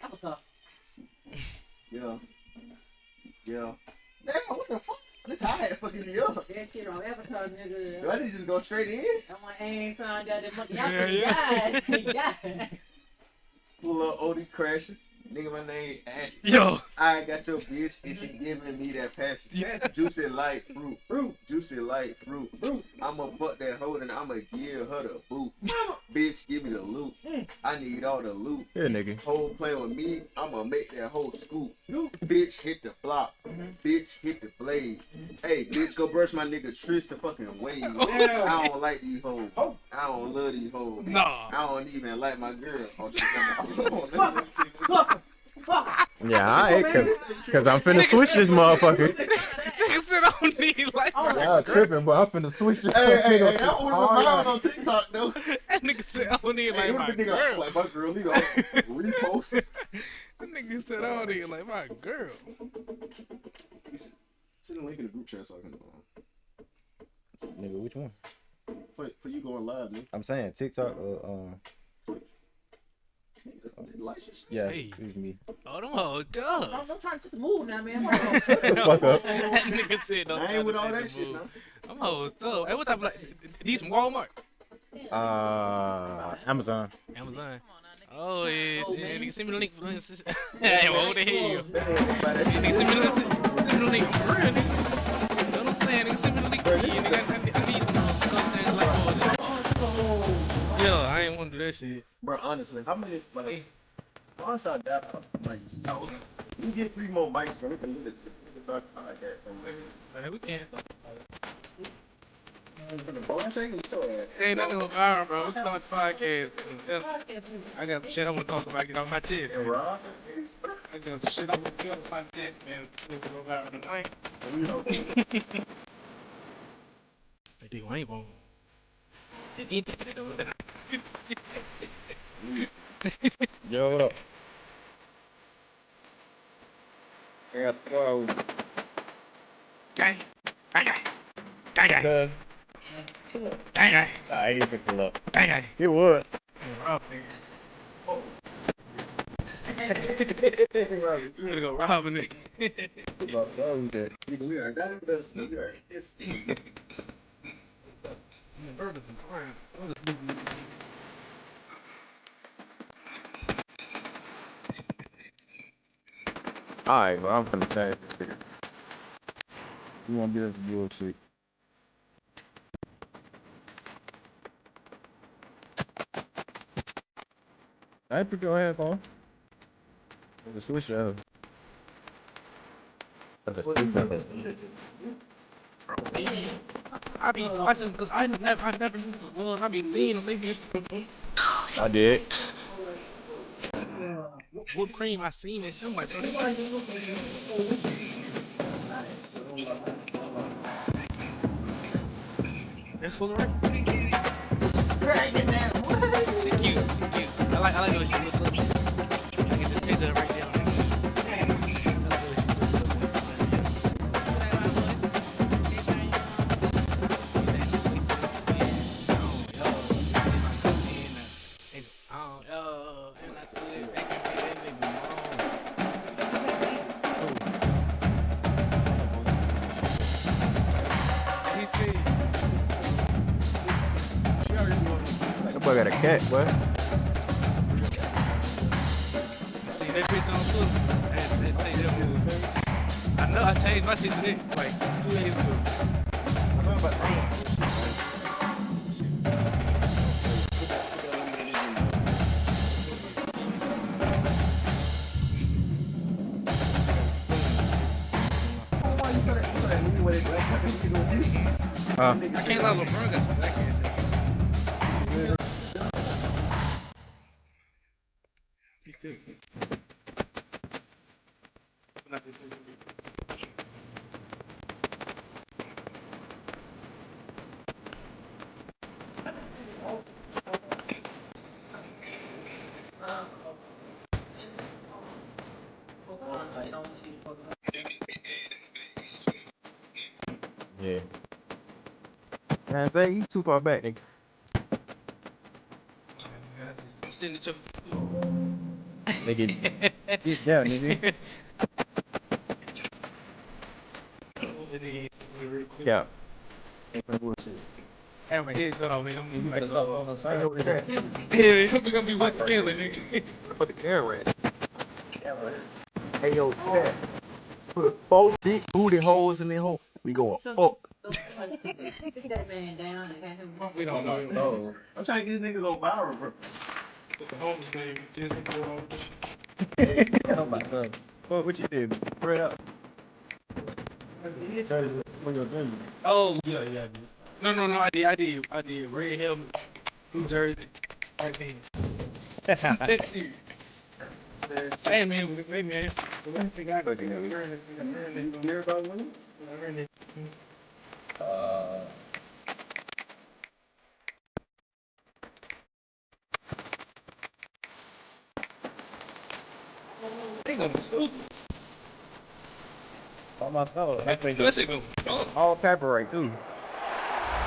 Applesauce. Yeah. Yeah. Damn, what the fuck? This how I had fucking me up. That shit on Avatar, nigga. Do I need to just go straight in? I'm like, I ain't found out that monkey. Yeah. Died. He died. Pull up OD crashing. Nigga, my name Ash. Yo. I got your bitch and she giving me that passion. Yeah. Juicy light fruit. Juicy light fruit. I'ma fuck that hoe and I'ma give her the boot. Bitch, give me the loot. I need all the loot. Yeah, nigga. Hoe playing with me, I'ma make that hoe scoop. Bitch, hit the block. Bitch, hit the blade. Hey, bitch, go brush my nigga Tristan fucking Wade. I don't like these hoes. I don't love these hoes. Nah. I don't even like my girl. Oh, Yeah, alright, cause I'm finna switch this motherfucker. Nigga said I don't need like Y'all tripping, but I'm finna switch this. Hey, that was viral on TikTok though. That nigga said I don't need Hey, like my nigga girl. like my girl, he gonna repost it. That nigga said I don't need like my girl. Send a link in the group chat so I can Nigga, which one? for you going live, nigga. I'm saying TikTok yeah, Hey. excuse me. Oh, them hoes dumb. I'm trying to set the mood now, man. Shut the fuck up. That nigga said don't I try ain't with to all say that the shit move. now. Them hoes dumb. Hey, what type of like these from Walmart? Amazon. Amazon. Oh, yeah. Nigga send me the link. Hey, what the hell? Nigga send me the link. Send me the link. For real, nigga. You know what I'm saying? Nigga send me the link. Yeah, nigga, I need something like oh, yeah, I ain't want to do that shit. Bro, honestly, how many like once I die, like you get 3 more mics from we can do the podcast. Hey, we can't. Ain't Ain't nothing viral, bro. It's not a podcast. I got some shit I want to talk about. Get off my chest. Man. Rob? I got some shit I want to get off my chest, man. It's gonna go viral tonight. I think I ain't wrong. Yo, what up? I got 12. Gang. Gang. I ain't even pull up. Gang. It would. Rob, nigga. You gonna go rob a nigga. We are that best. We are it's Alright, well, I'm finna change this shit. You wanna get this bullshit? I ain't put your headphone. The switch up. I be watching because I never knew the world. I be seeing them niggas. I did. What cream I seen that shit. I'm like, bro, that's full of right. She cute. I like the way she looks up. I get the picture right there. That boy got a cat, boy. See that bitch on Twitter. I know I changed my shit today, like 2 days ago. I can't let LeBron got some black ass. He's good. Yeah. Man, say you too far back, nigga. Send it to Nigga, get down, nigga. Yeah. Have my head cut off, man. I'm like, Yeah, we gonna be what's feeling, nigga. put the camera in. Hey, yo, Chad. Put both big booty holes in the hole. We going up. Take that man down and have him walk. We don't know. So, I'm trying to get this nigga go viral, bro. Put the homeless name, just Oh my god. What you did? Spread out. Oh, yeah. No, I did. Red helmet, blue jersey, right there. That's it. Hey, man, wait, man. One thing I got to learn is hear about women. Learn it. They gonna be stupid. All my soul. That shit gonna be All pepper right too.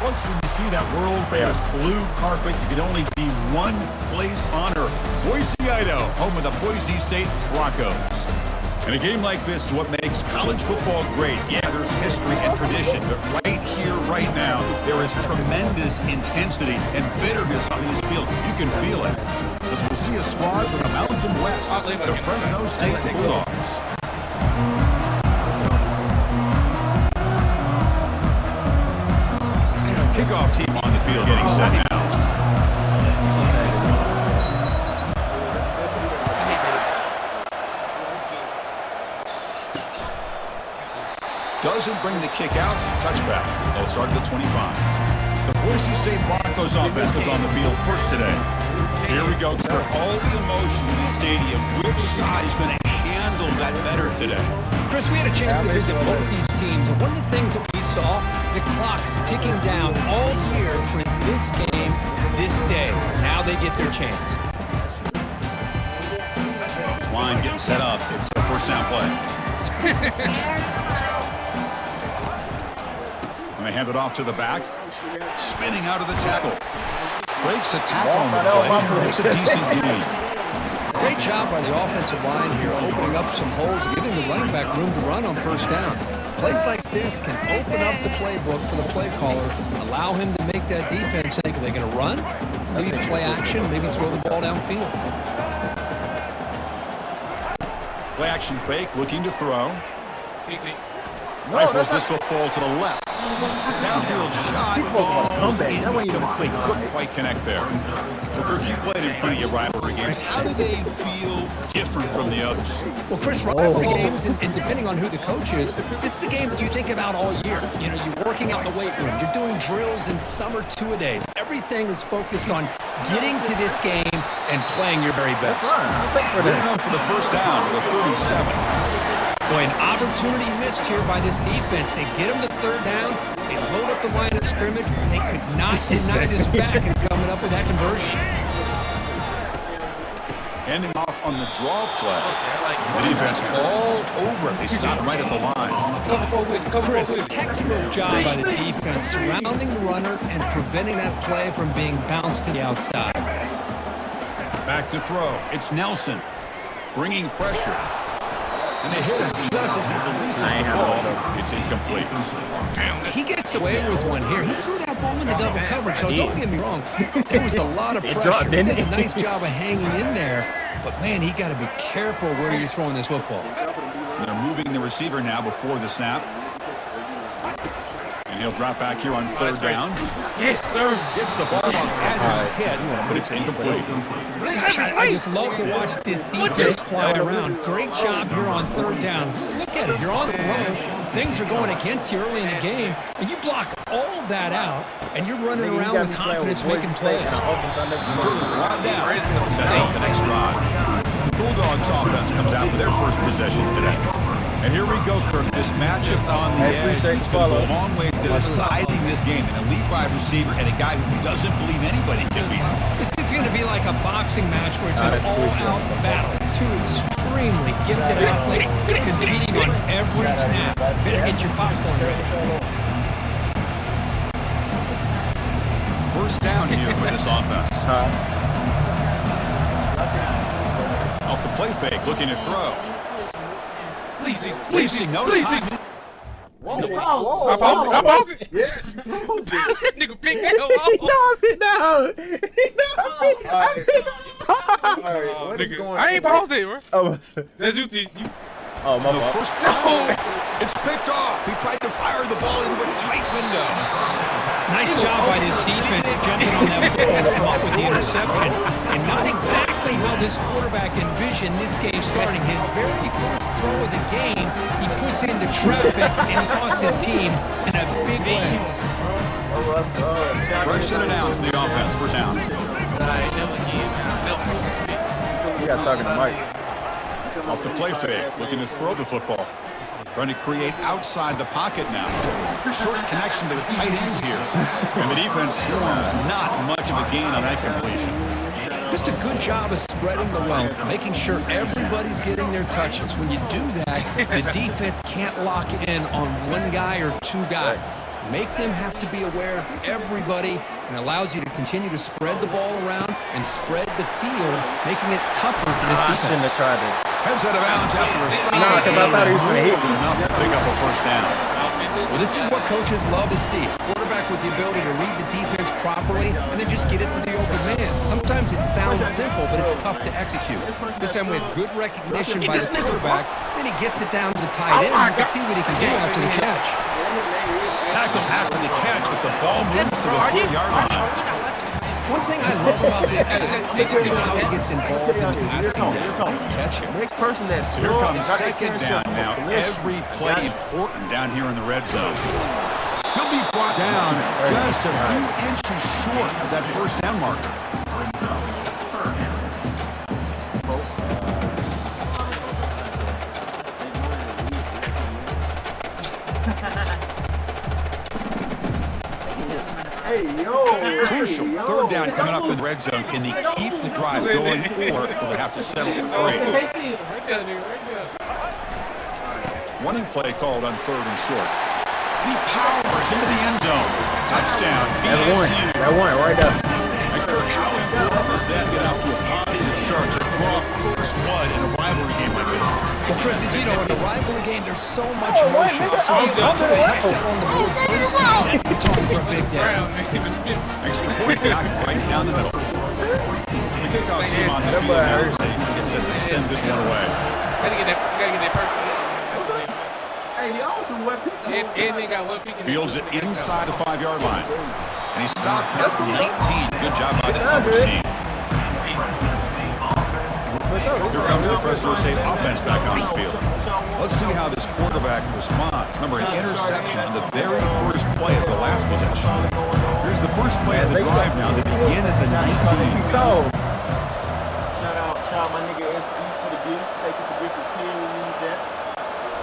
Folks, when you see that world-famous blue carpet, you can only be one place on earth. Boise, Idaho, home of the Boise State Broncos. And a game like this is what makes college football great. Yeah, there's history and tradition, but right here, right now, there is tremendous intensity and bitterness on this field. You can feel it. As we'll see a squad from the Mountain West, the Fresno State Bulldogs. Kickoff team on the field getting set now. Doesn't bring the kick out. Touchback. They'll start at the 25. The Boise State Broncos offense goes on the field first today. Here we go. All the emotion in the stadium. Which side is going to handle that better today? Chris, we had a chance to visit both these teams, and one of the things that we saw, the clock's ticking down all year for this game, this day. Now they get their chance. This line getting set up. It's a first down play. And they hand it off to the back. Spinning out of the tackle. Breaks a tackle on the play. Makes a decent gain. Great job by the offensive line here, opening up some holes, giving the running back room to run on first down. Plays like this can open up the playbook for the play caller, allow him to make that defense think, are they going to run? Maybe play action, maybe throw the ball downfield. Play action fake, looking to throw. easy. Rifles this football to the left. Downfield shot. Falls incomplete. Couldn't quite connect there. Well, Kirk, you played in plenty of rivalry games. How do they feel different from the others? Well, Chris, rivalry games, and depending on who the coach is, this is a game that you think about all year. You know, you're working out in the weight room. You're doing drills in summer two-a-days. Everything is focused on getting to this game and playing your very best. Moving on for the first down to the 37. Boy, an opportunity missed here by this defense. They get them to third down. They load up the line of scrimmage, but they could not deny this back and coming up with that conversion. Handing off on the draw play. The defense all over it. They stopped right at the line. Chris, textbook job by the defense, surrounding the runner and preventing that play from being bounced to the outside. Back to throw. It's Nelson bringing pressure. And they hit him just as he releases the ball. It's incomplete. He gets away with one here. He threw that ball into double coverage, so don't get me wrong. There was a lot of pressure. He does a nice job of hanging in there. But, man, he got to be careful where you're throwing this football. They're moving the receiver now before the snap. And he'll drop back here on third down. Yes, sir. Gets the ball off as he's hit, but it's incomplete. Gosh, I just love to watch this defense flying around. Great job here on third down. Look at it. You're on the road. Things are going against you early in the game, and you block all of that out, and you're running around with confidence making plays. Brought down. Sets up the next drive. The Bulldogs offense comes out for their first possession today. And here we go, Kirk. This matchup on the edge is going to go a long way to deciding this game. An elite wide receiver and a guy who doesn't believe anybody can beat him. This is going to be like a boxing match where it's an all-out battle. Two extremely gifted athletes competing on every snap. Better get your popcorn ready. First down here for this offense. Off the play play fake, looking to throw. Please, Wasting no time. Whoa, I paused it. Yes, you paused it. Nigga, pick that hole off. Alright, what is going on? I ain't paused it, bro. Oh, That's you, T. oh my The fault. first it's picked off. He tried to fire the ball into a tight window. Nice job by this defense jumping on that football to come up with the interception. And not exactly how this quarterback envisioned this game starting. His very first throw of the game, he puts into traffic and costs his team in a big way. First set of downs for the offense. First down. You got talking to Mike. Off the play fake, looking to throw the football. Trying to create outside the pocket now. Short connection to the tight end here. And the defense swarms not much of a gain on that completion. Just a good job of spreading the wealth, making sure everybody's getting their touches. When you do that, the defense can't lock in on one guy or two guys. Make them have to be aware of everybody, and allows you to continue to spread the ball around and spread the field, making it tougher for this I defense. shouldn't have tried it. Heads out of bounds after a solid Nah, because I thought he was going to hit me. enough to pick up a first down. Well, this is what coaches love to see. A quarterback with the ability to read the defense properly and then just get it to the open man. Sometimes it sounds simple, but it's tough to execute. This time we have good recognition by the quarterback, then he gets it down to the tight end. You can see what he can do after the catch. Tackle after the catch, but the ball moves to the 4-yard line. One thing I love about this is how he gets involved in the passing. Nice catch here. Next person that's Here comes second down now. Every play important down here in the red zone. He'll be brought down just a few inches short of that first down marker. Hey, yo. Crucial. Hey, yo. Third down coming up in the red zone. Can they keep the drive going, or will they have to settle for 3? Running play called on third and short. He powers into the end zone. Touchdown, BSU. That one right there. And Kirk, how important does that get off to a positive start to draw first blood in a rivalry game like this? Well, Chris, as you know, in a rivalry game, there's so much motion. So you put a touchdown on the board first sets the tone for a big day. Extra point knocked right down the middle. The kickoff team on the field now gets set to send this one away. Gotta get that first. Hey, y'all do what people And they got one pick. Fields it inside the 5-yard line. And he stopped at 19. Good job by the Conference team. Here comes the Fresno State offense back on the field. Let's see how this quarterback responds. Remember, an interception on the very first play of the last possession. Here's the first play of the drive now. They begin at the 19. Shout out my nigga SD for the gift. Thank you for gifting 10. We need that.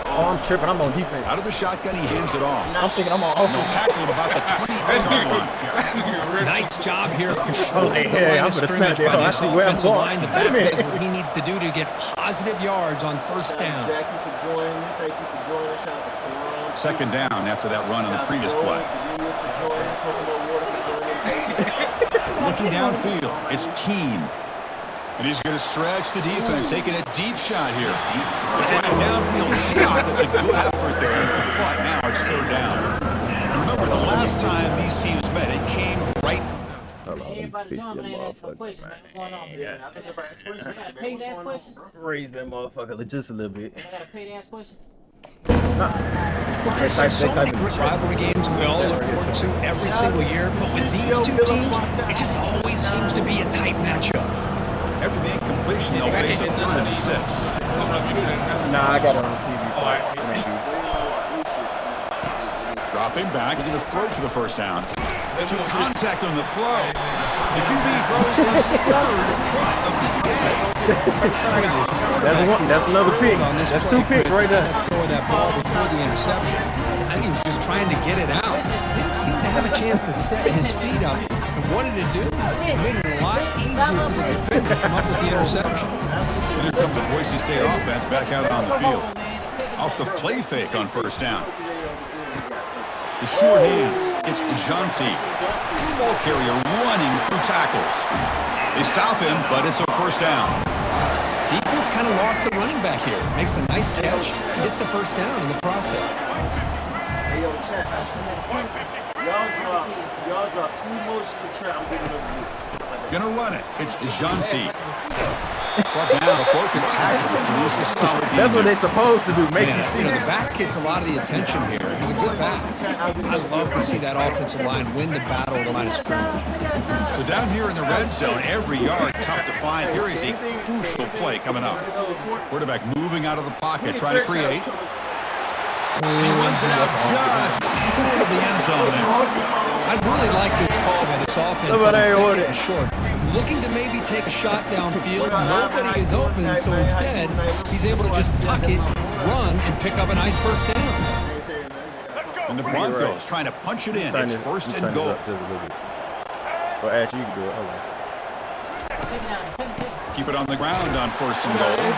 Oh, I'm tripping. I'm on defense. Out of the shotgun, he hands it off. I'm thinking I'm on And they'll offense. tackle him about the 23-yard line. Nice job here of controlling the Hey, line I'm of gonna scrimmage snap it. by I this see where I'm offensive going. line. The Wait a back minute. does what he needs to do to get positive yards on first down. Jackie for joining. Thank you for joining. Shout out to Karan. Second down after that run on the previous play. Virginia for joining. Coconut Water for joining. Looking downfield, it's Keene. And he's going to stretch the defense, taking a deep shot here. Trying downfield shot. That's a good effort there. But now it's third down. And remember, the last time these teams met, it came right. Everybody know I'm gonna ask some questions. What's going on? I think everybody ask questions. I gotta pay to ask questions. Raise that motherfucker just a little bit. I gotta pay to ask questions. Well, Chris, there's so many great rivalry games we all look forward to every single year, but with these two teams, it just always seems to be a tight matchup. After the incompletion, they'll face a 3rd and 6. Nah, I got it on TV. So Dropping back, looking to throw for the first down. To contact on the throw. The QB throws his third of the day. that's another pick. On this That's play, 2 picks Chris, right there. Let's go with that ball before the interception. I think he was just trying to get it out. Didn't seem to have a chance to set his feet up. And what did it do? It made it a lot easier for the defender to come up with the interception. And here comes the Boise State offense back out on the field. Off the play fake on first down. The short hands. It's Bajanti. Ball carrier running through tackles. They stop him, but it's a first down. Defense kind of lost a running back here. Makes a nice catch, gets the first down in the process. Hey, yo, chat. Y'all drop 2 motions in the trap. I'm giving them a Gonna run it. It's Janti. Brought down before it can tackle. Loses a solid game. That's what they're supposed to do. Make Man, you see. the back gets a lot of the attention here. He's a good back. I love to see that offensive line win the battle at the line of scrimmage. So down here in the red zone, every yard tough to find. Here is a crucial play coming up. Quarterback moving out of the pocket, trying to create. He runs it out just short of the end zone there. I'd really like this call by this offense on second and short. Looking to maybe take a shot downfield. Nobody is open, so instead, he's able to just tuck it, run, and pick up a nice first down. And the Broncos trying to punch it in. It's first and goal. Well, Ash, you can do it. Hold on. Keep it on the ground on first and goal. And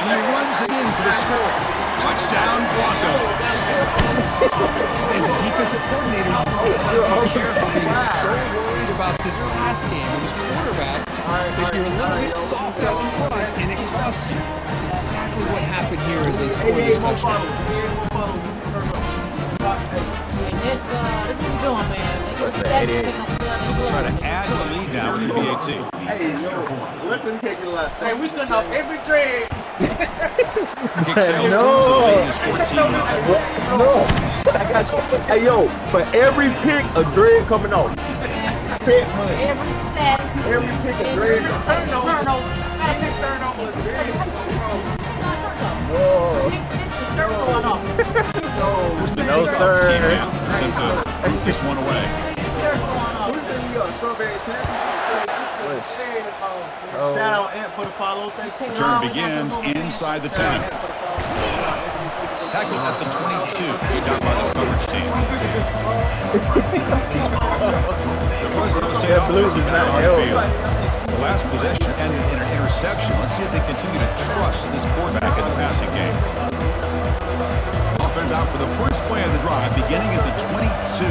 he runs it in for the score. Touchdown, Broncos. As a defensive coordinator, you gotta be careful being so worried about this pass game and this quarterback that you're a little bit soft up front and it costs you. It's exactly what happened here as they scored this touchdown. That's what we're doing, man. Try to add the lead now with the PAT. Hey, yo, Olympics can't get a lot of Hey, we cutting off every dread. Kick sales goes the lead is 14. No, I got you. Hey, yo, for every pick, a dread coming off. Pick money. Every set. Every pick, a dread. Turnover. Here's the No, kickoff sir. team now. Sent to root this one away. shout out Ant for the follow. Return begins inside the 10. Tackled at the 22. He got by the coverage team. The Fresno State offense is now on the field. The last possession ended in an interception. Let's see if they continue to trust this quarterback in the passing game. Offense out for the first play of the drive, beginning at the 22.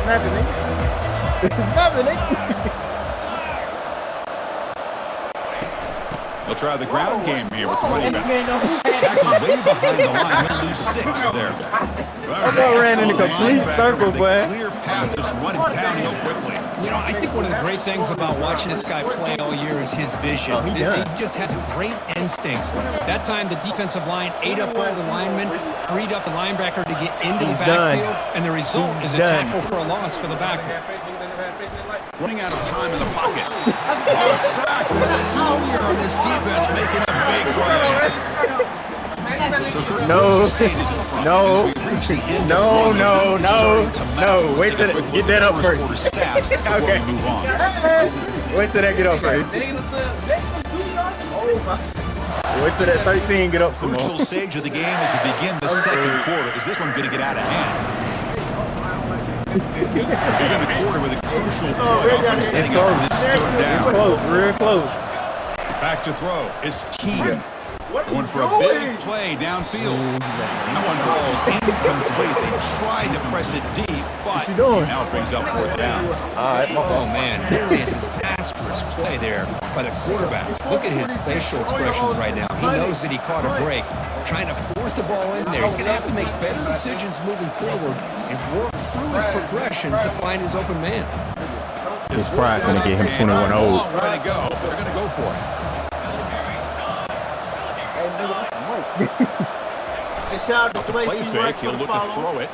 Snap it, nigga. Snap it, nigga. They'll try the ground game here with the running back. Tackled way behind the line. He'll lose 6 there. I ran in a complete circle, boy. Clear path, just running downhill quickly. You know, I think one of the great things about watching this guy play all year is his vision. He just has great instincts. That time, the defensive line ate up all the linemen, freed up the linebacker to get into the backfield, and the result is a tackle for a loss for the backer. Running out of time in the pocket. Oh, sack. The senior on this defense making a big play. So No. State is in front No. as we reach the end No, of no, no, no. Wait till get that up first. Stats before Okay. we move on. Wait till that get up first. Wait till that 13 get up some more. Crucial stage of the game as we begin the second quarter. Is this one going to get out of hand? Begin the quarter with a crucial play. Offense standing up for this third down. Close, real close. Back to throw. It's key. Going for a big play downfield. No one falls incomplete. They tried to press it deep, but now it brings up 4th down. Oh, man, nearly a disastrous play there by the quarterback. Look at his facial expressions right now. He knows that he caught a break, trying to force the ball in there. He's going to have to make better decisions moving forward and work through his progressions to find his open man. His pride going to get him 21-0. Where to go? They're going to go for it. Off the play fake, he'll look to throw it.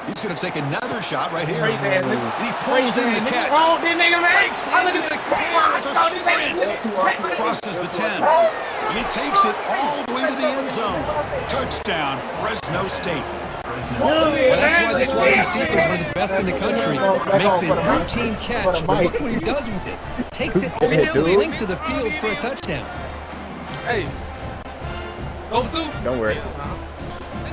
He's going to take another shot right here. And he pulls in the catch. Breaks into the clear. It's a sprint. Crosses the 10. And he takes it all the way to the end zone. Touchdown, Fresno State. Well, that's why this wide receiver is one of the best in the country. Makes a routine catch, but look what he does with it. Takes it almost the length of the field for a touchdown. Hey. Over 2? Don't worry.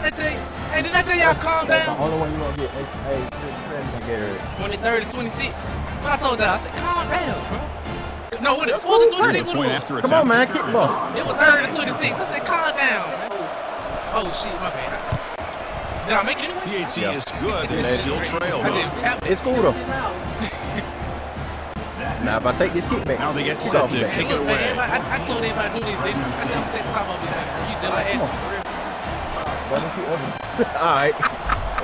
Didn't I tell y'all calm The down? only one you want to get, hey, just get her. 23rd to 26. But I told y'all, I said, calm down, bro. No, what was the 26? Here's a point after Come on, attempt. man, kick the ball. It was 3rd to 26. I said, calm down. Oh, shit, my bad. Did I make it anyway? PAT is good. They still trail, though. I didn't tap it. It's cool, though. Now if I take this kick back, Now they get kick set off to back. kick it away. I told everybody do this. I never take the top off this. You just like that. Why don't you ever? All right.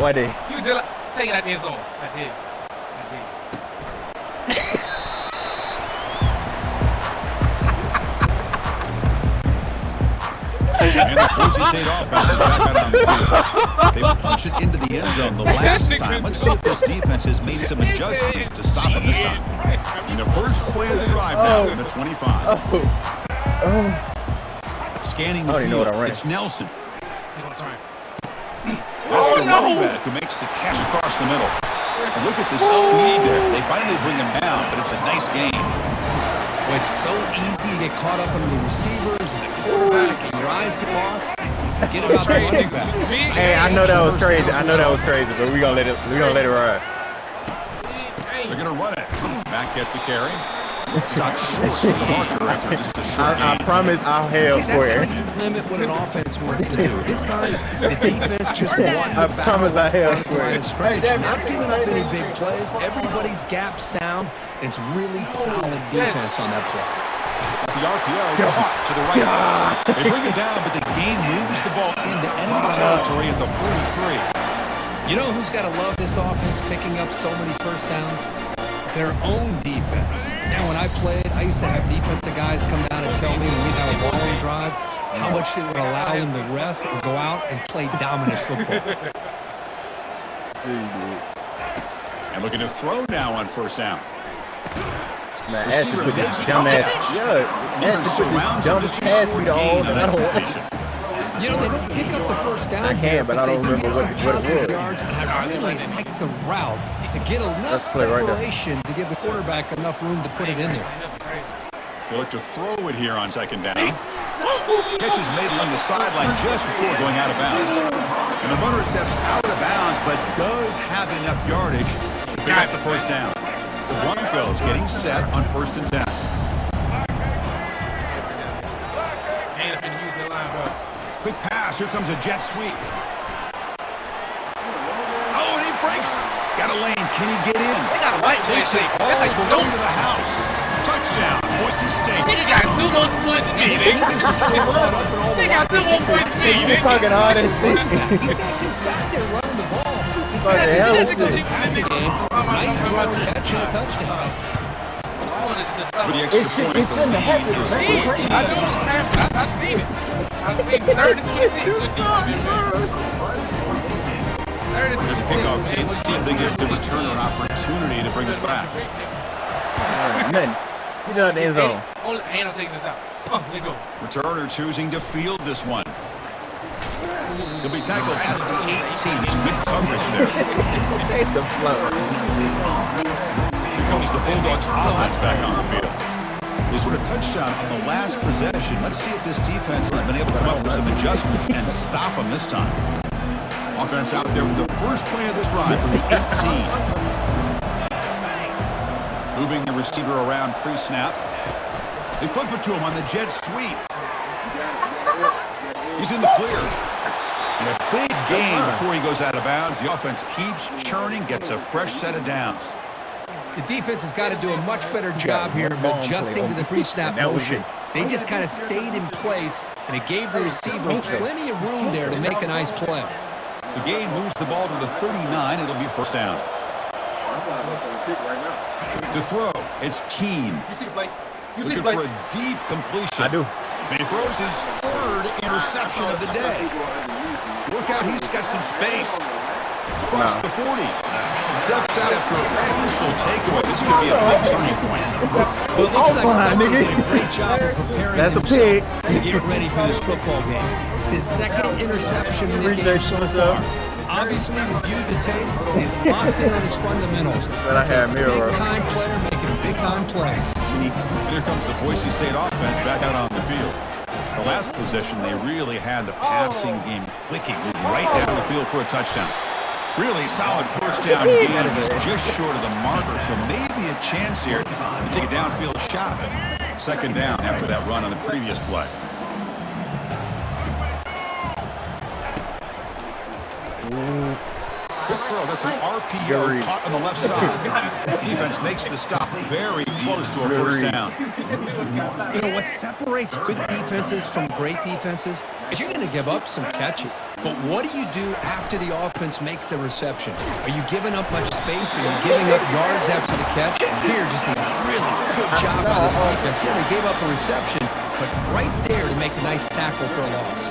Why they? You just like take it out there, zone. I did. And the Boise State offense is back out on the field. They punched it into the end zone the last time. Let's see if this defense has made some adjustments to stop them this time. In the first play of the drive now in the 25. Scanning the field, it's Nelson. That's the running back who makes the catch across the middle. And look at the speed there. They finally bring him down, but it's a nice game. Well, it's so easy to get caught up under the receivers and the quarterback, and your eyes get lost. You forget about the running back. Hey, I know that was crazy. But we gonna let it ride. They're gonna run it. Matt gets the carry. Stopped short of the marker after just a short I promise I'll hell square. That's how you limit what an offense wants to do. This time, the defense just wants I promise I hell square. Not giving up any big plays. Everybody's gap sound. It's really solid defense on that play. The RPO caught to the right. They bring it down, but the game moves the ball into enemy territory at the 43. You know who's got to love this offense picking up so many first downs? Their own defense. Now, when I played, I used to have defensive guys come down and tell me when we'd have a balling drive how much it would allow them to rest and go out and play dominant football. And looking to throw now on first down. Man, Ash put this dumb ass. Yeah, Ash put this dumb pass me to all, and I don't want. You know, they don't pick up the first down. I can, but I don't remember what it was. Yards, and I really like the route to get enough separation to give the quarterback enough room to put it in there. They look to throw it here on second down. Catch is made along the sideline just before going out of bounds. And the runner steps out of bounds, but does have enough yardage to pick up the first down. The Broncos getting set on 1st and 10. Quick pass. Here comes a jet sweep. Oh, and he breaks. Got a lane. Can he get in? They got a white Takes it all the way to the house. Touchdown, Boise State. They got 2 more points than me. They got 2 more points than me. You're talking hard and shit. He's not just back there running the ball. He's got to passing game. Nice throw, catch, and a touchdown. With the extra point, the lead is 14. I know what's happening. I've seen it. I've seen 30 to 26. There's a kickoff team. Let's see if they give the returner an opportunity to bring us back. Man, get out the end zone. And I'm taking this out. Oh, let's go. Returner choosing to field this one. He'll be tackled at the 18. It's good coverage there. Hate the flow. Here comes the Bulldogs offense back on the field. They scored a touchdown on the last possession. Let's see if this defense has been able to come up with some adjustments and stop them this time. Offense out there for the first play of this drive from the 18. Moving the receiver around pre-snap. They flip it to him on the jet sweep. He's in the clear. And a big gain before he goes out of bounds. The offense keeps churning, gets a fresh set of downs. The defense has got to do a much better job here of adjusting to the pre-snap motion. They just kind of stayed in place, and it gave the receiver plenty of room there to make a nice play. The game moves the ball to the 39. It'll be first down. To throw, it's Keene. You see the play? Looking for a deep completion. I do. And he throws his 3rd interception of the day. Look out, he's got some space. Across the 40. Steps out after a crucial takeaway. This could be a big turning point. Well, it looks like someone did a great job of preparing himself to get ready for this football game. It's his 2nd interception in this game so far. Obviously reviewed the tape. He's locked in on his fundamentals. But I have big-time player making big-time plays. And here comes the Boise State offense back out on the field. The last possession, they really had the passing game clicking. Moved right down the field for a touchdown. Really solid first down game. He's just short of the marker, so maybe a chance here to take a downfield shot. 2nd down after that run on the previous play. Quick throw. it's an RPO caught on the left side. Defense makes the stop very close to a first down. You know, what separates good defenses from great defenses is you're going to give up some catches. But what do you do after the offense makes the reception? Are you giving up much space? Are you giving up yards after the catch? Here, just a really good job by this defense. Yeah, they gave up a reception, but right there to make a nice tackle for a loss.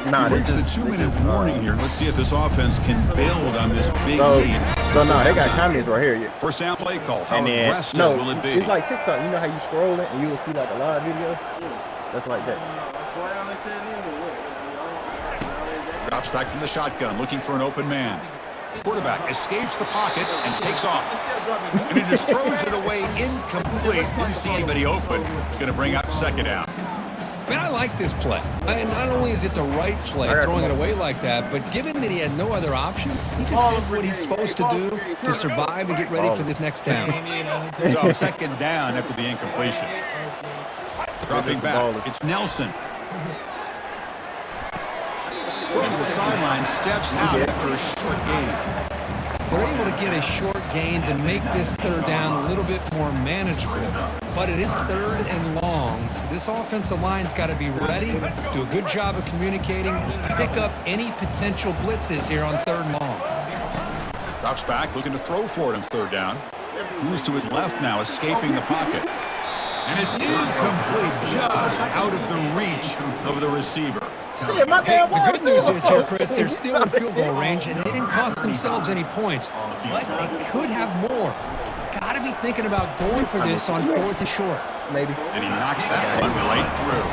Nah, we reached the 2-minute warning here. Let's see if this offense can build on this big lead. So no, they got comments right here. First down play call. How And aggressive then, will it be? it's like TikTok. You know how you scroll it and you will see like a live video? That's like that. Drops back from the shotgun, looking for an open man. Quarterback escapes the pocket and takes off. And he just throws it away incomplete. Didn't see anybody open. Going to bring up second down. Man, I like this play. Not only is it the right play, throwing it away like that, but given that he had no other option, he just did what he's supposed to do to survive and get ready for this next down. So second down after the incompletion. Dropping back, it's Nelson. Going to the sideline, steps out after a short gain. They're able to get a short gain to make this third down a little bit more manageable. But it is third and long, so this offensive line's got to be ready, do a good job of communicating, and pick up any potential blitzes here on third and long. Drops back, looking to throw for it on third down. Moves to his left now, escaping the pocket. And it's incomplete, just out of the reach of the receiver. Hey, the good news is here, Chris, they're still in field goal range, and they didn't cost themselves any points. But they could have more. Got to be thinking about going for this on fourth and short. Maybe. And he knocks that one right through.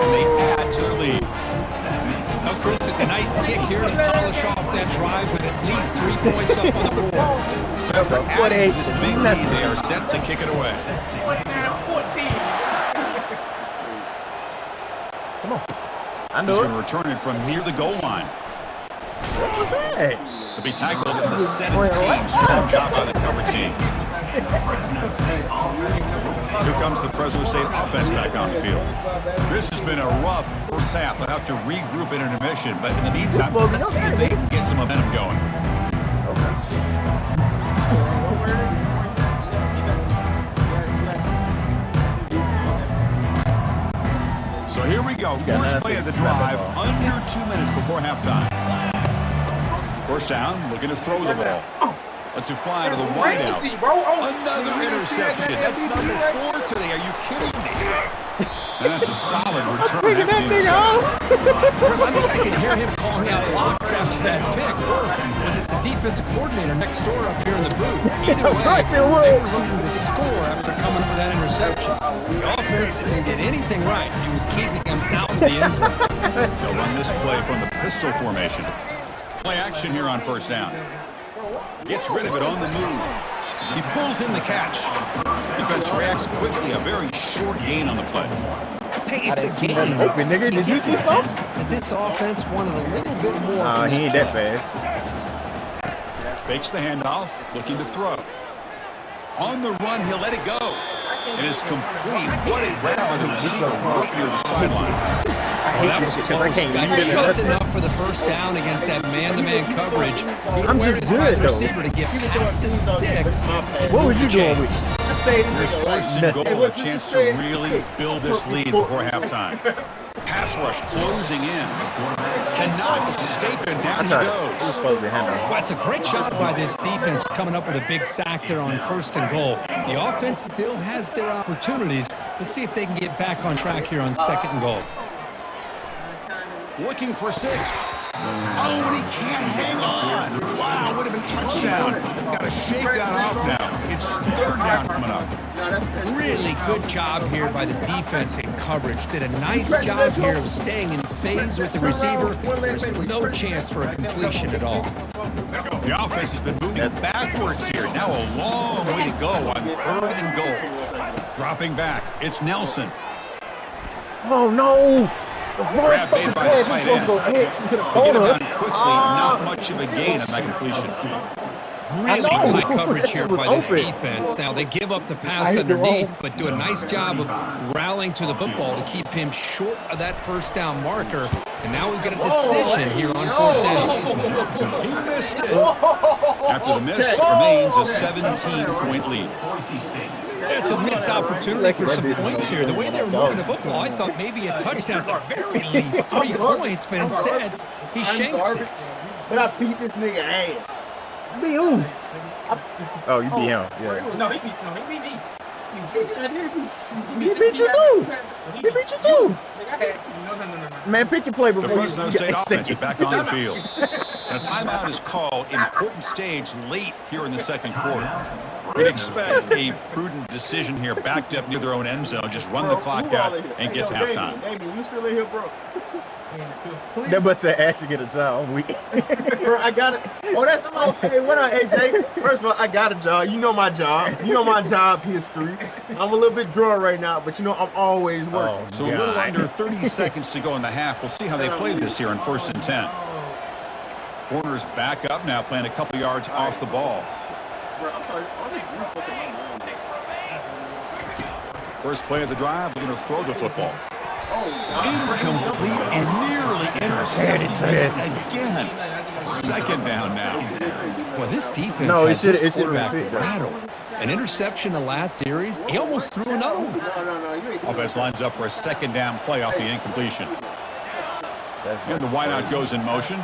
And they add to the lead. Now, Chris, it's a nice kick here to polish off that drive with at least 3 points up on the board. So after adding to this big lead, they are set to kick it away. Come on. I know He's it. going to return it from near the goal line. What was that? To be tackled in the 17. Strong job by the cover team. Here comes the Fresno State offense back on the field. This has been a rough first half. They'll have to regroup in intermission, but in the meantime, let's see if they can get some momentum going. So here we go. First play of the drive, under 2 minutes before halftime. First down, looking to throw the ball. Lets it fly to the wideout. Another interception. That's number 4 today. Are you kidding me? And that's a solid return after the interception. Chris, I think I could hear him calling out blocks after that pick. Or was it the defensive coordinator next door up here in the booth? Either way, they were looking to score after coming up with that interception. The offense didn't get anything right. He was keeping them out of the end zone. They'll run this play from the pistol formation. Play action here on first down. Gets rid of it on the move. He pulls in the catch. Defense reacts quickly. A very short gain on the play. Hey, it's a game. Open, nigga. Did you see something? That this offense wanted a little bit more. He ain't that fast. Fakes the handoff, looking to throw. On the run, he'll let it go. It is complete. What a grab by the receiver right near the sideline. I hate this because I can't read it. Just enough for the first down against that man-to-man coverage. Good I'm awareness just good, by the though. receiver to get past the sticks. What was you doing with This first and goal, a chance to really build this lead before halftime. Pass rush closing in. Cannot escape, and down he goes. Well, it's a great job by this defense coming up with a big sack there on first and goal. The offense still has their opportunities. Let's see if they can get back on track here on second and goal. Looking for 6. Oh, and he can't hang on. Wow, would have been touchdown. Got to shake that off now. It's third down coming up. Really good job here by the defense in coverage. Did a nice job here of staying in phase with the receiver. There's no chance for a completion at all. The offense has been moving backwards here. Now a long way to go on third and goal. Dropping back, it's Nelson. Oh, no. Grab made by the tight end. Get him down quickly, not much of a gain on that completion. Really tight coverage here by this defense. Now, they give up the pass underneath, but do a nice job of rallying to the football to keep him short of that first down marker. And now we've got a decision here on fourth down. He missed it. After the miss, it remains a 17-point lead. It's a missed opportunity for some points here. The way they were moving the football, I thought maybe a touchdown at the very least, 3 points, but instead, he shanks it. But I beat this nigga ass. Be who? Oh, you beat him. Yeah. No, he beat me. He beat you too. He beat you too. No. Man, pick your play The before Fresno State offense is back on the field. And a timeout is called, important stage late here in the second quarter. We'd expect a prudent decision here, backed up near their own end zone. Just run the clock out and get to halftime. Amy, you still in here, bro? That but said Ashley get a job on week. Bro, I got it. Oh, that's okay. What up, AJ? First of all, I got a job. You know my job. You know my job history. I'm a little bit drawn right now, but you know I'm always working. So a little under 30 seconds to go in the half. We'll see how they play this here on 1st and 10. Corner's back up now, playing a couple yards off the ball. Bro, I'm sorry. I'll just re-fucking my mind. First play of the drive, we're going to throw the football. Incomplete and nearly intercepted again. Second down now. Well, this defense has this quarterback rattled. An interception the last series, he almost threw another one. No. Offense lines up for a second down play off the incompletion. And the wideout goes in motion.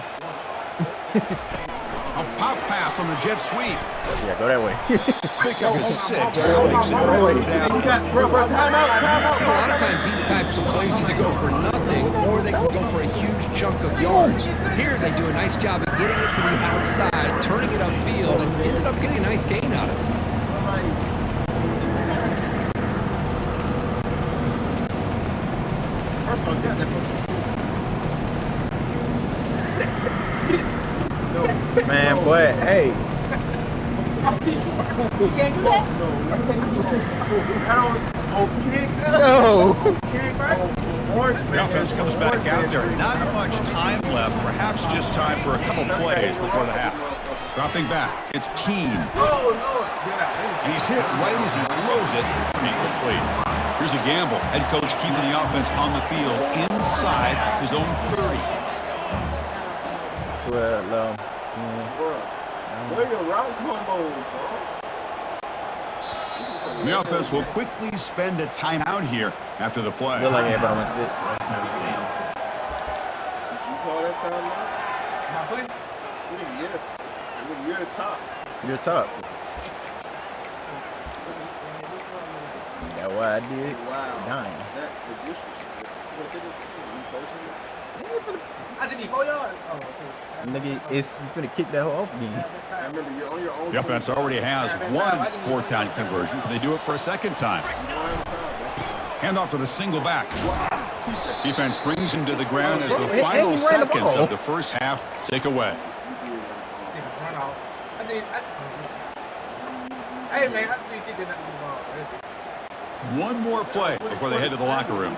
A pop pass on the jet sweep. Yeah, go that way. Pick up his 6. Makes it Bro, time out. A lot of times these types of plays either go for nothing or they can go for a huge chunk of yards. Here they do a nice job of getting it to the outside, turning it upfield, and ended up getting a nice gain out of it. First of all, get that Man, boy, hey. You can't do that? The offense comes back out there. Not much time left. Perhaps just time for a couple plays before the half. Dropping back. It's Keene. And he's hit right as he throws it. Incomplete. Here's a gamble. Head coach keeping the offense on the field inside his own 30. 12, 10. Where your route combos, bro? The offense will quickly spend a timeout here after the play. Feel like everybody wants it. Did you call that time out? My play? Yes. You're the top. You're top. That's what I did. Wow. Dying. That the disrespect. You gonna take this I just need 4 yards. Oh, okay. Nigga, you finna kick that hoe off again. I remember you're on your own. The offense already has one fourth down conversion. Can they do it for a second time? Handoff to the single back. Defense brings him to the ground as the final seconds of the first half tick away. Hey, man, I think you did not do ball. One more play before they head to the locker room.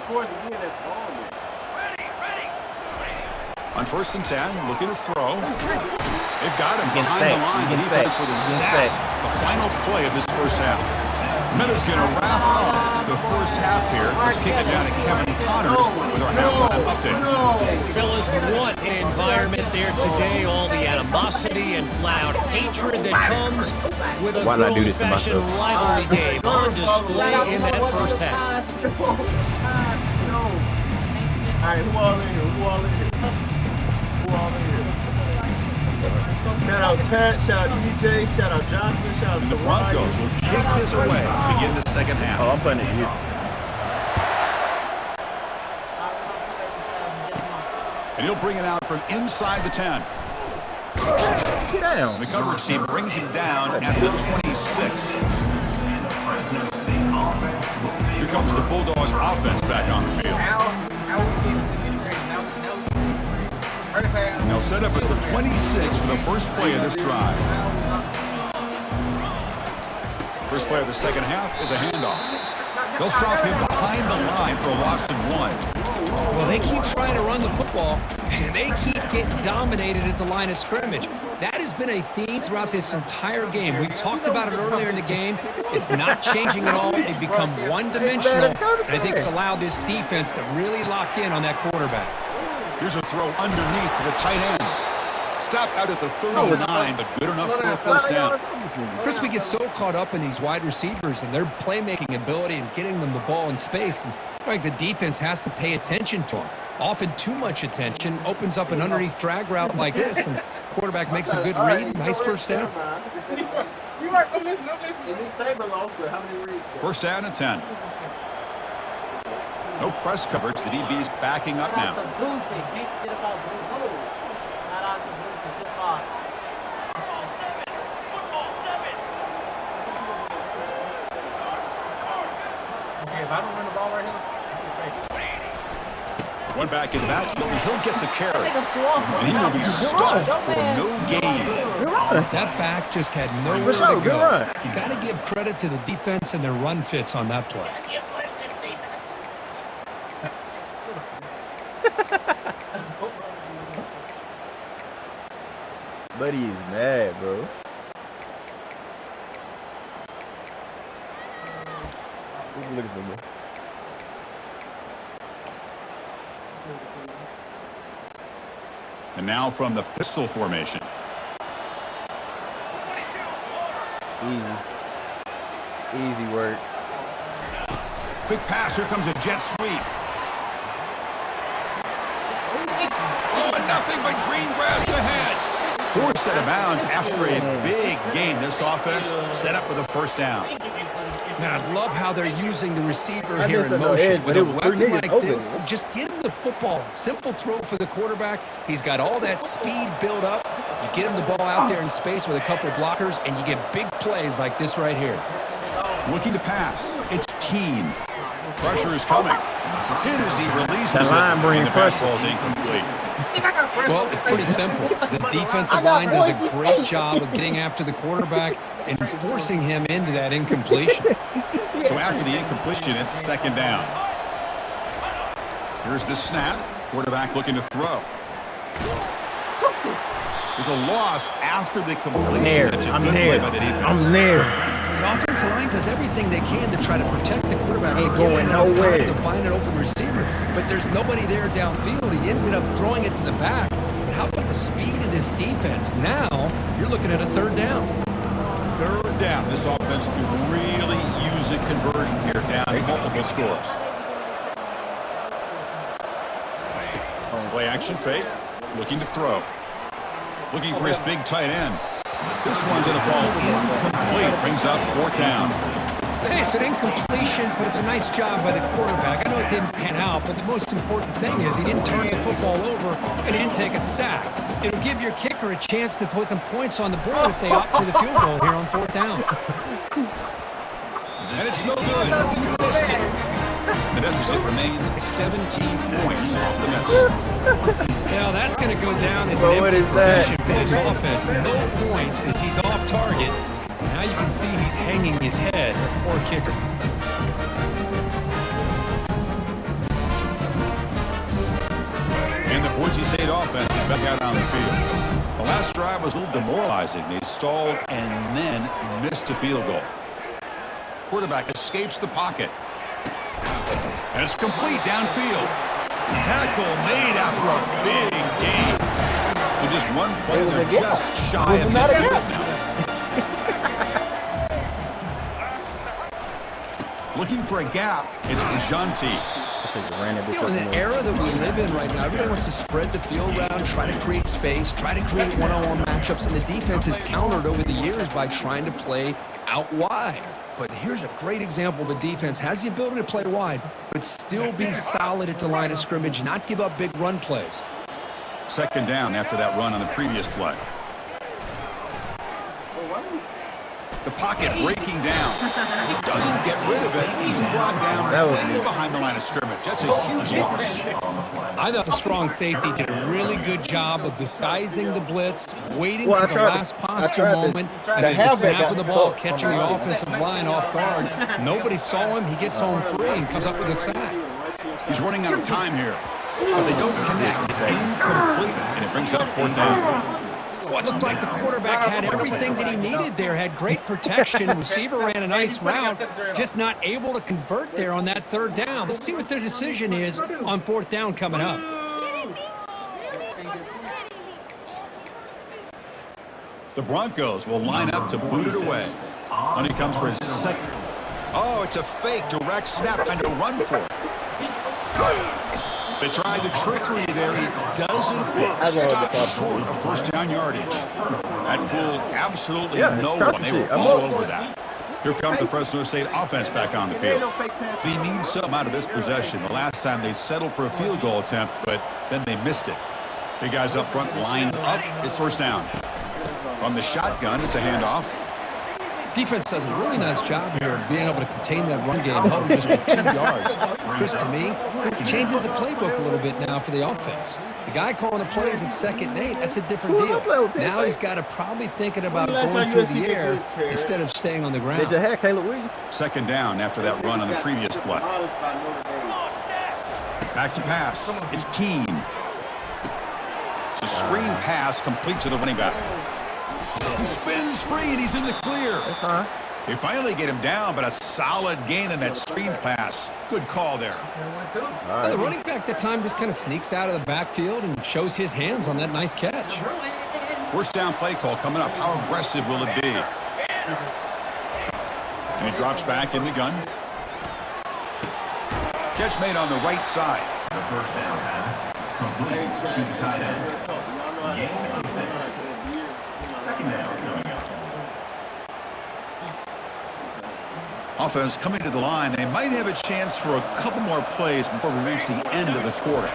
On 1st and 10, looking to throw. They've got him behind the line. The defense with a sack. The final play of this first half. Meadows going to wrap up the first half here. Let's kick it down to Kevin Connors with our halftime update. Fellas, what an environment there today. All the animosity and loud hatred that comes with a good-fashioned rivalry game on display in that first half. All right, who all in here? Shout out Ted, shout out DJ, shout out Johnson, shout out The Broncos will kick this away to begin the second half. Oh, I'm putting it to you. And he'll bring it out from inside the 10. Get down. The coverage team brings him down at the 26. Here comes the Bulldogs offense back on the field. They'll set up at the 26 for the first play of this drive. First play of the second half is a handoff. They'll stop him behind the line for a loss of 1. Well, they keep trying to run the football, and they keep getting dominated at the line of scrimmage. That is has been a theme throughout this entire game. We've talked about it earlier in the game. It's not changing at all. They've become one-dimensional, and I think it's allowed this defense to really lock in on that quarterback. Here's a throw underneath to the tight end. Stopped out at the 39, but good enough for a first down. Chris, we get so caught up in these wide receivers and their playmaking ability and getting them the ball in space. And like the defense has to pay attention to them. Often too much attention opens up an underneath drag route like this, and quarterback makes a good read. Nice first down. First down and 10. No press coverage. The DB's backing up now. Okay, if I don't run the ball right here, One back in the backfield, and he'll get the carry. And he will be stuffed for no gain. That back just had nowhere to go. You got to give credit to the defense and their run fits on that play. Buddy is mad, bro. What you looking for, bro? And now from the pistol formation. Easy work. Quick pass, here comes a jet sweep. Oh, nothing but green grass ahead. Forced out of bounds after a big gain. This offense set up with a first down. Now, I love how they're using the receiver here in motion. With a weapon like this, just get him the football. Simple throw for the quarterback. He's got all that speed built up. You get him the ball out there in space with a couple of blockers, and you get big plays like this right here. Looking to pass. It's Keen. Pressure is coming. Hit as he releases that line it. bringing The pressure. ball's incomplete. Well, it's pretty simple. The defensive line does a great job of getting after the quarterback and forcing him into that incompletion. So after the incompletion, it's second down. Here's the snap. Quarterback looking to throw. There's a loss after the completion. That's a good play by the defense. I'm there. The offensive line does everything they can to try to protect the quarterback. Ain't They give him going enough nowhere. time to find an open receiver, but there's nobody there downfield. He ends up throwing it to the back. But how about the speed of this defense? Now you're looking at a third down. Third down. This offense could really use a conversion here, down multiple scores. Play action fake. Looking to throw. Looking for his big tight end. This one's going to fall incomplete. Brings up fourth down. Hey, it's an incompletion, but it's a nice job by the quarterback. I know it didn't pan out, but the most important thing is he didn't turn the football over and he didn't take a sack. It'll give your kicker a chance to put some points on the board if they opt for the field goal here on fourth down. And it's no good. He missed it. The deficit remains 17 points off the miss. Now that's going to go down as an empty possession for this offense. No points as he's off target. Now you can see he's hanging his head. Poor kicker. And the Boise State offense is back out on the field. The last drive was a little demoralizing. They stalled and then missed a field goal. Quarterback escapes the pocket. And it's complete downfield. Tackle made after a big gain. So just one play, they're just shy of midfield now. Looking for a gap, it's Rajanti. You know, in the era that we live in right now, everybody wants to spread the field around, try to create space, try to create one-on-one matchups, and the defense has countered over the years by trying to play out wide. But here's a great example. The defense has the ability to play wide, but still be solid at the line of scrimmage, not give up big run plays. Second down after that run on the previous play. The pocket breaking down. Doesn't get rid of it. He's brought down way behind the line of scrimmage. That's a huge loss. I thought the strong safety did a really good job of decising the blitz, waiting to the last possible moment, and at the snap of the ball, catching the offensive line off guard. Nobody saw him. He gets home free and comes up with a sack. He's running out of time here, but they don't connect. It's incomplete, and it brings up fourth down. Well, it looked like the quarterback had everything that he needed there, had great protection. Receiver ran a nice route, just not able to convert there on that third down. Let's see what their decision is on fourth down coming up. The Broncos will line up to boot it away. And he comes for his second. Oh, it's a fake direct snap trying to run for it. They tried the trickery there. It doesn't work. Stop short of first down yardage. That fooled absolutely no one. They were all over that. Here comes the Fresno State offense back on the field. They need something out of this possession. The last time they settled for a field goal attempt, but then they missed it. Big guys up front lined up. It's first down. From the shotgun, it's a handoff. Defense does a really nice job here of being able to contain that run game, held just for 2 yards. Chris, to me, this changes the playbook a little bit now for the offense. The guy calling the plays at 2nd and 8, that's a different deal. Now he's got to probably thinking about going through the air instead of staying on the ground. Did you have Caleb Williams? Second down after that run on the previous play. Back to pass. It's Keene. It's a screen pass complete to the running back. He spins free and he's in the clear. That's fine. They finally get him down, but a solid gain in that screen pass. Good call there. Right. The running back that time just kind of sneaks out of the backfield and shows his hands on that nice catch. First down play call coming up. How aggressive will it be? And he drops back in the gun. Catch made on the right side. The first down pass complete to the tight end. Gain of 6. Second down coming up. Offense coming to the line. They might have a chance for a couple more plays before we reach the end of the quarter.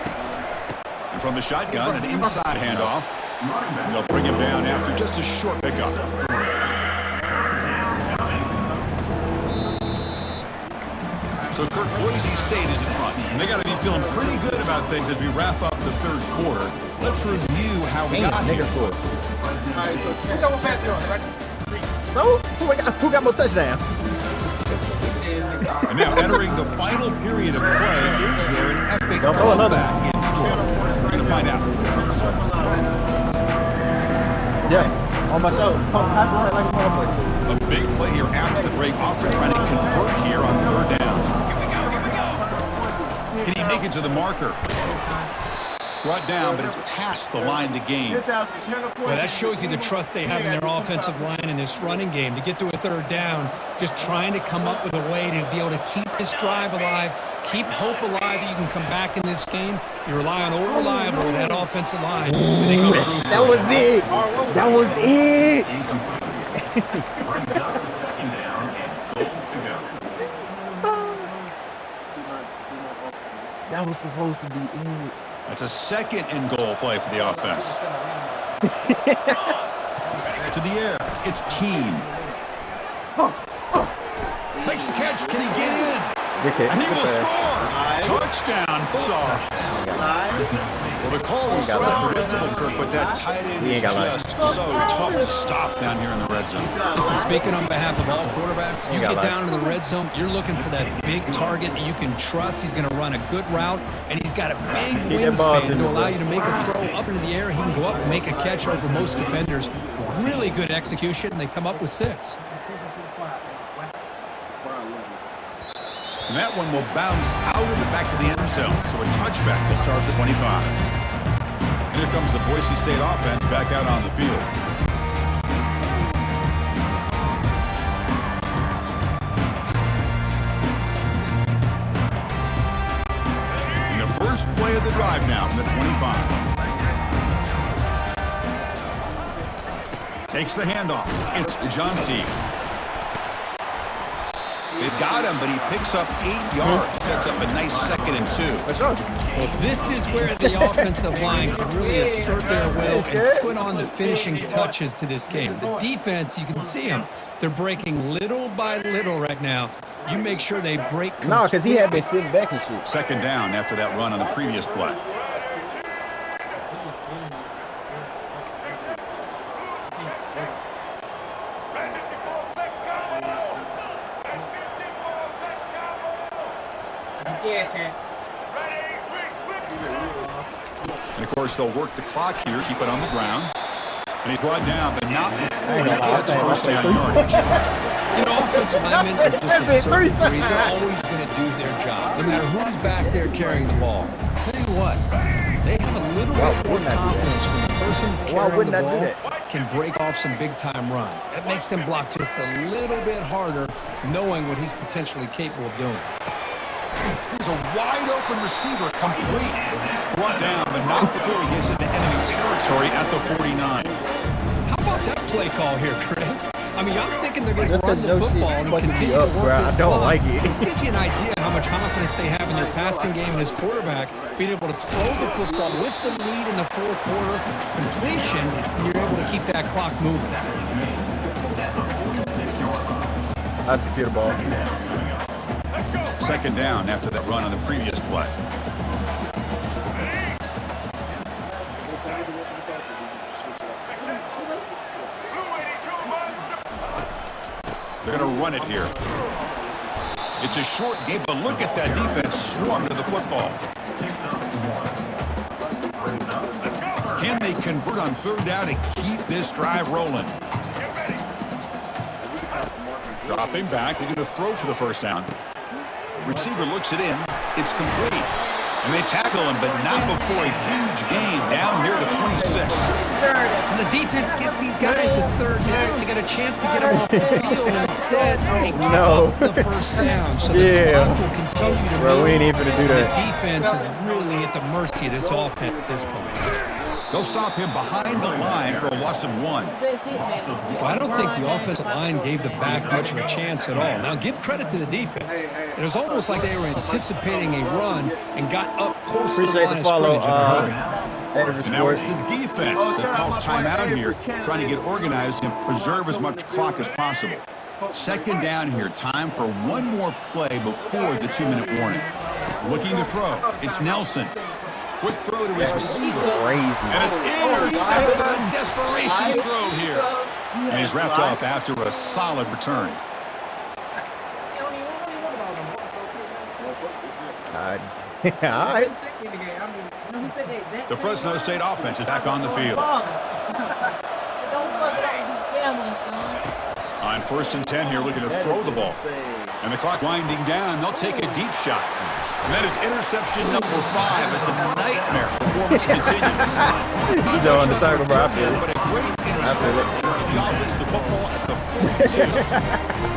And from the shotgun, an inside handoff. And they'll bring him down after just a short pickup. So Kirk, Boise State is in front. And they got to be feeling pretty good about things as we wrap up the third quarter. Let's review how we got here. So, who got more touchdowns? And now entering the final period of play, is there an epic comeback in store? We're going to find out. Yeah, on my show. A big play here after the break. Offense trying to convert here on third down. Can he make it to the marker? Brought down, but it's past the line to gain. Well, that shows you the trust they have in their offensive line in this running game. To get to a third down, just trying to come up with a way to be able to keep this drive alive, keep hope alive that you can come back in this game. You rely on old reliable with that offensive line. And they come through. That was it. That was it. That was supposed to be it. It's a second and goal play for the offense. To the air, it's Keene. Makes the catch. Can he get in? And he will score. Touchdown, Bulldogs. Well, the call was so predictable, Kirk, but that tight end is just so tough to stop down here in the red zone. Listen, speaking on behalf of all quarterbacks, you get down into the red zone, you're looking for that big target that you can trust. He's going to run a good route, and he's got a big wingspan to allow you to make a throw up into the air. He can go up and make a catch over most defenders. Really good execution, and they come up with 6. And that one will bounce out of the back of the end zone. So a touchback will start at the 25. Here comes the Boise State offense back out on the field. And the first play of the drive now from the 25. Takes the handoff. It's Jonty. They've got him, but he picks up 8 yards. Sets up a nice 2nd and 2. Well, this is where the offensive line can really assert their will and put on the finishing touches to this game. The defense, you can see them. They're breaking little by little right now. You make sure they break. No, because he had been sitting back and shit. Second down after that run on the previous play. And of course, they'll work the clock here, keep it on the ground. And he's brought down, but not before he gets first down yardage. You know, offensive linemen are just a certain breed. They're always going to do their job, no matter who's back there carrying the ball. I'll tell you what, they have a little bit more confidence when the person that's carrying the ball can break off some big-time runs. That makes them block just a little bit harder, knowing what he's potentially capable of doing. Here's a wide-open receiver, complete. Brought down, but not before he gets into enemy territory at the 49. How about that play call here, Chris? I mean, I'm thinking they're going to run the football and continue to work this clock. I don't like it. This gives you an idea how much confidence they have in their passing game and his quarterback being able to throw the football with the lead in the fourth quarter completion, and you're able to keep that clock moving. I secure the ball. Second down after that run on the previous play. They're going to run it here. It's a short game, but look at that defense swarm to the football. Can they convert on third down and keep this drive rolling? Dropping back, they're going to throw for the first down. Receiver looks it in. It's complete. And they tackle him, but not before a huge gain down near the 26. When the defense gets these guys to third down, they got a chance to get them off the field, and instead they give up the first down. So the clock will continue to move. We ain't even gonna do that. The defense is really at the mercy of this offense at this point. They'll stop him behind the line for a loss of 1. Well, I don't think the offensive line gave the back much of a chance at all. Now, give credit to the defense. It was almost like they were anticipating a run and got up close to the line of scrimmage in a hurry. Now it's the defense that calls timeout here, trying to get organized and preserve as much clock as possible. Second down here, time for one more play before the 2-minute warning. Looking to throw, it's Nelson. Quick throw to his receiver. And it's intercepted on a desperation throw here. And he's wrapped up after a solid return. All right. The Fresno State offense is back on the field. On 1st and 10 here, looking to throw the ball. And the clock winding down, they'll take a deep shot. And that is interception number 5 as the nightmare performance continues. You know what I'm talking about. But a great interception for the offense, the football at the 42.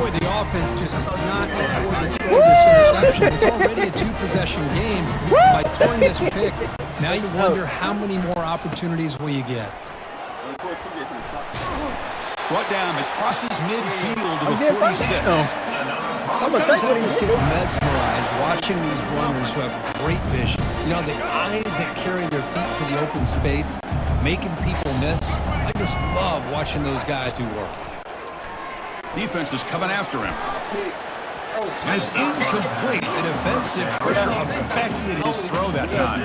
Boy, the offense just could not afford to throw this interception. It's already a 2-possession game. By throwing this pick, now you wonder how many more opportunities will you get. Brought down, it crosses midfield to the 46. Sometimes I just get mesmerized watching these runners who have great vision. You know, the eyes that carry their feet to the open space, making people miss. I just love watching those guys do work. Defense is coming after him. And it's incomplete. The defensive pressure affected his throw that time.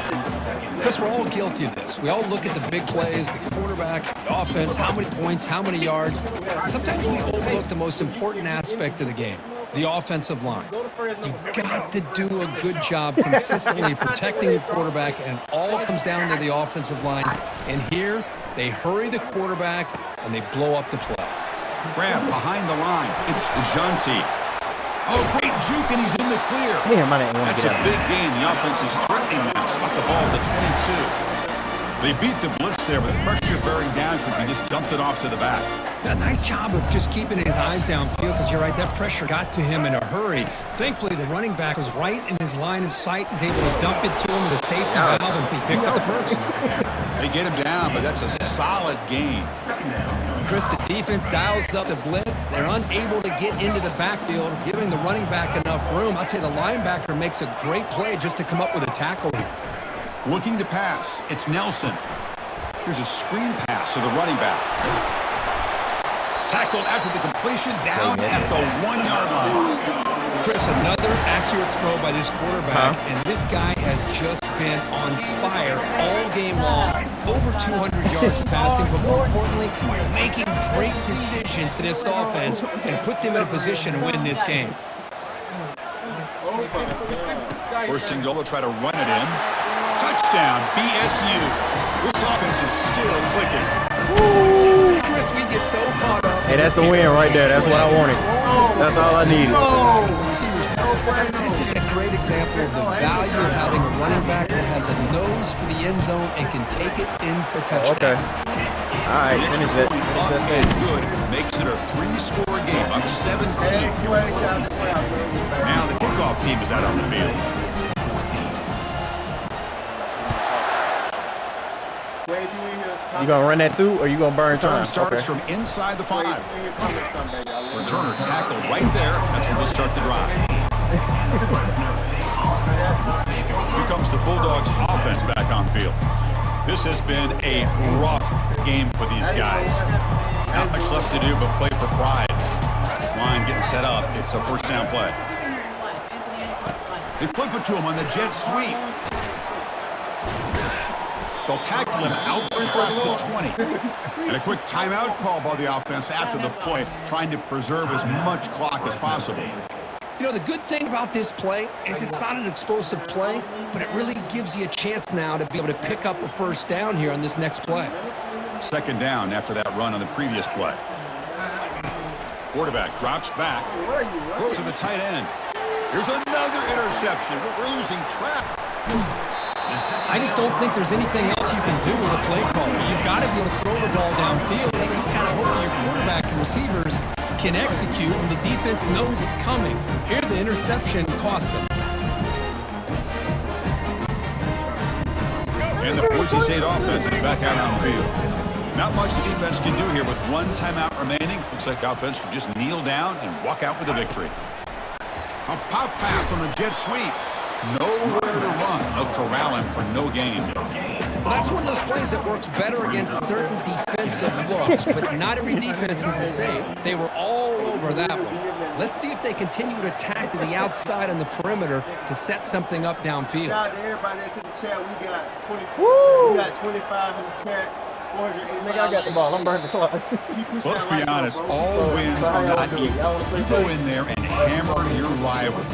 Because we're all guilty of this. We all look at the big plays, the quarterbacks, the offense, how many points, how many yards. Sometimes we overlook the most important aspect of the game, the offensive line. You've got to do a good job consistently protecting the quarterback, and it all comes down to the offensive line. And here, they hurry the quarterback, and they blow up the play. Grab behind the line. It's Janti. Oh, great juke, and he's in the clear. Damn, I didn't want That's to a get big gain. The offense is threatening now. Spot the ball to 22. They beat the blitz there, but the pressure bearing down because he just dumped it off to the back. A nice job of just keeping his eyes downfield, because you're right, that pressure got to him in a hurry. Thankfully, the running back was right in his line of sight. He's able to dump it to him as a safety valve, and he picked up the first. They get him down, but that's a solid gain. Chris, the defense dials up the blitz. They're unable to get into the backfield, giving the running back enough room. I'll tell you, the linebacker makes a great play just to come up with a tackle here. Looking to pass, it's Nelson. Here's a screen pass to the running back. Tackled after the completion, down at the 1-yard line. Chris, another accurate throw by this quarterback, and this guy has just been on fire all game long. Over 200 yards passing, but more importantly, making great decisions to this offense and put them in a position to win this game. First and goal, they'll try to run it in. Touchdown, BSU. This offense is still clicking. Sometimes we get so caught up. Hey, that's the win right there. That's what I wanted. That's all I needed. This is a great example of the value of having a running back that has a nose for the end zone and can take it in for touchdown. Okay. All right, finish it. Finish that stage. Good. Makes it a 3-score game. Up 17. Now the kickoff team is out on the field. You gonna run that too, or you gonna burn time? Return starts from inside the 5. Returner tackle right there. That's when they'll start the drive. Here comes the Bulldogs offense back on field. This has been a rough game for these guys. Not much left to do but play for pride. This line getting set up. It's a first down play. They flip it to him on the jet sweep. They'll tackle him out across the 20. And a quick timeout call by the offense after the play, trying to preserve as much clock as possible. You know, the good thing about this play is it's not an explosive play, but it really gives you a chance now to be able to pick up a first down here on this next play. Second down after that run on the previous play. Quarterback drops back, throws to the tight end. Here's another interception. We're losing track. I just don't think there's anything else you can do as a play caller. You've got to be able to throw the ball downfield. You just got to hope that your quarterback and receivers can execute when the defense knows it's coming. Here, the interception cost them. And the Boise State offense is back out on the field. Not much the defense can do here with one timeout remaining. Looks like offense could just kneel down and walk out with a victory. A pop pass on the jet sweep. Nowhere to run. They'll corral him for no gain. Well, that's one of those plays that works better against certain defensive looks, but not every defense is the same. They were all over that one. Let's see if they continue to attack to the outside on the perimeter to set something up downfield. Shout out to everybody that's in the chat. We got 20. We got 25 in the chat. Nigga, I got the ball. I'm burning the clock. Let's be honest. All wins are not equal. You go in there and hammer your rival.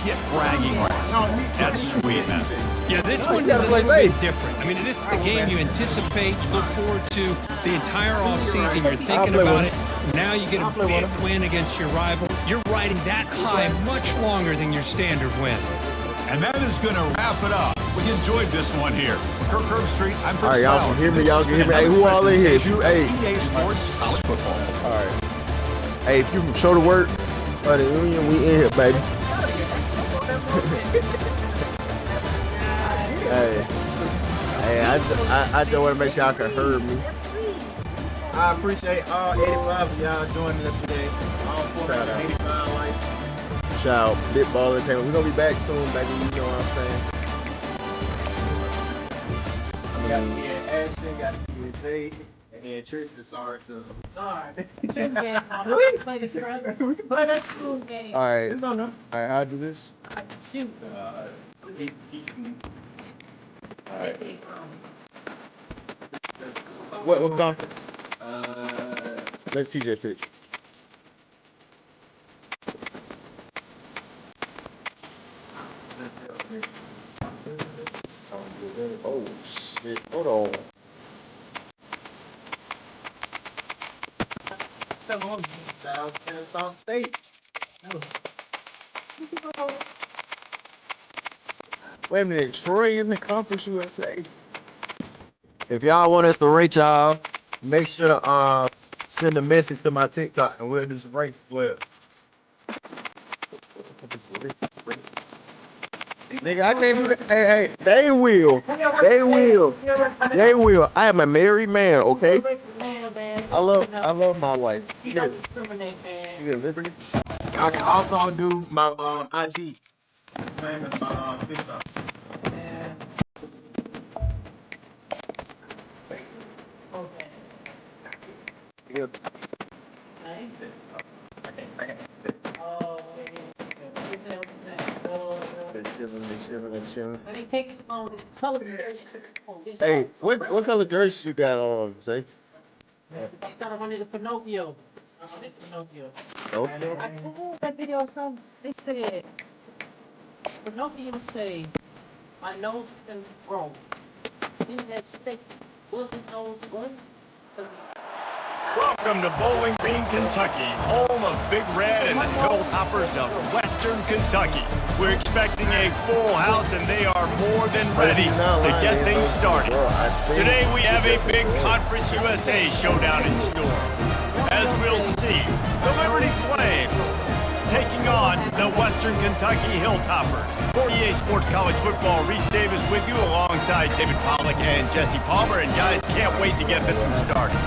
Get bragging rights. That's sweet, man. Yeah, this one is a little bit different. I mean, this is a game you anticipate, look forward to the entire offseason. You're thinking about it. Now you get a big win against your rival. You're riding that high much longer than your standard win. And that is going to wrap it up. We enjoyed this one here. Kirk Herbstreit, I'm Chris. All right, y'all can hear me. Y'all can hear me. Hey, who all in here? If you, hey, EA Sports College Football. all right. Hey, if you from Show the Work or the Union, we in here, baby. Hey, I just want to make sure y'all can hear me. I appreciate all 85 of y'all joining us today. All 485 likes. Shout out Byte Baller Entertainment. We're gonna be back soon, baby. You know what I'm saying? Got to be Ashton, got to be Zay, and then Tristan. Sorry. We can play this forever. We can play that school game. All right. It's no. All right, I'll do this. Shoot. All right. What gone? Let's see that pitch. Oh shit! Hold on. South Kennesaw State. Wait a minute, Troy in the Conference USA. If y'all want us to rate y'all, make sure to send a message to my TikTok and we'll do some rankings as well. Nigga, I can't even. Hey, they will. I am a married man, okay? I love my wife. You don't discriminate, man. You get liberty. I can also do my IG. Yeah. Okay. Yep. Nice. Oh, okay. Chilling. When they take color. Hey, what color dress you got on, say? I got on the Pinocchio. Pinocchio. Okay. I told that video some. They said Pinocchio say my nose is gonna grow. In that stick, was his nose good? Welcome to Bowling Green, Kentucky, home of Big Red and the Hilltoppers of Western Kentucky. We're expecting a full house, and they are more than ready to get things started. Today we have a big Conference USA showdown in store. As we'll see, the Liberty Flames taking on the Western Kentucky Hilltoppers. For EA Sports College Football, Reese Davis with you alongside David Pollack and Jesse Palmer. And guys, can't wait to get this one started.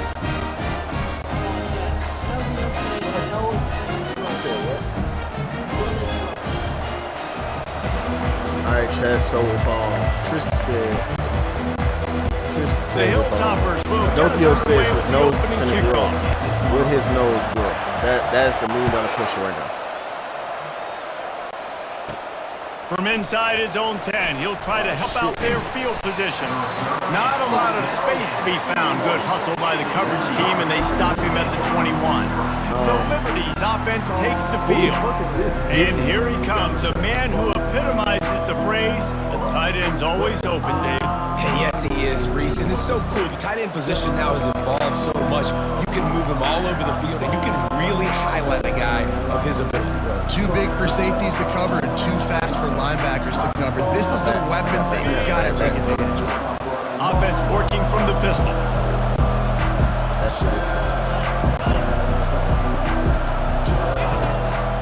Alright, Chad, so Tristan said the Hilltoppers will Pinocchio says his nose is finna grow. With his nose grow. That's the $1 million question right now. From inside his own 10, he'll try to help out their field position. Not a lot of space to be found. Good hustle by the coverage team, and they stop him at the 21. So Liberty's offense takes the field. And here he comes, a man who epitomizes the phrase, the tight end's always open, Dave. Yes, he is, Reese, and it's so cool. The tight end position now has evolved so much. You can move him all over the field, and you can really highlight a guy of his ability. Too big for safeties to cover and too fast for linebackers to cover. This is a weapon that you've got to take advantage of. Offense working from the pistol.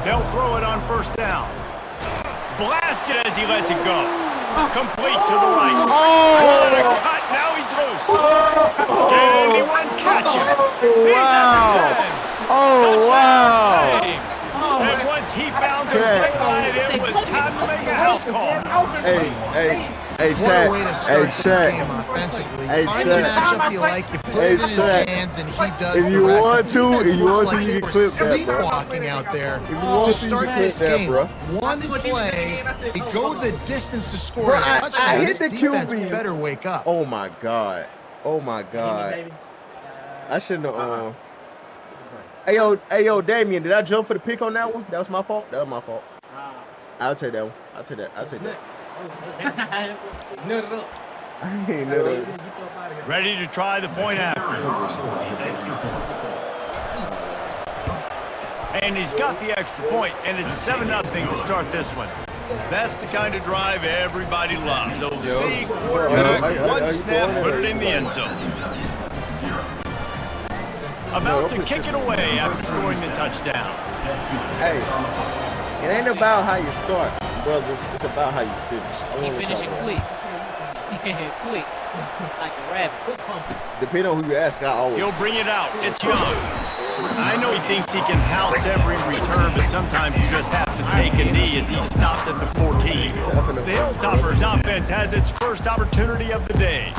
They'll throw it on first down. Blasted as he lets it go. Complete to the right. What a cut. Now he's loose. Can anyone catch him? He's at the 10. Oh, wow. And once he found him, it was time to make a house call. Hey, Chad. What a way to start this game offensively. Find the matchup you like, you put it in his hands, and he does if you the rest. want to, you can clip that, bro. Sleepwalking out there to start this game. One play, they go the distance to score a touchdown. I hit This the defense QB. better wake up. Oh my God. I shouldn't have. Hey yo, Damien, did I jump for the pick on that one? That was my fault. I'll take that one. I'll take that. I ain't nut. Ready to try the point after. And he's got the extra point, and it's 7-0 to start this one. That's the kind of drive everybody loves. So see, quarterback, one snap, put it in the end zone. About to kick it away after scoring the touchdown. Hey, it ain't about how you start, brothers. It's about how you finish. He finishing quick. Quick. Like a rabbit. Quick pumping. Depending on who you ask, I always. He'll bring it out. It's Young. I know he thinks he can house every return, but sometimes you just have to take a knee as he stopped at the 14. The Hilltoppers offense has its first opportunity of the day.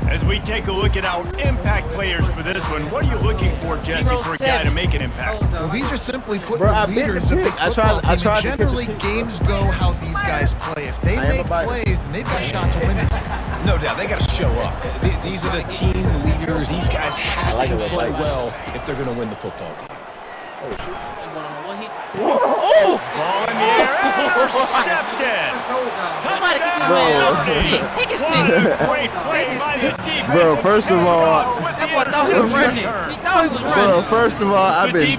As we take a look at our impact players for this one, what are you looking for, Jesse, for a guy to make an impact? Well, these are simply put the leaders of this football team. Generally, games go how these guys play. If they make plays, then they've got a shot to win this one. No doubt, they got to show up. These are the team leaders. These guys have to play well if they're going to win the football game. Ball in the air, intercepted. Touchdown, Liberty. What a great play by the defense. Bro, first of all, I've been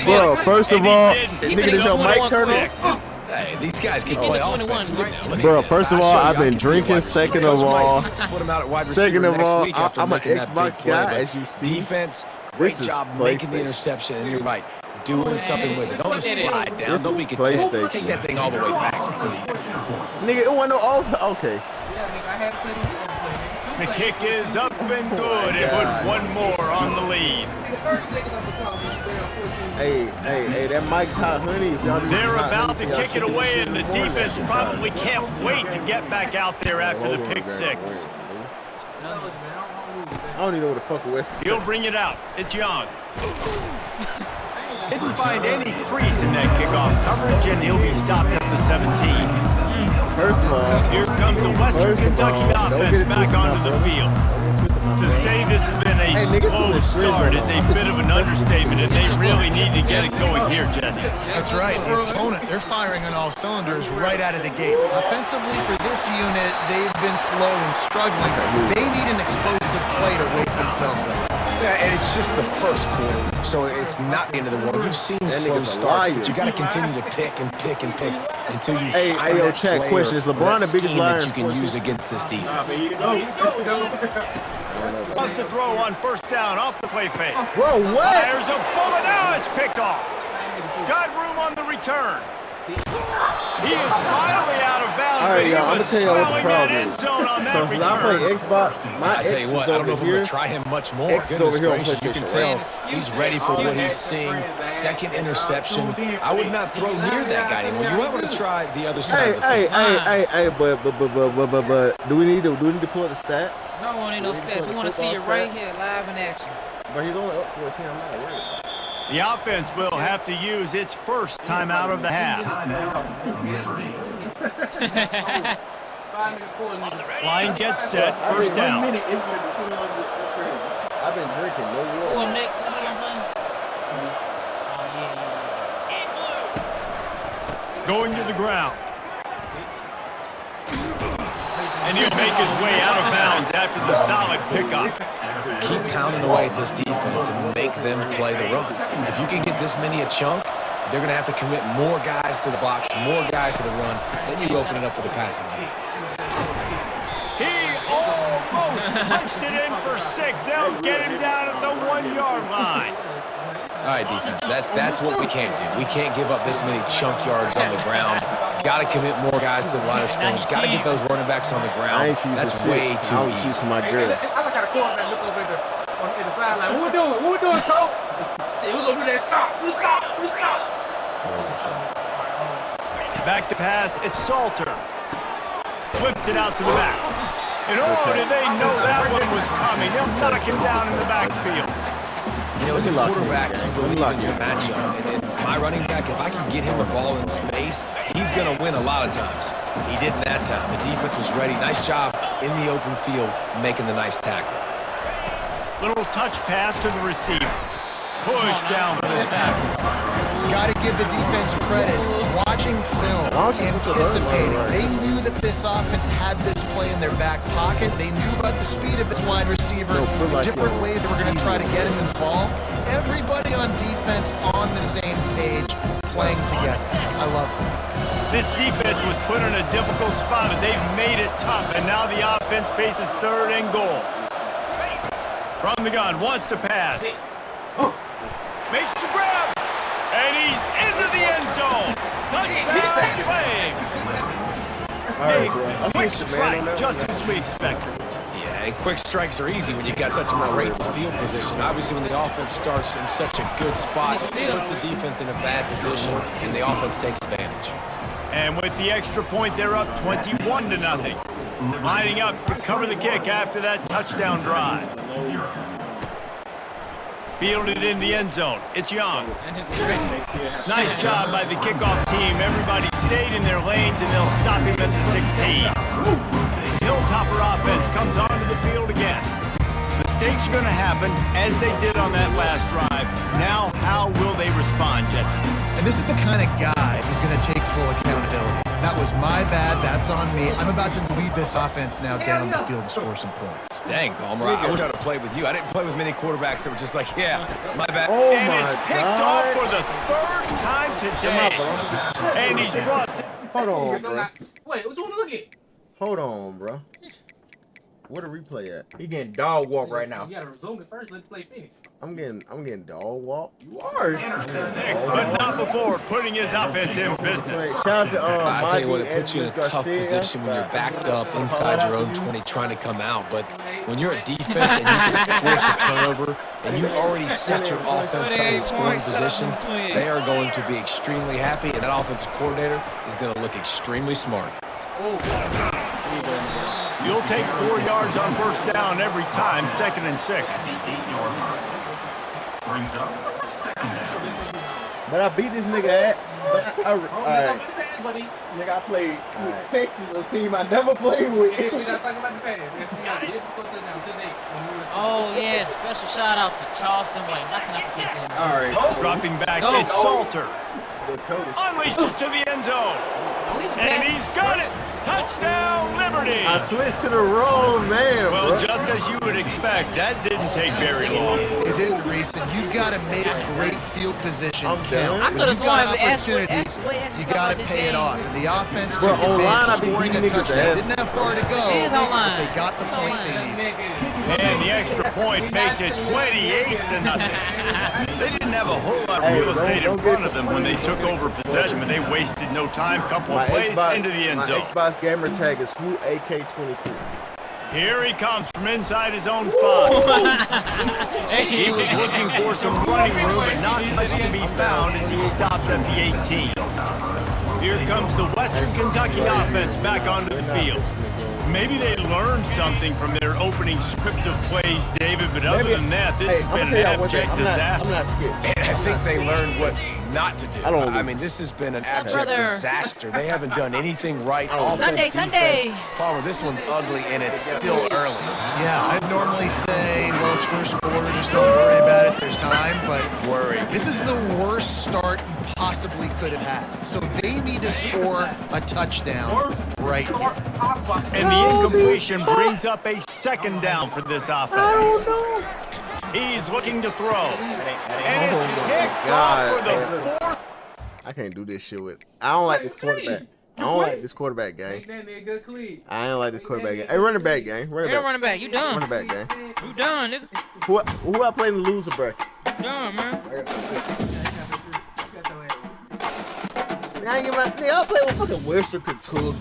Bro, first of all, nigga, this your mic turner? Hey, these guys can play offense too now. Bro, first of all, I've been drinking. Second of all, I'm an Xbox guy, as you see. Defense, great job making the interception, and you're right, doing something with it. Don't just slide down. Don't be content. Take that thing all the way back. Nigga, it wasn't no okay. The kick is up and good. It put one more on the lead. Hey, that mic's hot, honey. They're about to kick it away, and the defense probably can't wait to get back out there after the pick six. I don't even know what the fuck a West. He'll bring it out. It's Young. Didn't find any crease in that kickoff coverage, and he'll be stopped at the 17. First of all, here comes the Western Kentucky offense back onto the field. To say this has been And a slow start is a bit of an understatement, and they really need to get it going here, Jesse. That's right. The opponent, they're firing on all cylinders right out of the gate. Offensively, for this unit, they've been slow and struggling. They need an explosive play to wake themselves up. Yeah, and it's just the first quarter, so it's not the end of the world. We've seen slow starts, but you got to continue to pick and pick and pick until you find that chat player question. Is LeBron the biggest liar that you can use against this defense. Wants to throw on first down off the play fake. Bro, what? There's a bullet. Now it's picked off. Got room on the return. He is finally out of bounds. All right, y'all, I'm gonna tell you what the problem is. So since I play Xbox, my I tell X you is what, I don't over know if I'm here. gonna try him much more. X is over here on Gracious, you can PlayStation, tell he's ready for what he's seeing. Second interception. I would not throw near that guy anymore. You might want to try the other side of the field. Hey, but do we need to pull up the stats? No, we don't need no stats. We want to see it right here, live in action. But he's only up 14. I'm not worried. The offense will have to use its first timeout of the half. Line gets set, first down. I've been drinking, no water. Who next? Going to the ground. And he'll make his way out of bounds after the solid pickup. Keep pounding away at this defense and make them play the run. If you can get this many a chunk, they're going to have to commit more guys to the box, more guys to the run. Then you open it up for the passing game. He almost punched it in for 6. They'll get him down at the 1-yard line. All right, defense, that's what we can't do. We can't give up this many chunk yards on the ground. Got to commit more guys to the line of scrimmage. Got to get those running backs on the ground. That's way too easy. For my girl. I look at a quarterback look over there on the sideline. What we doing? What we doing, coach? Hey, we're gonna do that stop. We stop. Back to pass, it's Salter. Flips it out to the back. And did they know that one was coming? They'll knock him down in the backfield. You know, as a quarterback, you believe in your matchup. And my running back, if I can get him the ball in space, he's going to win a lot of times. He didn't that time. The defense was ready. Nice job in the open field, making the nice tackle. Little touch pass to the receiver. Push down for the tackle. Got to give the defense credit. Watching film, anticipating. They knew that this offense had this play in their back pocket. They knew about the speed of this wide receiver, the different ways they were going to try to get him involved. Everybody on defense on the same page, playing together. I love it. This defense was put in a difficult spot, and they've made it tough, and now the offense faces 3rd and goal. From the gun, wants to pass. Makes the grab. And he's into the end zone. Touchdown, Flames. A quick strike, just as we expected. Yeah, and quick strikes are easy when you've got such a great field position. Obviously, when the offense starts in such a good spot, it puts the defense in a bad position, and the offense takes advantage. And with the extra point, they're up 21-0. Lining up to cover the kick after that touchdown drive. Fielded in the end zone. It's Young. Nice job by the kickoff team. Everybody stayed in their lanes, and they'll stop him at the 16. Hilltopper offense comes onto the field again. Mistakes are going to happen, as they did on that last drive. Now, how will they respond, Jesse? And this is the kind of guy who's going to take full accountability. That was my bad. That's on me. I'm about to lead this offense now down the field and score some points. Dang, Palmer, I wish I would have played with you. I didn't play with many quarterbacks that were just like, yeah, my bad. And it's picked off for the 3rd time today. And he's brought... Hold on, bro. Wait, what you want to look at? Hold on, bro. Where the replay at? He getting dog walk right now. You gotta resume it first. Let the play finish. I'm getting dog walk. You are. But not before putting his offense in business. Shout out to I tell you what, it puts you in a tough position when you're backed up inside your own 20 trying to come out. But when you're a defense and you can force a turnover and you already set your offense up in scoring position, they are going to be extremely happy, and that offensive coordinator is going to look extremely smart. You'll take 4 yards on first down every time, 2nd and 6. But I beat this nigga at. All right. buddy. Nigga, I played Texas, a team I never played with. We're not talking about the past. If you go touchdown today. Oh, yeah. Special shout out to Charleston White. Not gonna forget that. All right. Dropping back, it's Salter. Unleashes to the end zone. And he's got it. Touchdown, Liberty. I switched to the wrong man, Well, bro. just as you would expect, that didn't take very long. It didn't, Reese. And you've got to make great field position count. I When could've you've got sworn I asked opportunities, you got to pay it off. And the offense Bro, took online, I advantage, be scoring a beating niggas' touchdown. ass. Didn't have far to go, It is but online. they got the points they needed. And the extra point makes it 28-0. They didn't have a whole lot of real estate in front of them when they took over possession, but they wasted no time. Couple of plays into the end zone. My Xbox gamer tag is AK23. Here he comes from inside his own 5. He was looking for some running room, but not much to be found as he stopped at the 18. Here comes the Western Kentucky offense back onto the field. Maybe they learned something from their opening script of plays, David, but other than that, this has been an abject disaster. I'm not scared. And I think they learned what not to do. I mean, this has been an abject brother. disaster. They haven't done anything right. Offense, Sunday, defense. Sunday. Palmer, this one's ugly, and it's still early. Yeah, I'd normally say, well, it's first quarter, just don't worry about it, there's time, but this is the worst start you possibly could have had. So they need to score a touchdown right here. And the incompletion brings up a second down for this offense. He's looking to throw. And it's picked off for the fourth. I can't do this shit with. I don't like this quarterback. I don't like this quarterback game. I ain't like this quarterback game. Hey, running back game. Running back. You done. Running back game. You done, nigga. Who I play in the loser bracket? You done, man. I ain't get my. Nigga, I play with fucking Western Kentucky.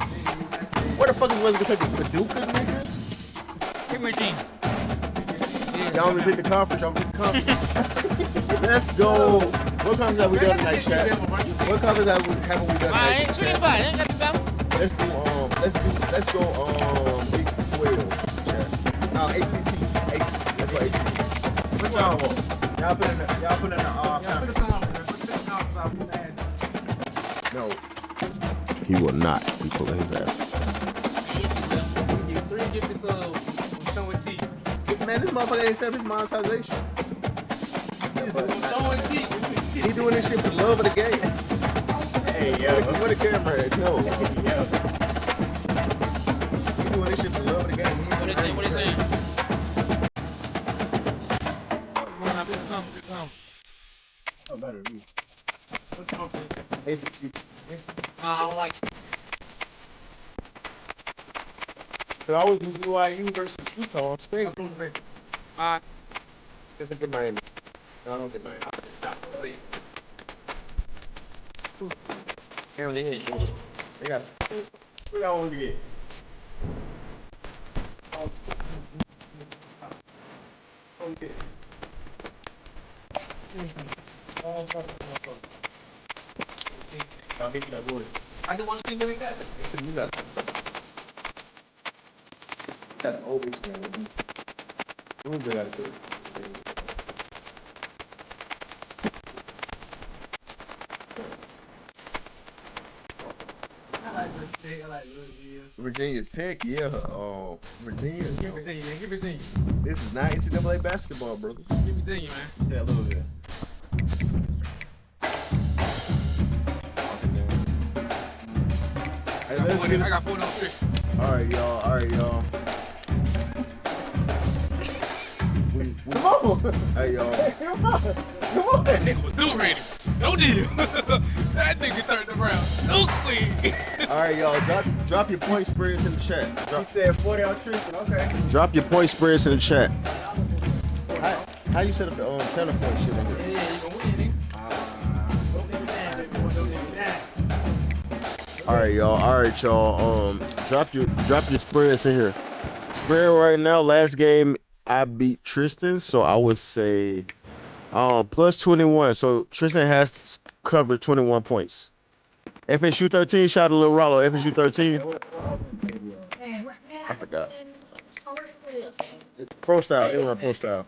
Where the fuck is Western Kentucky? Paducah, nigga? Give me a team. Y'all repeat the conference. Let's go. What conference have we done tonight, chat? What conference haven't we done tonight? Let's go Big 12, chat. No, ACC. Let's go ACC. What y'all want? Y'all put in the No. He will not be pulling his ass. Man, this motherfucker ain't set his monetization. He doing this shit for the love of the game. Hey, yo. Where the camera at? No. He doing this shit for the love of the game. What is he saying? Oh, better than me. What's wrong with ACC. I don't like it. I always do BYU versus Utah on stage. Just look at Miami. No, I don't get Miami. They got. We got one to get. Okay. I don't want to see doing that. You got that old man. What do I do? Virginia Tech, yeah. Virginia. Give Virginia. This is not NCAA basketball, brother. Give Virginia, man. Yeah, a little bit. Hey, I got 4 on 3. All right, y'all. Come on. Hey, y'all. Come on. That nigga was too ready. Don't deal. That nigga turned around so quick. All right, y'all. Drop your point spreads in the chat. He said 40 on Tristan. Okay. Drop your point spreads in the chat. How you set up the center point shit in here? Yeah, you gonna win, All right, y'all. Drop your spreads in here. Spread right now. Last game I beat Tristan, so I would say plus 21. So Tristan has covered 21 points. FSU 13 shot a little Rollo. FSU 13. I forgot. Pro style. It was pro style.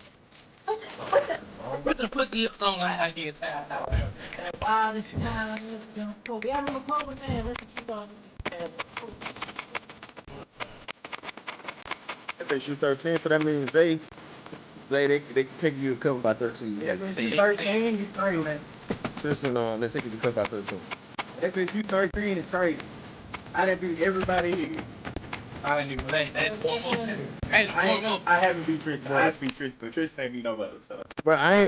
What's the pussy song I get that? If they shoot 13, so that means they can take you to cover by 13. Yeah, if you 13, you 3, man. Listen, they take you to cover by 13. If it's you 13, it's crazy. I done beat everybody here. I didn't even I haven't beat Tristan. I have to beat Tristan, but Tristan ain't beat nobody. So. But I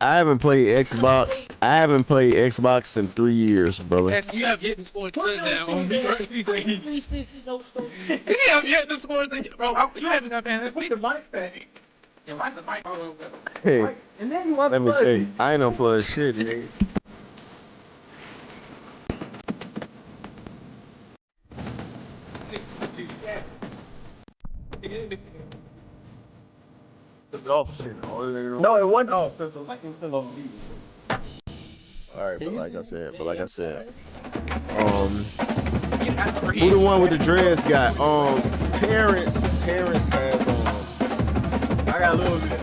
haven't played Xbox. I haven't played Xbox in 3 years, brother. You have yet to score a touchdown on me. You have yet to score a touchdown, bro. You haven't got past that. Wait, the mic thing. Yeah, why the mic all over? Hey, And then you want let me tell you, I ain't no plug shit, nigga. No, it wasn't off. It was still on Alright, but like I said, who the one with the dreads got? Terrence has I got a little bit.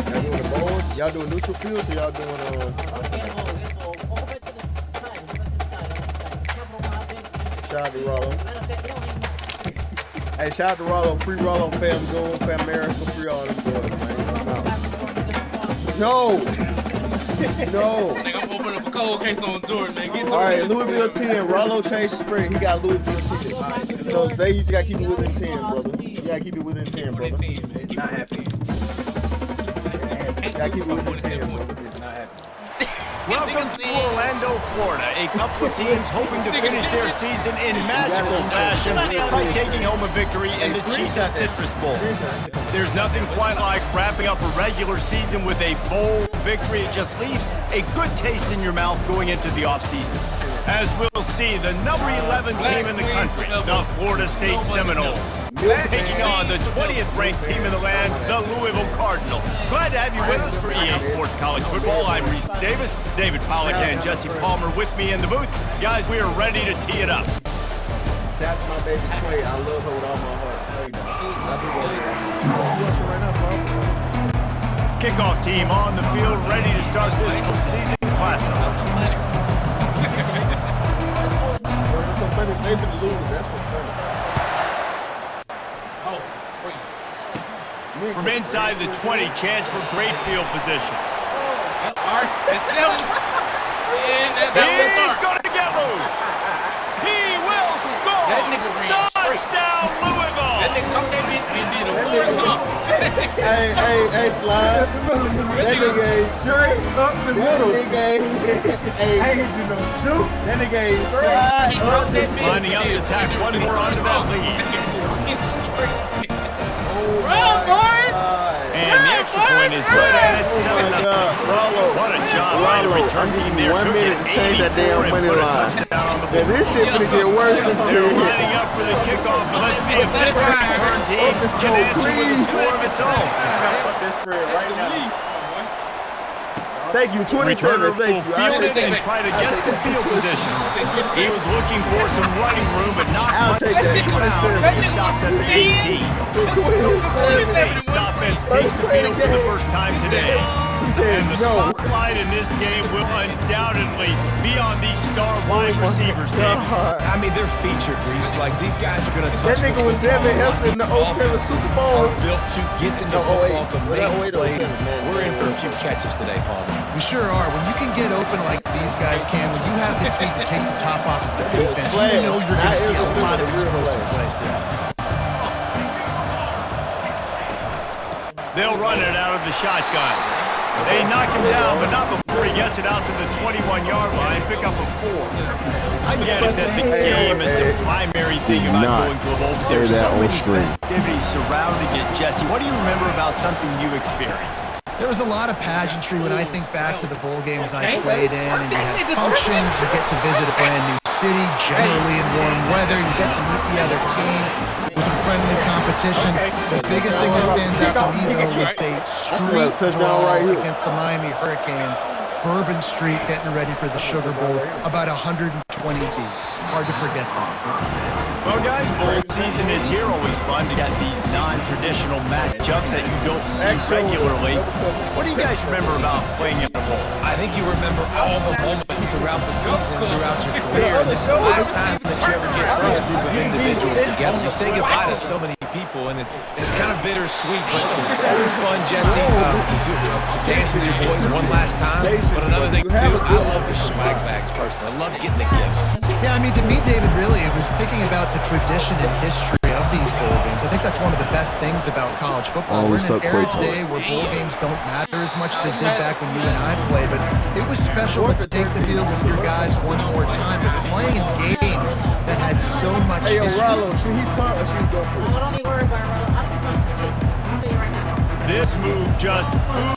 Y'all doing the bowl? Y'all doing neutral fields or y'all doing shout out to Rollo. Hey, shout out to Rollo, free Rollo, fam goon, fam America, free all them boys, man. No! No! I think I'm opening up a cold case on Jordan, man. Alright, Louisville 10. Rollo changed the spread. He got Louisville 10. So, Zay, you gotta keep it within 10, brother. You gotta keep it within 10, brother. Not happy. You gotta keep it within 10, brother. Not happy. Welcome to Orlando, Florida. A couple of teams hoping to finish their season in magical fashion by taking home a victory in the Cheese and Citrus Bowl. There's nothing quite like wrapping up a regular season with a bowl victory. It just leaves a good taste in your mouth going into the offseason. As we'll see, the number 11 team in the country, the Florida State Seminoles, taking on the 20th ranked team in the land, the Louisville Cardinals. Glad to have you with us for EA Sports College Football. I'm Reese Davis, David Pollack and Jesse Palmer with me in the booth. Guys, we are ready to tee it up. Shout out to my baby Trey. I love her with all my heart. Kickoff team on the field, ready to start this postseason classic. They've been losing. That's what's funny. From inside the 20, chance for great field position. He's going to get loose. He will score. Touchdown, Louisville. Hey, Slime. That nigga ain't straight up the middle. That nigga ain't slide up the middle. Lining up to tack one more onto that lead. And the extra point is good, and it's 7-0. What a job by the return team there. 1 minute to change that damn money line. Man, this shit gonna get worse than They're lining up for the kickoff. Let's see if this return team can answer with a score of its own. Thank you, 27. Thank you. Field it and try to get some field position. He was looking for some running room, but not much to be found. He stopped at the 18. So Florida State offense takes the field for the first time today. And the spotlight in this game will undoubtedly be on these star wide receivers, David. I mean, they're featured, Reese. Like, these guys are going to touch that nigga was Devin Hester in the 07 Super Bowl. Built to get into football, to make plays. We're in for a few catches today, Palmer. We sure are. When you can get open like these guys can, when you have this week to take the top off of the defense, you know you're going to see a lot of explosive plays today. They'll run it out of the shotgun. They knock him down, but not before he gets it out to the 21-yard line, pick up a 4. I get it that the game is the primary thing about going to a bowl. There's so many festivities surrounding it, Jesse. What do you remember about something you experienced? There was a lot of pageantry when I think back to the bowl games I played in, and you had functions, you get to visit a brand new city, generally in warm weather, you get to meet the other team, some friendly competition. The biggest thing that stands out to me, though, was a street brawl against the Miami Hurricanes. Bourbon Street getting ready for the Sugar Bowl, about 120 deep. Hard to forget that. Well, guys, bowl season is here. Always fun to get these non-traditional matchups that you don't see regularly. What do you guys remember about playing in the bowl? I think you remember all the moments throughout the season, throughout your career. This is the last time that you ever get this group of individuals together. You say goodbye to so many people, and it's kind of bittersweet, but always fun, Jesse, to dance with your boys one last time. But another thing, too, I love the swag bags, personally. I love getting the gifts. Yeah, I mean, to me, David, really, it was thinking about the tradition and history of these bowl games. I think that's one of the best things about college football. We're in an era today where bowl games don't matter as much as they did back when you and I played, but it was special to take the field with your guys one more time, but playing in games that had so much history. Hey, Rollo, should he punt or should he go for it? Don't even worry about it, Rollo. I think I'm sick. I'll tell you right now. This move just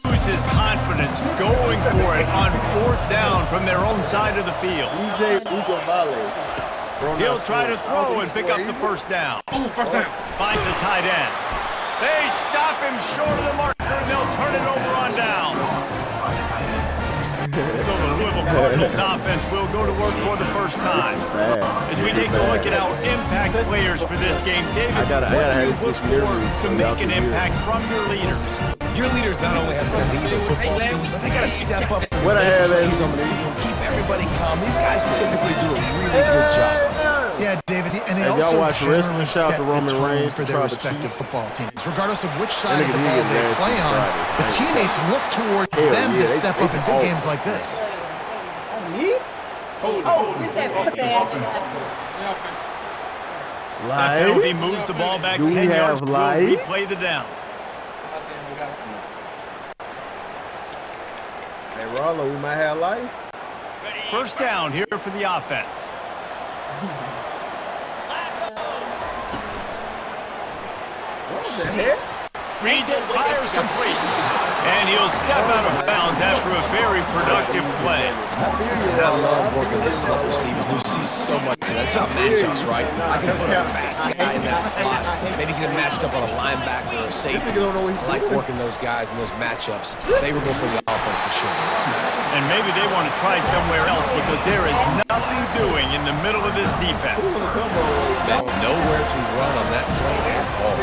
oozes confidence, going for it on 4th down from their own side of the field. He'll try to throw and pick up the first down. First down. Finds a tight end. They stop him short of the marker, and they'll turn it over on down. So the Louisville Cardinals offense will go to work for the first time. As we take a look at our impact players for this game, David, what do you look for to make an impact from your leaders? Your leaders not only have to lead the football team, but they got to step up and What I have plays on the field, keep everybody calm. These guys typically do a really good job. Yeah, David, and they Hey, y'all also watch wrestling, generally shout out set to the Roman tone Reigns for to their try to respective cheat. football teams. Regardless of which side of nigga the ball did they get play nasty on, Friday. the teammates look towards Hell them yeah, to step they up in big all- games like this. That penalty moves the ball back Do we 10 yards. have We'll live? replay the down. Hey, Rollo, we might have life. First down here for the offense. What the heck? Read it, fires complete. And he'll step out of bounds after a very productive play. And I love working the slot receivers. You see so much of that. It's about matchups, right? I can put a fast guy in that slot. Maybe get him matched up on a linebacker or a safety. I like working those guys in those matchups. Favorable for the offense for sure. And maybe they want to try somewhere else because there is nothing doing in the middle of this defense. Nowhere to run on that play at all.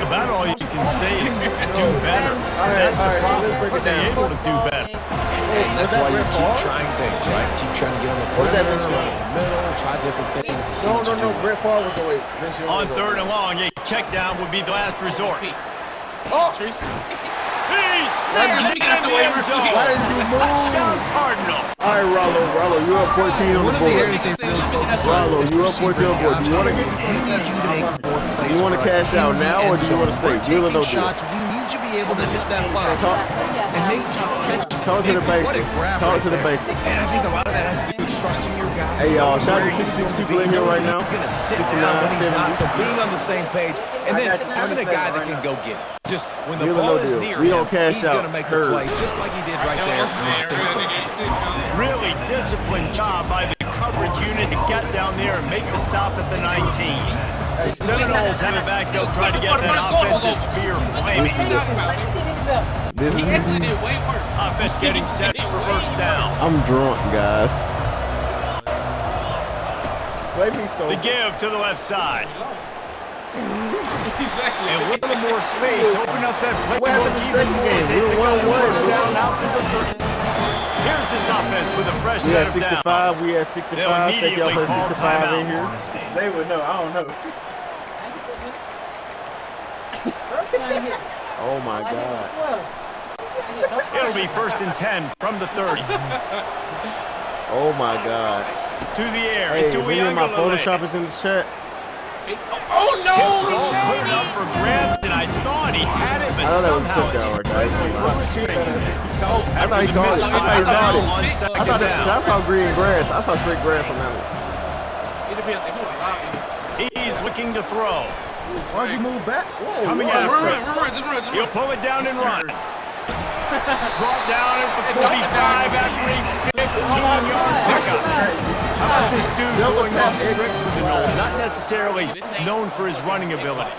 About all you can say is do better. That's the problem. Are they able to do better? And that's why you keep trying things, right? Keep trying to get on the perimeter, run in the middle, try different things to see what you do. Brett Favre was away. On 3rd and long, a check down would be the last resort. He snares it in the end zone. Why did you move? Touchdown Cardinal. All right, Rollo, you're up 14 on One the of the board. areas they've really focused on Rollo, is you up 14 on the board. Do you want to we need you to make more plays. You want to for us cash out in the now, or end do you want to zone. stay? Deal or We're no taking deal? shots. We need you to be able to step up and make tough catches. Talk to the What a banker. grab Talk right to the there. banker. And I think a lot of that has to do with trusting your guy. Hey, y'all, shout out to Knowing where 66 he's people gonna in here be, right knowing now. He's going to sit 69, down when he's not. 70. So being on the same page, and then having a guy that can go get it. Just when the Deal or ball no is deal. near We him, don't cash he's out. going to make the Heard. play, just like he did right there for Sticks. Really disciplined job by the coverage unit to get down there and make the stop at the 19. Seminoles have it back. They'll try to get that offensive spear flaming. He actually did way worse. Offense getting set for first down. I'm drunk, guys. Play me so. The give to the left side. Exactly. And with a little more space, open up that What happened playbook in the even second more as game? they We pick were up the 1-1. first down out to the 30. Here's this offense with a fresh We set had of 65. downs. We had They'll 65. Thank y'all immediately for call 65 in timeout. here. They would know. I don't know. Oh my God. It'll be 1st and 10 from the 30. Oh my God. To the air. Hey, It's if any of my Photoshop is in the chat. Oh no! Ball put it up for grabs, and I thought he had it, I but thought that was a somehow touchdown right there. I After thought he the called missed it. I thought he foul caught on it. second I thought down. I saw green grass. I saw straight grass on that one. He's looking to throw. Why'd you move back? Whoa, Coming whoa. after it. Just run. He'll pull it down and run. Brought down at the 45 after a 15-yard pickup. How about this dude going off script for the Knowles? Not necessarily known for his running ability.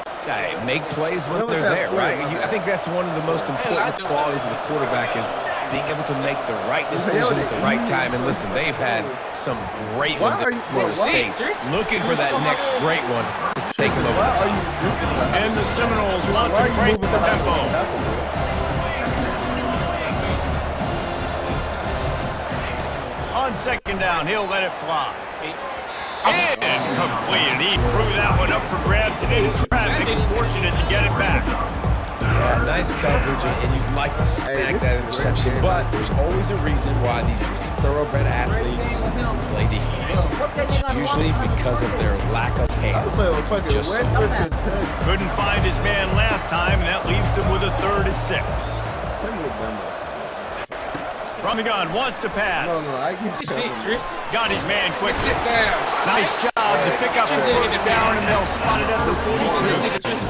Make plays when they're there, right? I think that's one of the most important qualities of a quarterback is being able to make the right decision at the right time. And listen, they've had some great ones at Florida State. Looking for that next great one to take them over the top. And the Seminoles want to break the tempo. On second down, he'll let it fly. Incomplete. He threw that one up for grabs in traffic. Fortunate to get it back. Yeah, nice coverage, and you'd like to snag that interception, but there's always a reason why these thoroughbred athletes play defense. It's usually because of their lack of hands. Just couldn't find his man last time, and that leaves him with a 3rd and 6. From the gun, wants to pass. Got his man quickly. Nice job to pick up the first down, and they'll spot it at the 42.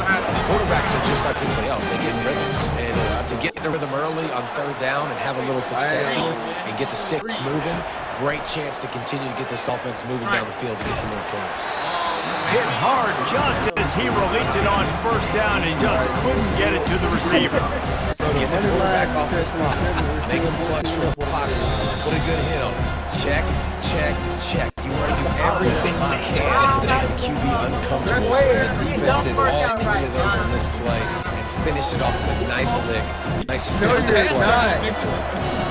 Quarterbacks are just like anybody else. They get in rhythms. And to get in a rhythm early on 3rd down and have a little success here and get the sticks moving, great chance to continue to get this offense moving down the field to get some more points. Hit hard just as he released it on 1st down and just couldn't get it to the receiver. Get the quarterback off the spot. Make him flex from the pocket. Put a good hit on him. Check, check, check. You want to do everything you can to make the QB uncomfortable. The defense did all 3 of those on this play and finished it off with a nice lick. Nice physical play.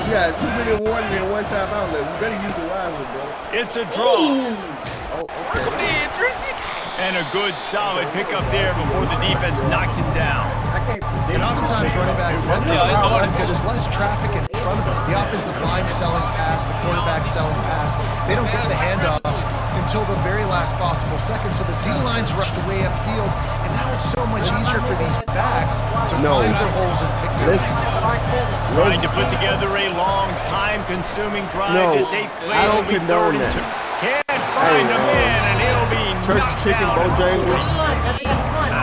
Yeah, 2-minute warning and 1 time outlet. We better use it wisely, bro. It's a draw. Oh, okay. And a good solid pickup there before the defense knocks him down. And oftentimes running backs left out because there's less traffic in front of them. The offensive line selling pass, the quarterback selling pass. They don't get the handoff until the very last possible second. So the D-line's rushed away upfield, and now it's so much easier for these backs to find their holes and pick their lanes. Trying to put together a long, time-consuming drive to save play. I don't condone that. Can't find a man, and he'll be Church Chicken Bojangles.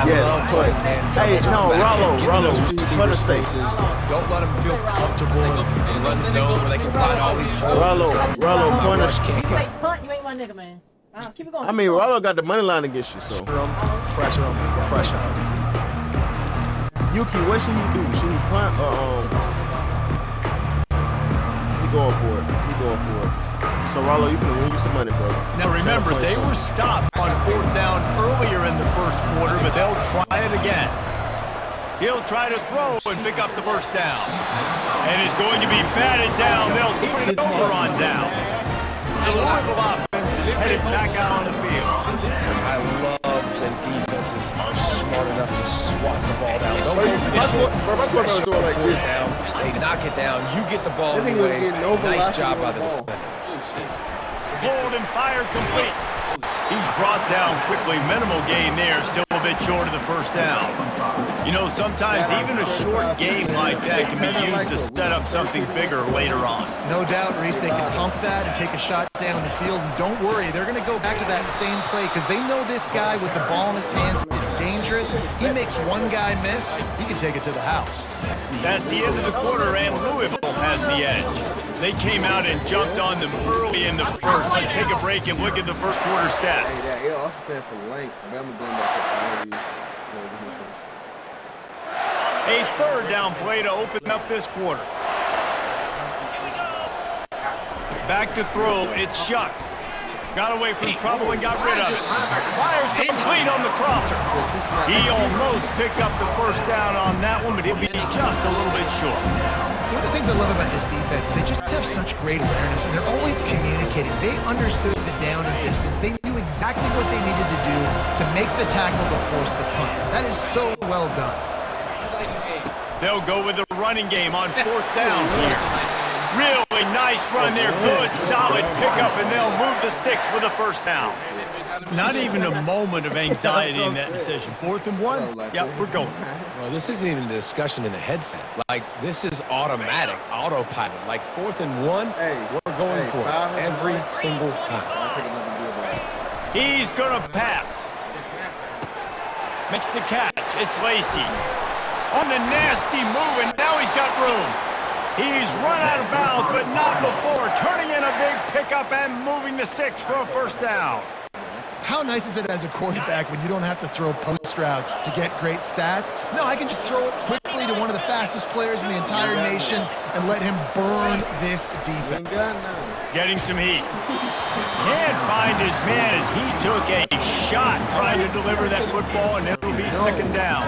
Yes, put. Hey, no, Rollo, receiver spaces. Don't let them feel comfortable and run zone where they can find all these holes. Rollo, point rush can't get. Punt, you ain't my nigga, man. Keep it going. I mean, Rollo got the money line against you, so. Pressure him. Yuki, what should he do? Should he punt or He going for it. So, Rollo, you can win you some money, bro. Now, remember, they were stopped on 4th down earlier in the 1st quarter, but they'll try it again. He'll try to throw and pick up the 1st down. And is going to be batted down. They'll turn it over on down. The Louisville offense is headed back out on the field. I love when defenses are smart enough to swat the ball down. Don't go for the They knock it down. You get the ball anyways. Nice job by the defender. Pulled and fired complete. He's brought down quickly. Minimal gain there. Still a bit short of the 1st down. You know, sometimes even a short game like that can be used to set up something bigger later on. No doubt, Reese, they can pump that and take a shot down the field. And don't worry, they're going to go back to that same play because they know this guy with the ball in his hands is dangerous. He makes one guy miss, he can take it to the house. That's the end of the quarter, and Louisville has the edge. They came out and jumped on them early in the 1st. Let's take a break and look at the 1st quarter stats. Yeah, it also stands for length. Bama going back to A 3rd down play to open up this quarter. Back to throw, it's Shuck. Got away from trouble and got rid of it. Fires complete on the crosser. He almost picked up the 1st down on that one, but he'll be just a little bit short. One of the things I love about this defense is they just have such great awareness, and they're always communicating. They understood the down and distance. They knew exactly what they needed to do to make the tackle to force the punt. That is so well done. They'll go with the running game on 4th down here. Really nice run there. Good, solid pickup, and they'll move the sticks with a 1st down. Not even a moment of anxiety in that decision. 4th and 1? Yeah, we're going. Well, this isn't even a discussion in the headset. Like, this is automatic, autopilot. Like, 4th and 1, we're going for it every single time. He's going to pass. Makes the catch. It's Lacey. On the nasty move, and now he's got room. He's run out of bounds, but not before. Turning in a big pickup and moving the sticks for a 1st down. How nice is it as a quarterback when you don't have to throw post routes to get great stats? No, I can just throw it quickly to one of the fastest players in the entire nation and let him burn this defense. Getting some heat. Can't find his man as he took a shot trying to deliver that football, and it'll be second down.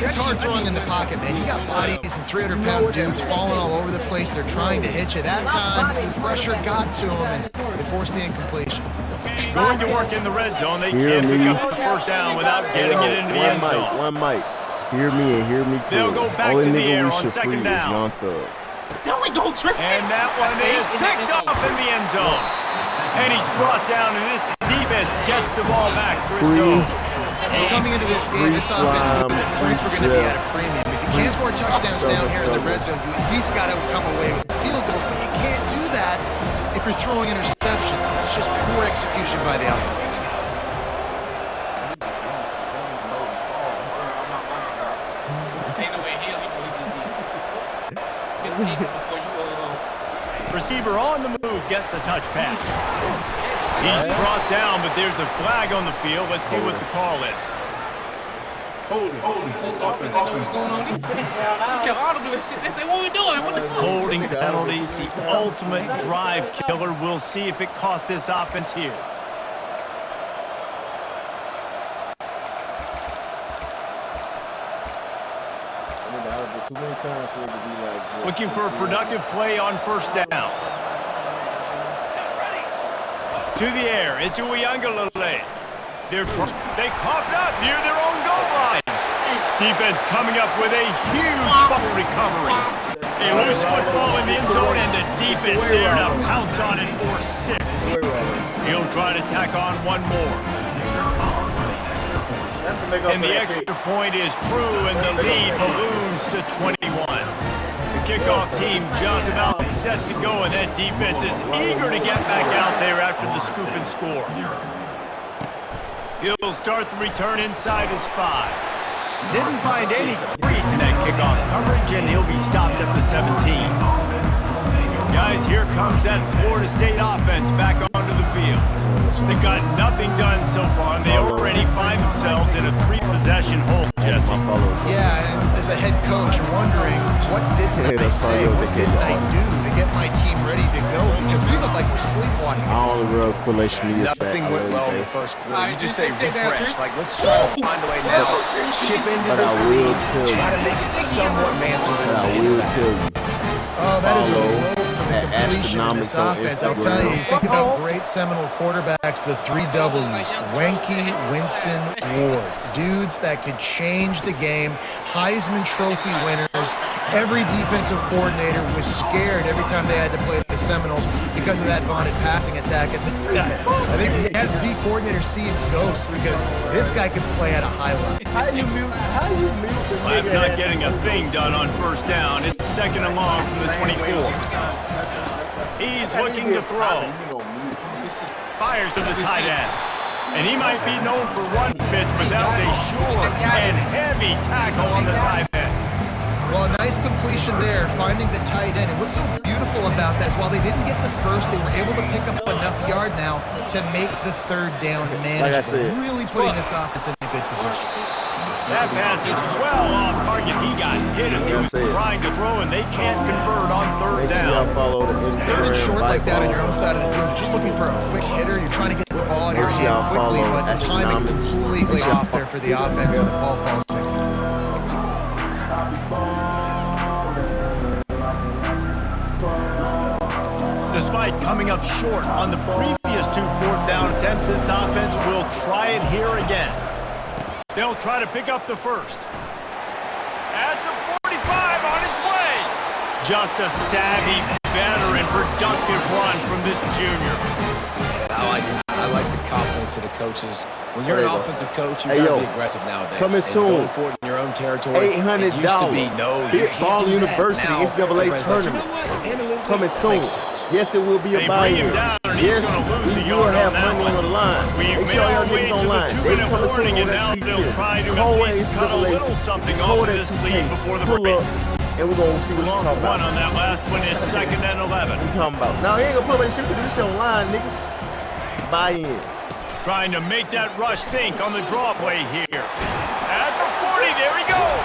It's hard throwing in the pocket, man. You got bodies and 300-pound dudes falling all over the place. They're trying to hit you. That time, the pressure got to him, and they forced the incompletion. Going to work in the red zone. They can't pick up the first down without getting it into the end zone. One mic. Hear me and hear me clear. They'll go back Only to the nigga air we on should second free down. is Young Thug. And that one is picked off in the end zone. And he's brought down, and this defense gets the ball back for its own. Coming into this game, this offense knew that points were going to be at a premium. If you can't score touchdowns down here in the red zone, you at least got to come away with field goals, but you can't do that if you're throwing interceptions. That's just poor execution by the offense. Receiver on the move gets the touch pass. He's brought down, but there's a flag on the field. Let's see what the call is. Holding penalties, the ultimate drive killer. We'll see if it costs this offense here. Too many times for it to be like Looking for a productive play on first down. To the air, it's Uyangalele. They coughed up near their own goal line. Defense coming up with a huge fumble recovery. A loose football in the end zone, and the defense there to pounce on it for 6. He'll try to tack on one more. And the extra point is true, and the lead balloons to 21. The kickoff team just about set to go, and that defense is eager to get back out there after the scoop and score. He'll start the return inside his 5. Didn't find any crease in that kickoff coverage, and he'll be stopped at the 17. Guys, here comes that Florida State offense back onto the field. They've got nothing done so far, and they already find themselves in a 3-possession hole, Jesse. Yeah, and as a head coach, you're wondering, what didn't I say? What didn't I do to get my team ready to go? Because we look like we're sleepwalking. All the real correlation is nothing went well in the first quarter. You just say refresh. Like, let's try to find a way now. Chip into this lead. Try to make it somewhat manageable. I will tell you. Oh, that is a rope for the completion of this offense. I'll tell you, think about great Seminole quarterbacks, the 3 W's, Wenke, Winston, Ward. Dudes that could change the game, Heisman Trophy winners. Every defensive coordinator was scared every time they had to play the Seminoles because of that vaunted passing attack. And this guy, I think he has D coordinator seeing ghosts because this guy can play at a high level. How you mute the I'm not getting a thing done on first down. It's second and long from the 24. He's looking to throw. Fires to the tight end. And he might be known for run fits, but that was a sure and heavy tackle on the tight end. Well, a nice completion there, finding the tight end. And what's so beautiful about that is while they didn't get the first, they were able to pick up enough yards now to make the third down manageable. Really putting this offense in a good position. That pass is well off target. He got hit as he was trying to throw, and they can't convert on third down. Third and short like that on your own side of the field, you're just looking for a quick hitter. You're trying to get the ball out of your hand quickly, but the timing completely off there for the offense, and the ball falls in. Despite coming up short on the previous 2 fourth-down attempts, this offense will try it here again. They'll try to pick up the first. At the 45 on its way. Just a savvy, veteran, productive run from this junior. I like the confidence of the coaches. When you're an offensive coach, you gotta be aggressive nowadays. Coming soon. Going for it in your own territory. $800. It used to be, no, Big Ball University NCAA tournament. Coming soon. Yes, it will be a buy-in. Yes, we will have money on the line. Make sure y'all niggas online. They coming soon on that PTN. Code NCAA. Code NCAA. Pull up. And we're going to see what you're talking about. On that last one, it's second and 11. What you talking about? Now, he ain't going to put my shit to do this shit online, nigga. Buy in. Trying to make that rush think on the draw play here. At the 40, there he goes.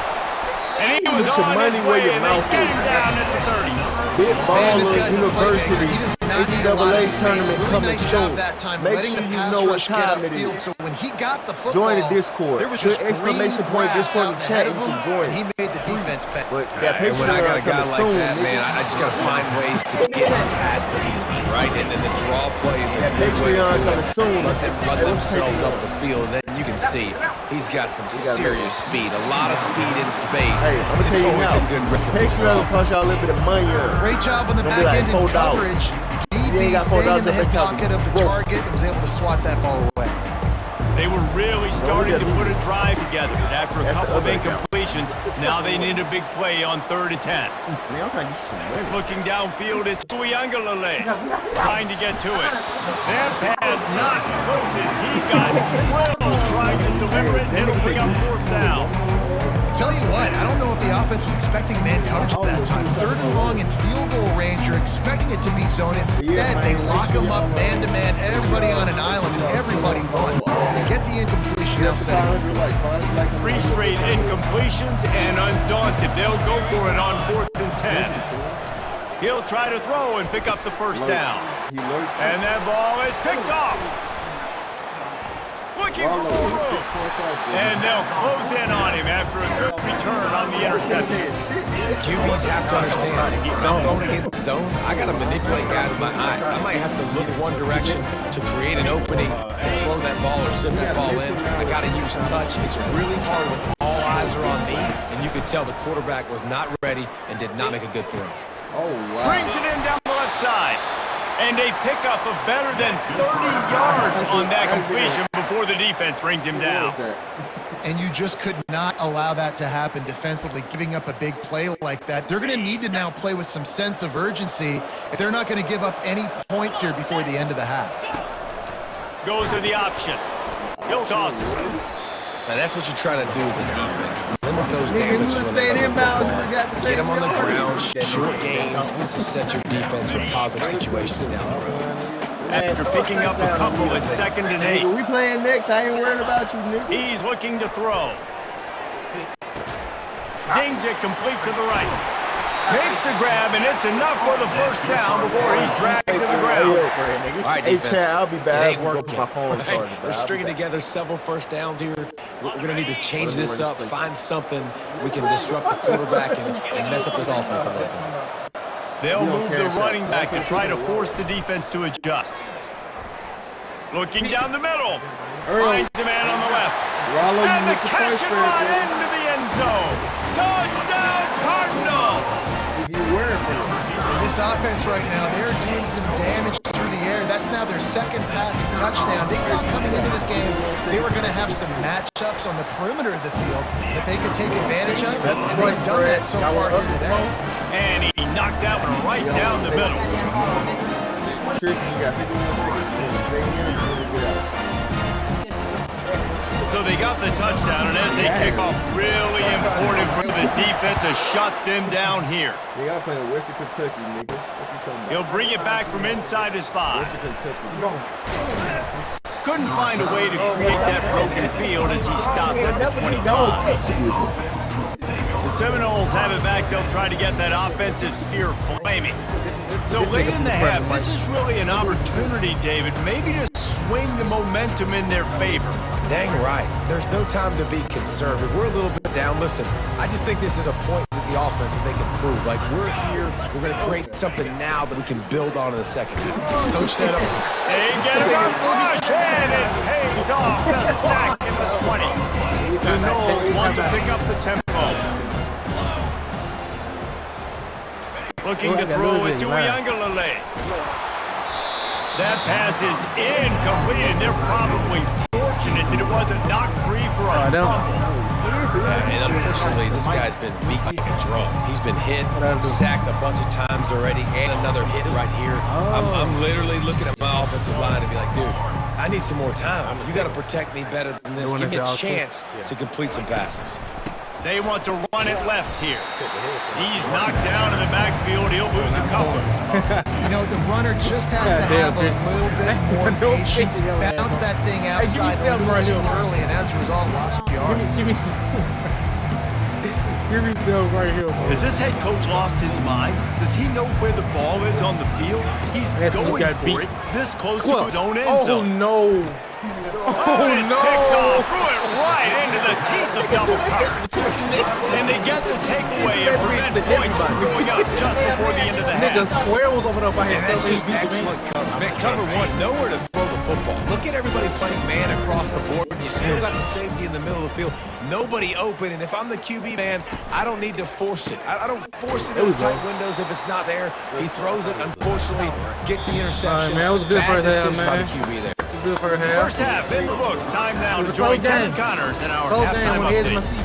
And he was on his way, and they get him down at the 30. Byte Baller University NCAA tournament coming soon. Make sure you know what time it is. So when he got the football, join the Discord. Put exclamation point Discord in the chat. You can join. He made the defense bet. But that And when I got a guy like soon, that, man, I just got to find ways to get him past the heat, right? And then the draw plays. That Patreon coming soon. Let them run themselves up the field, and then you can see he's got some serious speed, a lot of speed in space. Hey, I'm gonna tell you now, a good recipe. Patreon will cost y'all a little bit of money. Great job on the back end in coverage. DB staying in the hip pocket of the target and was able to swat that ball away. They were really starting to put a drive together, but after a couple of incompletions, now they need a big play on 3rd and 10. Looking downfield, it's Tuiangalale trying to get to it. That pass not closes. He got drilled trying to deliver it, and it'll bring up 4th down. Tell you what, I don't know if the offense was expecting man coverage at that time. 3rd and long in field goal range, you're expecting it to be zone. Instead, they lock them up man-to-man, everybody on an island, and everybody won. They get the incompletion now setting up. 3 straight incompletions, and undaunted, they'll go for it on 4th and 10. He'll try to throw and pick up the 1st down. And that ball is picked off. Looking for more room. And they'll close in on him after a good return on the interception. QBs have to understand, when I'm throwing against zones, I got to manipulate guys with my eyes. I might have to look one direction to create an opening and throw that ball or zip that ball in. I got to use touch. It's really hard when all eyes are on me, and you could tell the quarterback was not ready and did not make a good throw. Oh, wow. Brings it in down the left side. And a pickup of better than 30 yards on that completion before the defense brings him down. And you just could not allow that to happen defensively, giving up a big play like that. They're going to need to now play with some sense of urgency if they're not going to give up any points here before the end of the half. Goes to the option. He'll toss it. Now that's what you try to do as a defense. Limit those damages. Get them on the ground, short gains to set your defense for positive situations down the road. After picking up a couple at 2nd and 8. We playing next. I ain't worried about you, nigga. He's looking to throw. Zings it complete to the right. Makes the grab, and it's enough for the 1st down before he's dragged to the ground. All right, defense. Hey, Chad, I'll be back. It ain't working. My phone We're stringing together several 1st downs here. We're going to need to change this up, find something we can disrupt the quarterback and mess up this offense a little bit. They'll move the running back to try to force the defense to adjust. Looking down the middle. Finds the man on the left. And the catch and run into the end zone. Touchdown, Cardinals! This offense right now, they're doing some damage through the air. That's now their 2nd passing touchdown. They thought coming into this game they were going to have some matchups on the perimeter of the field that they could take advantage of, and they've done that so far here today. And he knocked that one right down the middle. Tristan, you got 51 seconds. Stay in and get out. So they got the touchdown, and as they kick off, really important for the defense to shut them down here. They got playing Western Kentucky, nigga. What you talking about? He'll bring it back from inside his 5. Western Kentucky. Couldn't find a way to create that broken field as he stopped at the 25. The Seminoles have it back. They'll try to get that offensive spear flaming. So late in the half, this is really an opportunity, David, maybe to swing the momentum in their favor. Dang right. There's no time to be concerned. If we're a little bit down, listen, I just think this is a point with the offense that they can prove. Like, we're here, we're going to create something now that we can build on in the 2nd half. Coach set up. They get him a flush, and it pays off. The sack in the 20. The Noles want to pick up the tempo. Looking to throw it to Uiagalelei. That pass is incomplete, and they're probably fortunate that it wasn't knocked free for a fumble. And unfortunately, this guy's been beat like a drum. He's been hit, sacked a bunch of times already, and another hit right here. I'm literally looking at my offensive line and be like, dude, I need some more time. You got to protect me better than this. Give me a chance to complete some passes. They want to run it left here. He's knocked down in the backfield. He'll lose a couple. You know, the runner just has to have a little bit more patience. Bounce that thing outside a little too early, and as a result, lost yards. Give me some right here, bro. Has this head coach lost his mind? Does he know where the ball is on the field? He's going for it this close to his own end zone. Oh, no. Oh, it's picked off. Threw it right into the teeth of double coverage. And they get the takeaway and prevent points from going up just before the end of the half. Nigga, Square was over there by And that's himself. just excellent cover. Man, cover one, nowhere to throw the football. Look at everybody playing man across the board, and you still got the safety in the middle of the field. Nobody open, and if I'm the QB, man, I don't need to force it. I don't force it in the tight windows if it's not there. He throws it, unfortunately, gets the interception. All right, man, it was good Bad first half, decision by man. the QB there. Good for half. First half in the books. Time now to Close join Kevin game. Connors in our Close game. halftime Here's my update. seat.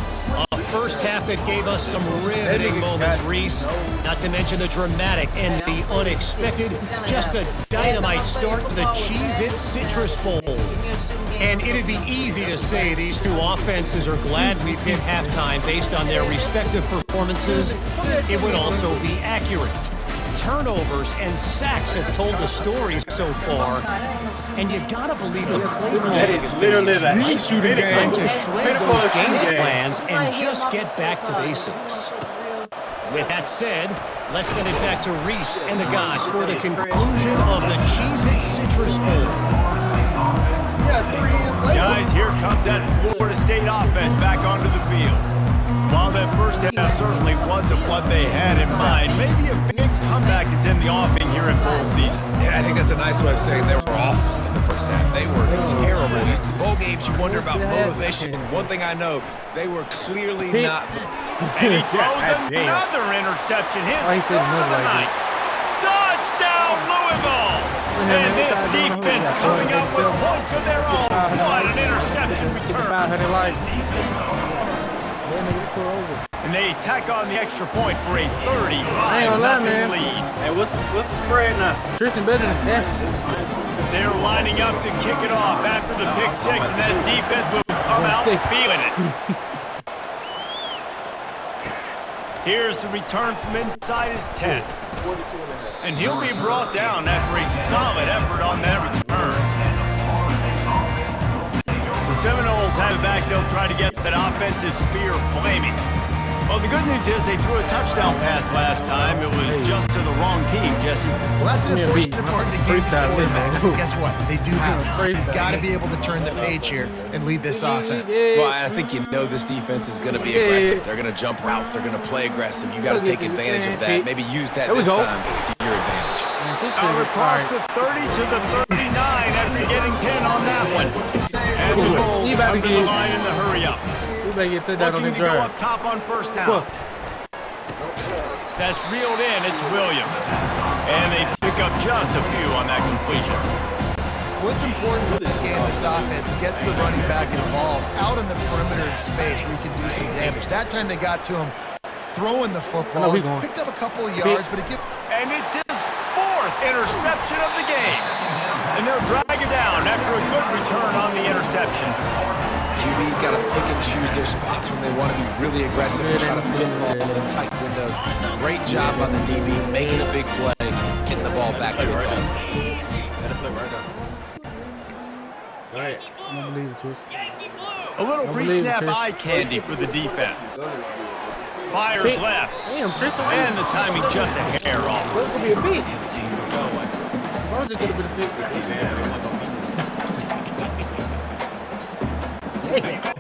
A first half that gave us some riveting moments, Reese. Not to mention the dramatic and the unexpected. Just a dynamite start to the Cheez-It Citrus Bowl. And it'd be easy to say these two offenses are glad we've hit halftime based on their respective performances. It would also be accurate. Turnovers and sacks have told the story so far. And you gotta believe the play calling is literally the time to shred those game plans and just get back to basics. With that said, let's send it back to Reese and the guys for the conclusion of the Cheez-It Citrus Bowl. Guys, here comes that Florida State offense back onto the field. While that first half certainly wasn't what they had in mind, maybe a big comeback is in the offing here in bowl season. Yeah, I think that's a nice way of saying they were awful in the first half. They were terrible. Bowl games, you wonder about motivation. One thing I know, they were clearly not. And he throws another interception, his third of the night. Touchdown, Louisville! And this defense coming up with points of their own. What an interception return. And they tack on the extra point for a 35-0 lead. Hey, what's the spread now? Tristan better than that. They're lining up to kick it off after the pick six, and that defense will come out feeling it. Here's the return from inside his 10. And he'll be brought down after a solid effort on that return. The Seminoles have it back. They'll try to get that offensive spear flaming. Well, the good news is they threw a touchdown pass last time. It was just to the wrong team, Jesse. Well, that's an unfortunate part of the game for the quarterback. Guess what? They do have it. You've got to be able to turn the page here and lead this offense. Well, I think you know this defense is going to be aggressive. They're going to jump routes. They're going to play aggressive. You got to take advantage of that. Maybe use that this time to your advantage. Now across the 30 to the 39 after getting pinned on that one. And the Bulls come to the line in the hurry up. Looking to go up top on first down. That's reeled in. It's Williams. And they pick up just a few on that completion. What's important with this game, this offense gets the running back involved out in the perimeter in space where he can do some damage. That time they got to him throwing the football. Picked up a couple of yards, but it and it's his fourth interception of the game. And they'll drag it down after a good return on the interception. QB's got to pick and choose their spots when they want to be really aggressive and try to fit balls in tight windows. Great job on the DB, making a big play, getting the ball back to its offense. A little pre-snap eye candy for the defense. Fires left. And the timing just a hair off. This could be a beat. First it could have been a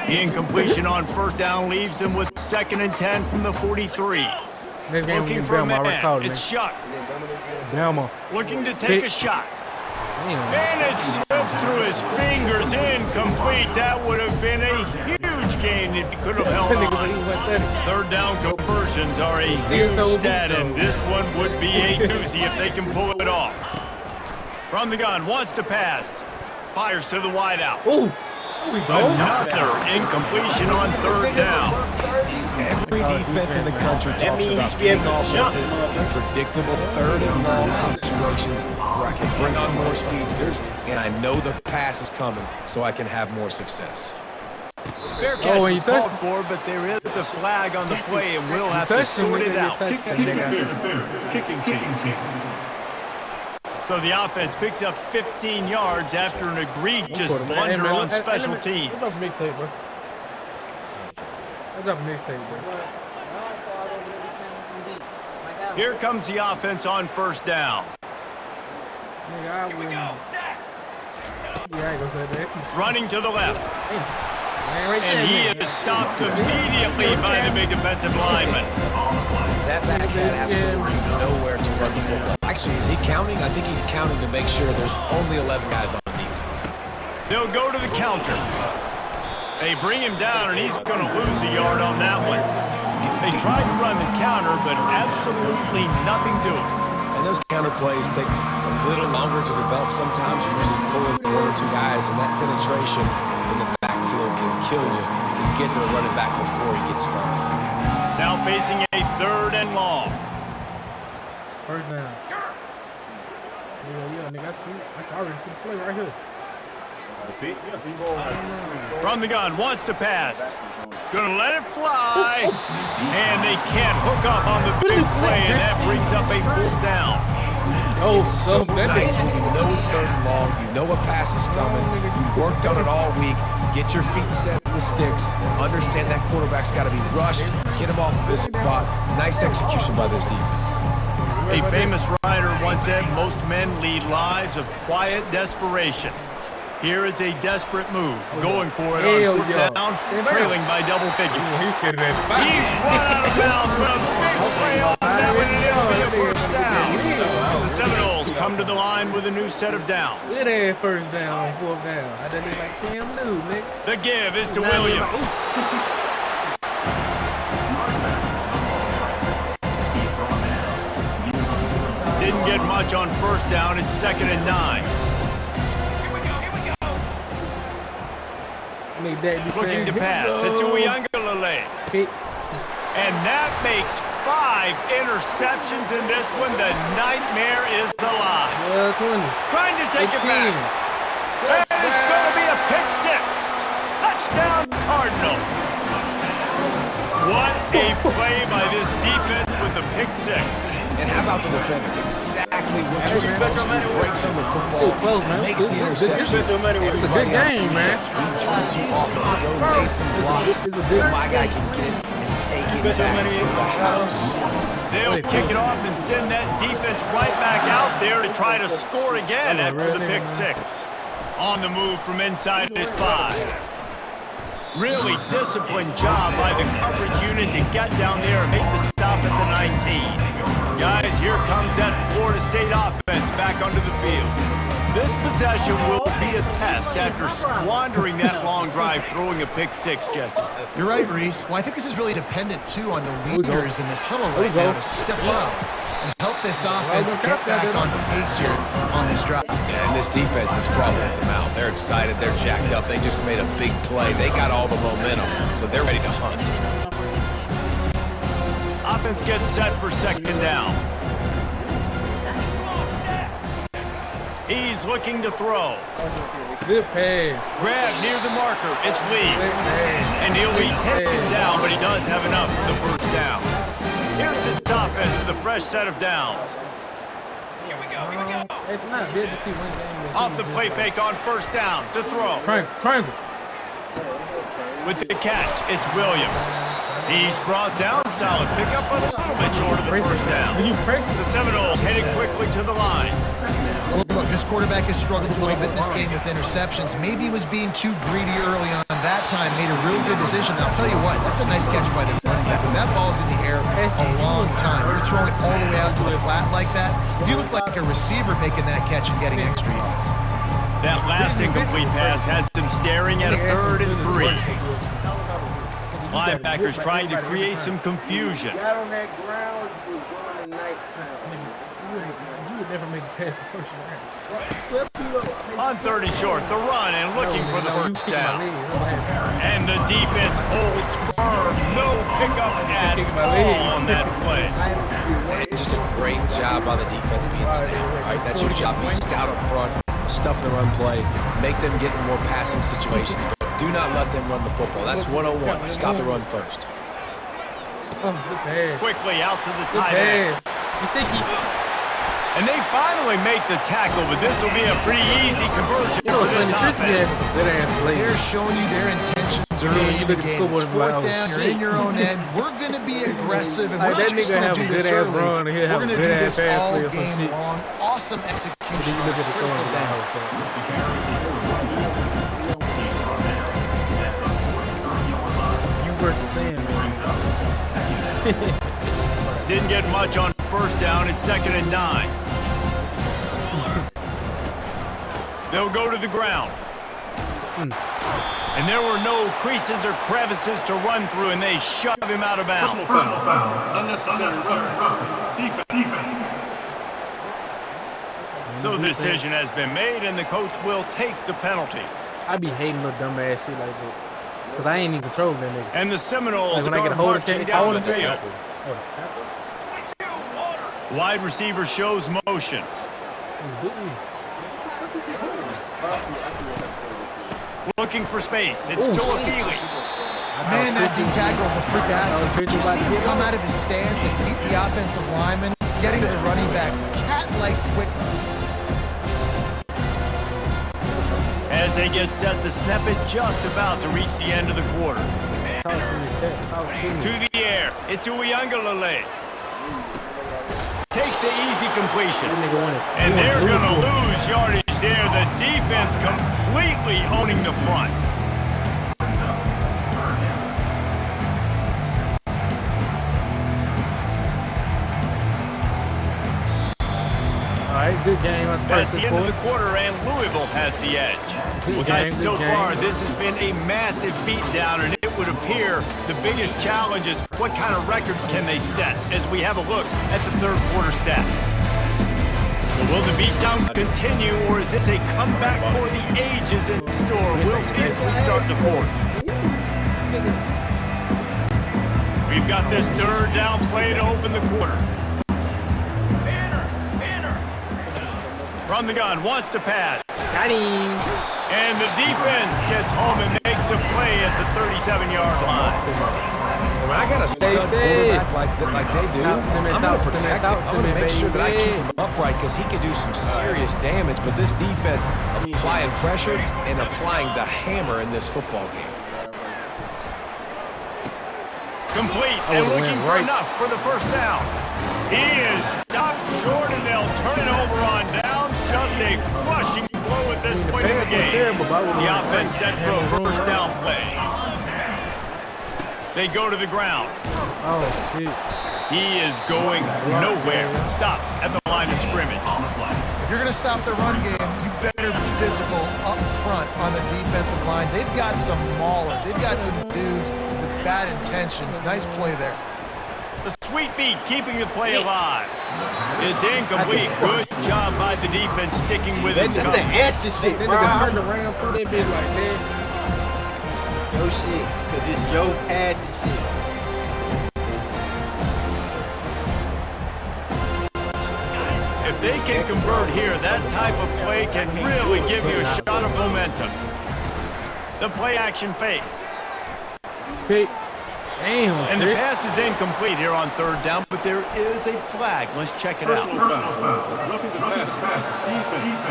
The incompletion on first down leaves him with 2nd and 10 from the 43. Looking for a man. It's Shuck. Looking to take a shot. And it slips through his fingers, incomplete. That would have been a huge gain if he could have held on. Third down conversions are a huge stat, and this one would be a doozy if they can pull it off. From the gun, wants to pass. Fires to the wideout. Another incompletion on third down. Every defense in the country talks about big offenses in predictable third and long situations where I can bring on more speedsters, and I know the pass is coming, so I can have more success. fair catch was called for, but there is a flag on the play, and we'll have to sort it out. Kicking team. So the offense picks up 15 yards after an egregious blunder on special teams. What's up mixtape, bro? What's up mixtape, bro? Here comes the offense on first down. Nigga, I wouldn't. Yeah, I ain't gonna say that. Running to the left. And he is stopped immediately by the big defensive lineman. That back had absolutely nowhere to run the football. Actually, is he counting? I think he's counting to make sure there's only 11 guys on defense. They'll go to the counter. They bring him down, and he's going to lose a yard on that one. They tried to run the counter, but absolutely nothing doing. And those counter plays take a little longer to develop sometimes. You usually pull in one or two guys, and that penetration in the backfield can kill you, can get to the running back before he gets started. Now facing a 3rd and long. First down. Yeah, nigga, I already see the play right here. From the gun, wants to pass. Gonna let it fly. And they can't hook up on the big play, and that brings up a 4th down. Oh, it's so nice when you know it's 3rd and long, you know a pass is coming, you worked on it all week, get your feet set in the sticks, understand that quarterback's got to be rushed, get him off of his spot. Nice execution by this defense. A famous writer once said, most men lead lives of quiet desperation. Here is a desperate move, going for it on 4th down, trailing by double figures. He's run out of bounds with a big play on that one, and it'll be a 1st down. The Seminoles come to the line with a new set of downs. It ain't 1st down on 4th down. I done look like Cam Newton, nigga. The give is to Williams. Didn't get much on 1st down. It's 2nd and 9. Looking to pass. It's Uyangalale. And that makes 5 interceptions in this one. The nightmare is alive. Trying to take it back. And it's going to be a pick 6. Touchdown Cardinals. What a play by this defense with a pick 6. And how about the defender? Exactly what you're supposed to do. Breaks on the football, makes the interception. It's a good game, man. Return to offense, go lay some blocks so my guy can get it and take it back to the house. They'll kick it off and send that defense right back out there to try to score again after the pick 6. On the move from inside his 5. Really disciplined job by the coverage unit to get down there and make the stop at the 19. Guys, here comes that Florida State offense back onto the field. This possession will be a test after squandering that long drive, throwing a pick 6, Jesse. You're right, Reese. Well, I think this is really dependent, too, on the leaders in this huddle right now to step up and help this offense get back on pace here on this drive. Yeah, and this defense is frothing at the mouth. They're excited. They're jacked up. They just made a big play. They got all the momentum, so they're ready to hunt. Offense gets set for 2nd down. He's looking to throw. Good pass. Grab near the marker. It's Lee. And he'll be taken down, but he does have enough for the 1st down. Here's his offense with a fresh set of downs. Here we go. It's not good to see one game. Off the play fake on 1st down to throw. Triangle. With the catch, it's Williams. He's brought down, solid pickup, but a little bit short of the 1st down. The Seminoles headed quickly to the line. Well, look, this quarterback has struggled a little bit in this game with interceptions. Maybe he was being too greedy early on. That time made a real good decision. And I'll tell you what, that's a nice catch by the running back because that ball's in the air a long time. You're throwing it all the way out to the flat like that. You look like a receiver making that catch and getting extra yards. That last incomplete pass has them staring at a 3rd and 3. Linebackers trying to create some confusion. Got on that ground, was going to nighttime. You would never make it past the 1st round. On 3rd and short, the run and looking for the 1st down. And the defense holds firm. No pickup at all on that play. Just a great job by the defense being stout. All right, that's your job. Be stout up front, stuff the run play, make them get in more passing situations, but Do not let them run the football. That's 101. Stop the run first. Oh, good pass. Quickly out to the Good tight end. pass. You sticky. And they finally make the tackle, but this will be a pretty easy conversion You know for what's this funny? Tristan offense. has some good ass plays. They're showing you their intentions early in you the look at the game. scoreboard It's and be like, fourth oh, down, you're shit. in your own end. We're going to be aggressive, and Like, we're that not just nigga going have to a do this good ass early. run, and he'll have We're a going to good do ass this pass all play or some game shit. long. Awesome But then execution. you look at the throwing Critical down. You worth the saying, man. Didn't get much on first down. It's 2nd and 9. They'll go to the ground. And there were no creases or crevices to run through, and they shove him out of bounds. Personal foul. Unnecessary defense. So the decision has been made, and the coach will take the penalty. I be hating little dumb ass shit like that. Because I ain't even controlling that nigga. And the Seminoles Like when I get are a hold of marching it, down the hold of it. field. Wide receiver shows motion. Looking for space. It's Toafili. Man, that D-tackle is a freak athlete. Did you see him come out of his stance and beat the offensive lineman, getting to the running back? Cat-like quickness. As they get set to snap it, just about to reach the end of the quarter. To the air. It's Uyangalale. Takes the easy completion. And they're going to lose yardage there. The defense completely owning the front. Alright, good game. That's the end of the quarter, and Louisville has the edge. Well, guys, so far, this has been a massive beatdown, and it would appear the biggest challenge is what kind of records can they set as we have a look at the third quarter stats. So will the beatdown continue, or is this a comeback for the ages in store? We'll see as we start the fourth. We've got this third down play to open the quarter. From the gun, wants to pass. Got him. And the defense gets home and makes a play at the 37-yard line. When I got a stud quarterback like they do, I'm going to protect him. I'm going to make sure that I keep him upright because he can do some serious damage. But this defense applying pressure and applying the hammer in this football game. Complete and looking for enough for the first down. He is stopped short, and they'll turn it over on downs. Just a crushing blow at this point in the game. The offense set for a first down play. They go to the ground. Oh, shit. He is going nowhere. Stop at the line of scrimmage. If you're going to stop the run game, you better be physical up front on the defensive line. They've got some maulers. They've got some dudes with bad intentions. Nice play there. The sweet feet keeping the play alive. It's incomplete. Good job by the defense sticking with it. That's just the extra shit, bro. That nigga turned around through that bitch like that. Yo shit, cause it's your passing shit. If they can convert here, that type of play can really give you a shot of momentum. The play action fake. Damn, and the pass is incomplete here on third down, but there is a flag. Let's check it out. Roughing the pass. Defense.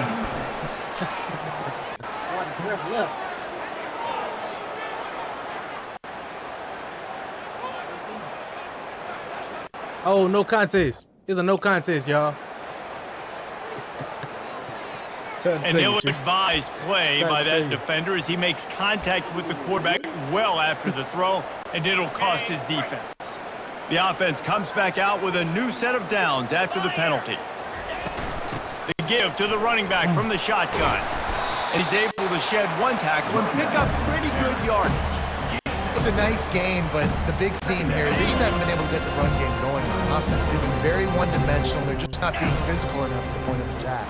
Oh, no contest. It's a no contest, y'all. An ill-advised play by that defender as he makes contact with the quarterback well after the throw, and it'll cost his defense. The offense comes back out with a new set of downs after the penalty. The give to the running back from the shotgun. And he's able to shed one tackle and pick up pretty good yardage. It's a nice game, but the big theme here is they just haven't been able to get the run game going on offense. They've been very one-dimensional. They're just not being physical enough at the point of attack.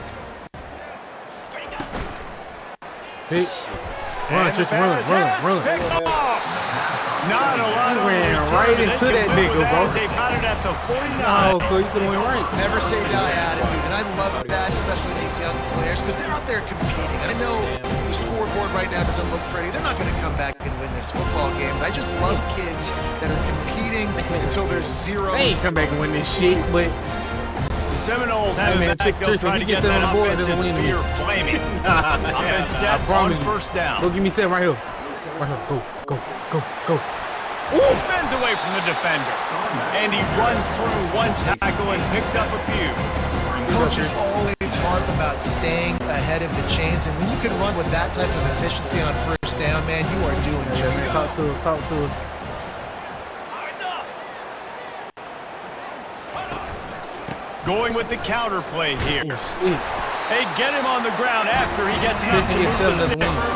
Run, Tristan, run. Not a lot of ran right into that nigga, bro. They got it at the 49. No, cuz you could've went right. Never say die attitude, and I love that, especially these young players, because they're out there competing. I know the scoreboard right now doesn't look pretty. They're not going to come back and win this football game, but I just love kids that are competing until there's zero. They ain't come back and win this shit, but the Seminoles have it back. They'll try to get that offensive spear flaming. Offense set on first down. Go give me 7 right here. Right here. Go. Ooh, spins away from the defender. And he runs through one tackle and picks up a few. Coaches always harp about staying ahead of the chains, and when you can run with that type of efficiency on first down, man, you are doing just that. Talk to us. Going with the counter play here. They get him on the ground after he gets enough to move the sticks.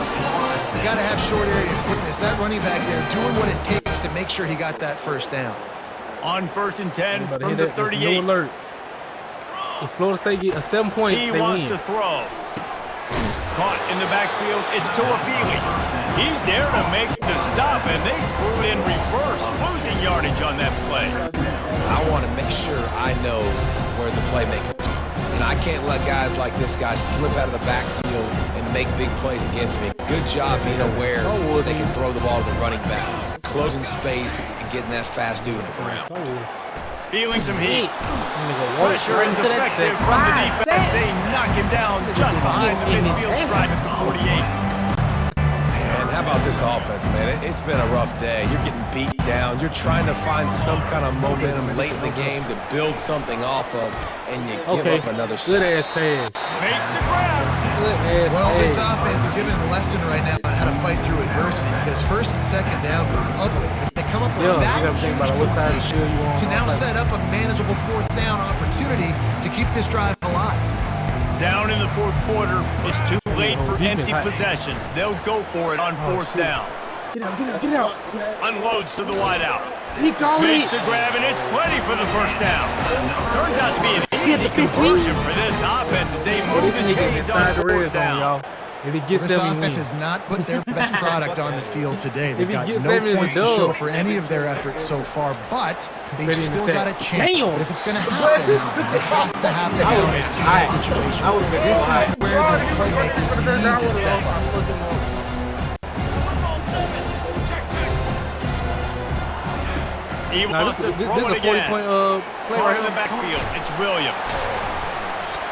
You got to have short area quickness. That running back there doing what it takes to make sure he got that first down. On 1st and 10 from the 38. No alert. If Florida State get a 7 points, he they wants win. to throw. Caught in the backfield. It's Tuafili. He's there to make the stop, and they threw it in reverse, losing yardage on that play. I want to make sure I know where the playmakers are. And I can't let guys like this guy slip out of the backfield and make big plays against me. Good job being aware that they can throw the ball to the running back, closing space and getting that fast dude on the ground. Feeling some heat. Pressure is effective from the defense. They knock him down just behind the midfield stripe at the 48. Man, how about this offense, man? It's been a rough day. You're getting beat down. You're trying to find some kind of momentum late in the game to build something off of, and you give up another sack. Good ass pass. Makes the grab. Good ass Well, pass. this offense is giving a lesson right now on how to fight through adversity, because first and second down was ugly. But they come up with that huge completion to now set up a manageable fourth down opportunity to keep this drive alive. Down in the fourth quarter, it's too late for empty possessions. They'll go for it on fourth down. Get out. Unloads to the wideout. He called Makes it. the grab, and it's plenty for the first down. Turns out to be an easy conversion for this offense as they move the chains on fourth down. If he gets This 7, offense has not put their best product on the field today. They've got no gets 7, points to show for any of their efforts so far, but they've still got a chance. But if it's going to happen, it has to happen now in this two-minute situation. This is where the playmakers need to step up. He wants to throw it again. Part in the backfield. It's Williams.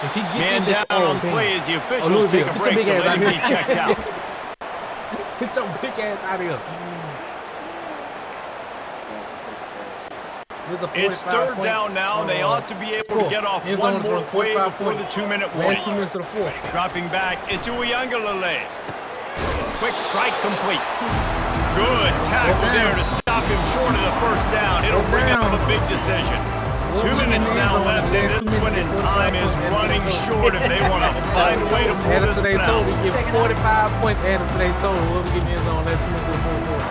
If he Man down on play as the officials take a break to let him be checked out. Get your big ass out of here. It's third down now, and they ought to be able to get off one more play before the 2-minute warning. 2 minutes to the fourth. Dropping back, it's Uyangalele. Quick strike complete. Good tackle there to stop him short of the first down. It'll bring up a big decision. 2 minutes now left, and this one in time is running short if they want to find a way to pull this one out. He give 45 points added to their total. Whoever get in the end zone, that's 2 minutes to the fourth quarter.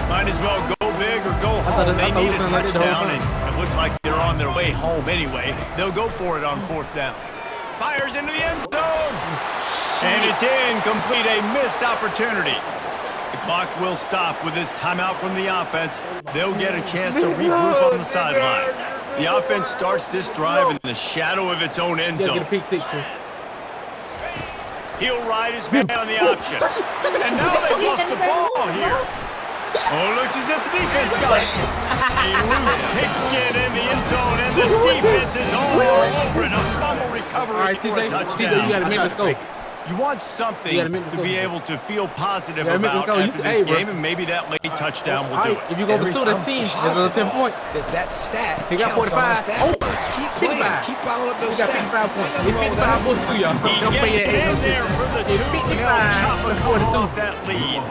Might as well go big or go home. They need a touchdown, and it looks like they're on their way home anyway. They'll go for it on fourth down. Fires into the end zone, and it's incomplete. A missed opportunity. The clock will stop with this timeout from the offense. They'll get a chance to regroup on the sideline. The offense starts this drive in the shadow of its own end zone. Get a pick six. He'll ride his man on the option. And now they've lost the ball here. Oh, looks as if the defense got it. A loose pigskin in the end zone, and the defense is all over it. A fumble recovery for a touchdown. You got to make this go. You want something to be able to feel positive about after this game, and maybe that late touchdown will do it. If you go for 2, that's 10. That's another 10 points. That stat. He got 45. Oh, keep playing. Keep piling up those stats. He got 55 points. He 55 points too, y'all. He gets in there for the 2. He'll chop a couple off that lead.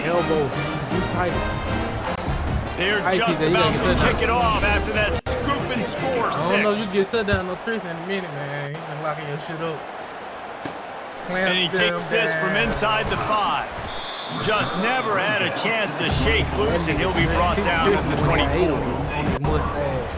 Elbow. You tight. They're just about to kick it off after that scoop and score 6. I don't know if you get a touchdown no Christian in a minute, man. He's been locking your shit up. And he kicks this from inside the 5. Just never had a chance to shake loose, and he'll be brought down at the 24.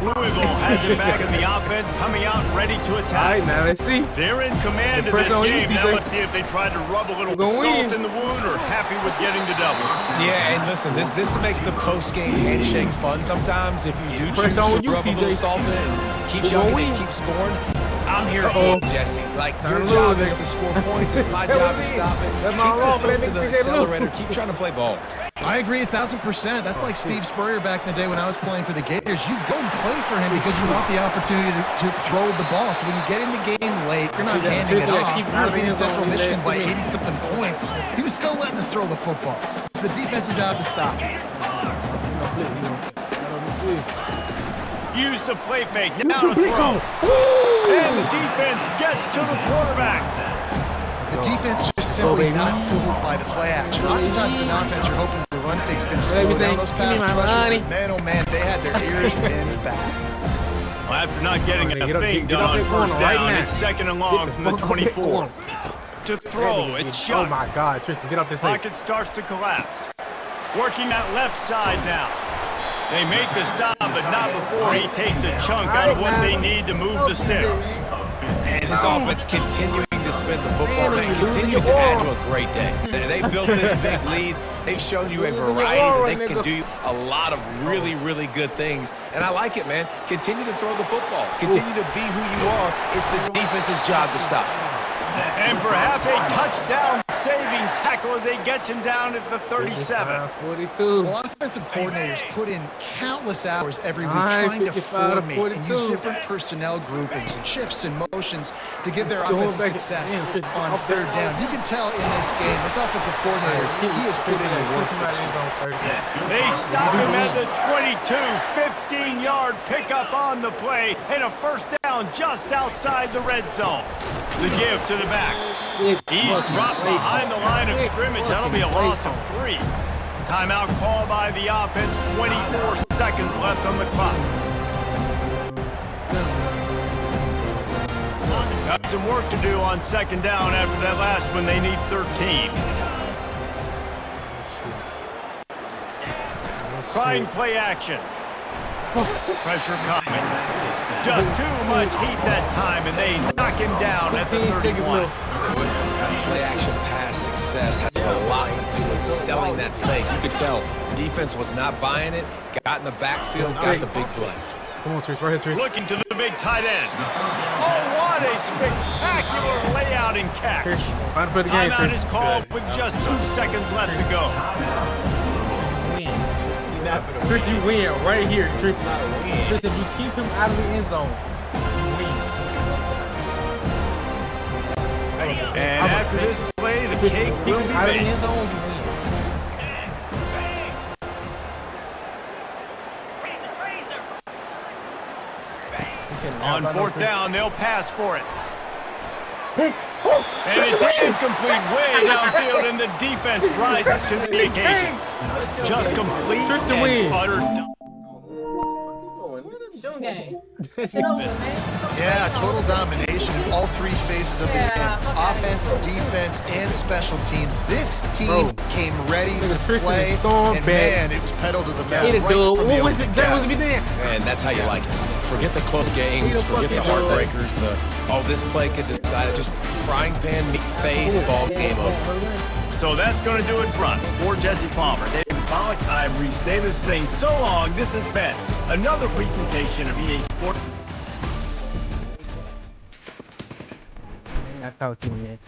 Louisville has it back in the offense, coming out ready to attack. All right, now let's see. They're in command of this game. Now let's see if they tried to rub a little salt in the wound or happy with getting the double. Yeah, and listen, this makes the post-game handshake fun sometimes. If you do choose to rub a little salt in and keep chucking and keep scoring, I'm here for it, Jesse. Like, your job is to score points. It's my job to stop it. Keep your foot to the accelerator. Keep trying to play ball. I agree 1,000%. That's like Steve Spurrier back in the day when I was playing for the Gators. You go and play for him because you want the opportunity to throw the ball. So when you get in the game late, you're not handing it off. We were beating Central Michigan by 80-something points. He was still letting us throw the football. It's the defense's job to stop. Use the play fake. Now to throw. And the defense gets to the quarterback. The defense just simply not fooled by the play action. Oftentimes in offense, you're hoping the run fake's going to slow down those pass rushers. Man, oh man, they had their ears pinned back. Well, after not getting a thing done on first down, it's second and long from the 24. To throw, it's shot. Oh my God, Tristan, get off this thing. Pocket starts to collapse. Working that left side now. They make the stop, but not before he takes a chunk out of what they need to move the sticks. And this offense continuing to spin the football and continue to add to a great day. They built this big lead. They've shown you a variety that they can do a lot of really, really good things. And I like it, man. Continue to throw the football. Continue to be who you are. It's the defense's job to stop. And perhaps a touchdown-saving tackle as they get him down at the 37. 42. Well, offensive coordinators put in countless hours every week trying to formate and use different personnel groupings and shifts and motions to give their offense success on third down. You can tell in this game, this offensive coordinator, he has put in the work. They stop him at the 22, 15-yard pickup on the play, and a first down just outside the red zone. The give to the back. He's dropped behind the line of scrimmage. That'll be a loss of 3. Timeout call by the offense. 24 seconds left on the clock. Got some work to do on second down after that last one. They need 13. Trying play action. Pressure coming. Just too much heat that time, and they knock him down at the 31. Play action pass success has a lot to do with selling that fake. You could tell defense was not buying it, got in the backfield, got the big play. Come on, Trish, right here, Trish. Looking to the big tight end. Oh, what a spectacular layout and catch. Timeout is called with just 2 seconds left to go. Chris, you win right here, Chris. Chris, if you keep him out of the end zone, you win. And after this play, the cake will be out of the baked. end zone, you win. On fourth down, they'll pass for it. And it's incomplete way downfield, and the defense rises to the occasion. Just complete and utter. Yeah, total domination in all 3 phases of the game. Offense, defense, and special teams. This team came ready to play, and man, it was pedal to the metal right from the opening gap. And that's how you like it. Forget the close games, forget the heartbreakers, this play could decide it. Just frying pan, meat face, ball, game over. So that's going to do it for us. For Jesse Palmer, David Pollock, I'm Reese Davis saying so long. This has been another presentation of EA Sports. I talk to you, man.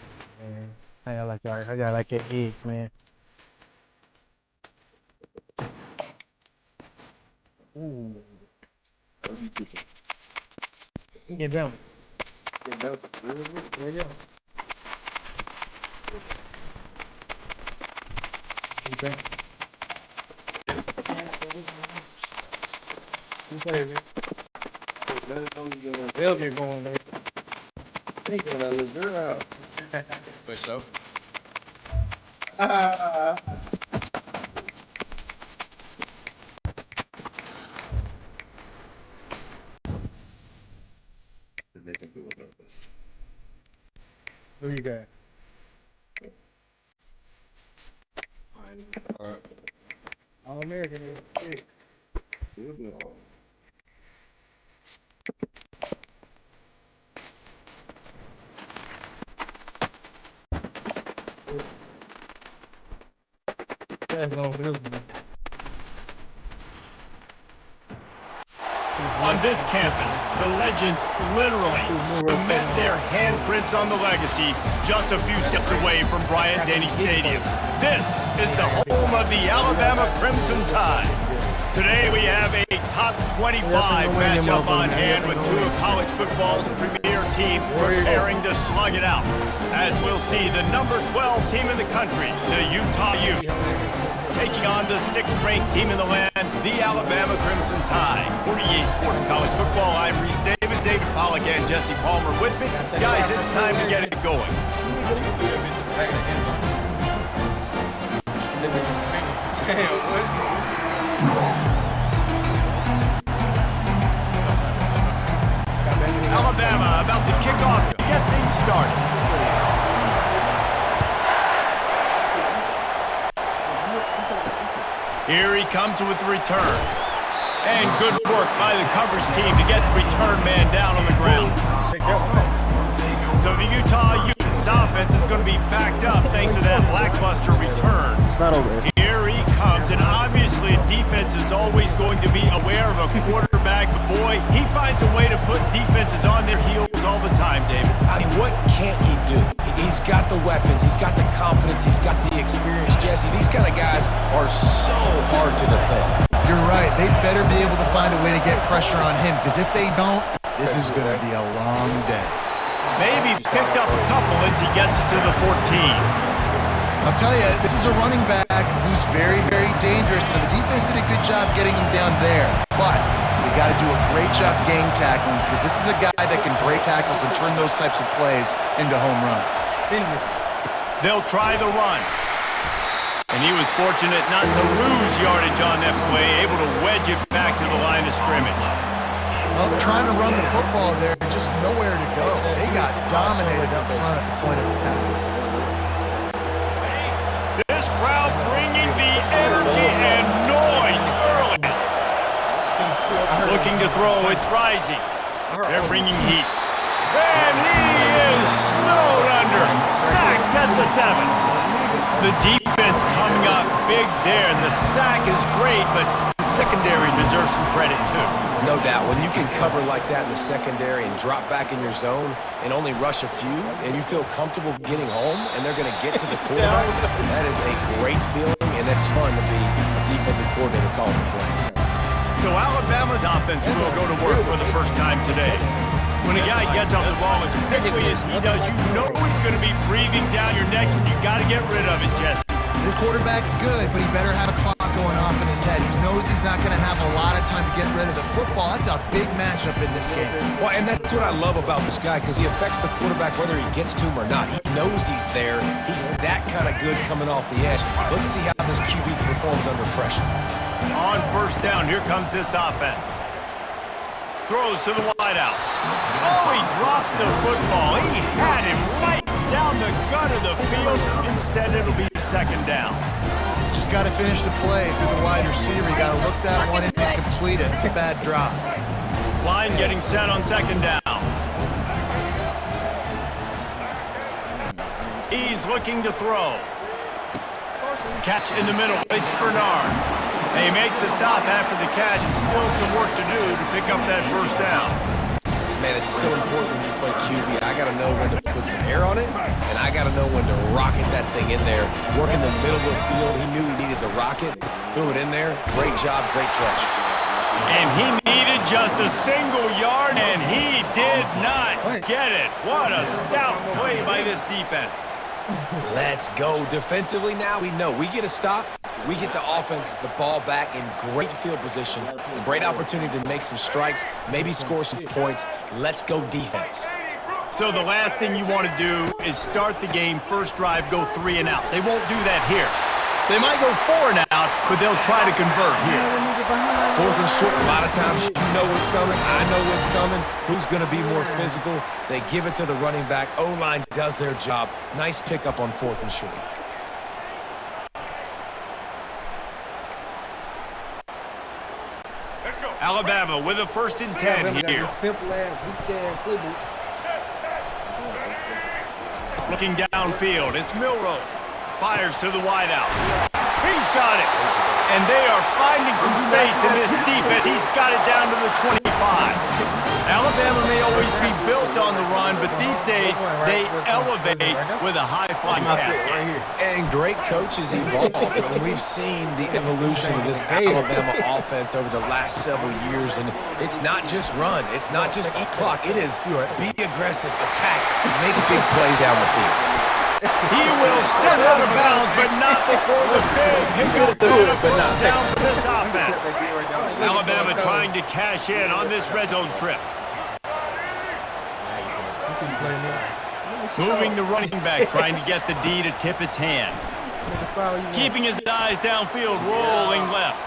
I got like your eggs, man. Ooh. Get down. Get down. There you go. They'll get going there. They gonna let the girl out. For sure. Who you got? All American is sick. On this campus, the legends literally cement their handprints on the legacy just a few steps away from Bryant-Denny Stadium. This is the home of the Alabama Crimson Tide. Today we have a top 25 matchup on hand with two of college football's premier teams preparing to slug it out. As we'll see, the number 12 team in the country, the Utah Utes, taking on the 6th-ranked team in the land, the Alabama Crimson Tide. For EA Sports College Football, I'm Reese Davis, David Pollack, and Jesse Palmer with me. Guys, it's time to get it going. Alabama about to kick off to get things started. Here he comes with the return. And good work by the coverage team to get the return man down on the ground. So the Utah Utes offense is going to be backed up thanks to that lackluster return. It's not over. Here he comes, and obviously defense is always going to be aware of a quarterback, but boy, he finds a way to put defenses on their heels all the time, David. I mean, what can't he do? He's got the weapons, he's got the confidence, he's got the experience. Jesse, these kind of guys are so hard to defend. You're right. They better be able to find a way to get pressure on him, because if they don't, this is going to be a long day. Maybe picked up a couple as he gets it to the 14. I'll tell you, this is a running back who's very, very dangerous, and the defense did a good job getting him down there. But they got to do a great job gang tackling, because this is a guy that can break tackles and turn those types of plays into home runs. They'll try the run. And he was fortunate not to lose yardage on that play, able to wedge it back to the line of scrimmage. Well, they're trying to run the football there, just nowhere to go. They got dominated up front at the point of attack. This crowd bringing the energy and noise early. Looking to throw, it's rising. They're bringing heat. And he is snowed under. Sacked at the 7. The defense coming up big there, and the sack is great, but the secondary deserves some credit too. No doubt, when you can cover like that in the secondary and drop back in your zone and only rush a few, and you feel comfortable getting home, and they're going to get to the quarterback, that is a great feeling, and that's fun to be a defensive coordinator calling the plays. So Alabama's offense will go to work for the first time today. When a guy gets off the ball as quickly as he does, you know he's going to be breathing down your neck, and you got to get rid of it, Jesse. This quarterback's good, but he better have a clock going off in his head. He knows he's not going to have a lot of time to get rid of the football. That's a big matchup in this game. Well, and that's what I love about this guy, because he affects the quarterback whether he gets to him or not. He knows he's there. He's that kind of good coming off the edge. Let's see how this QB performs under pressure. On first down, here comes this offense. Throws to the wideout. Oh, he drops the football. He had him right down the gut of the field. Instead, it'll be second down. Just got to finish the play through the wide receiver. You got to look that one in and complete it. It's a bad drop. Line getting set on second down. He's looking to throw. Catch in the middle. It's Bernard. They make the stop after the catch, and still some work to do to pick up that first down. Man, it's so important when you play QB. I got to know when to put some air on it, and I got to know when to rocket that thing in there. Work in the middle of the field. He knew he needed the rocket. Threw it in there. Great job, great catch. And he needed just a single yard, and he did not get it. What a stout play by this defense. Let's go. Defensively now, we know we get a stop. We get the offense the ball back in great field position. A great opportunity to make some strikes, maybe score some points. Let's go defense. So the last thing you want to do is start the game, first drive, go 3 and out. They won't do that here. They might go 4 and out, but they'll try to convert here. 4th and short, a lot of times you know what's coming. I know what's coming. Who's going to be more physical? They give it to the running back. O-line does their job. Nice pickup on 4th and short. Alabama with a 1st and 10 here. Simple ass, weak ass playbook. Looking downfield, it's Milroe. Fires to the wideout. He's got it. And they are finding some space in this defense. He's got it down to the 25. Alabama may always be built on the run, but these days they elevate with a high-flying pass game. And great coaches evolve. And we've seen the evolution of this Alabama offense over the last several years. And it's not just run. It's not just eat clock. It is be aggressive, attack, make big plays down the field. He will step out of bounds, but not before the big pickup and a first down for this offense. Alabama trying to cash in on this red zone trip. Moving the running back, trying to get the D to tip its hand. Keeping his eyes downfield, rolling left.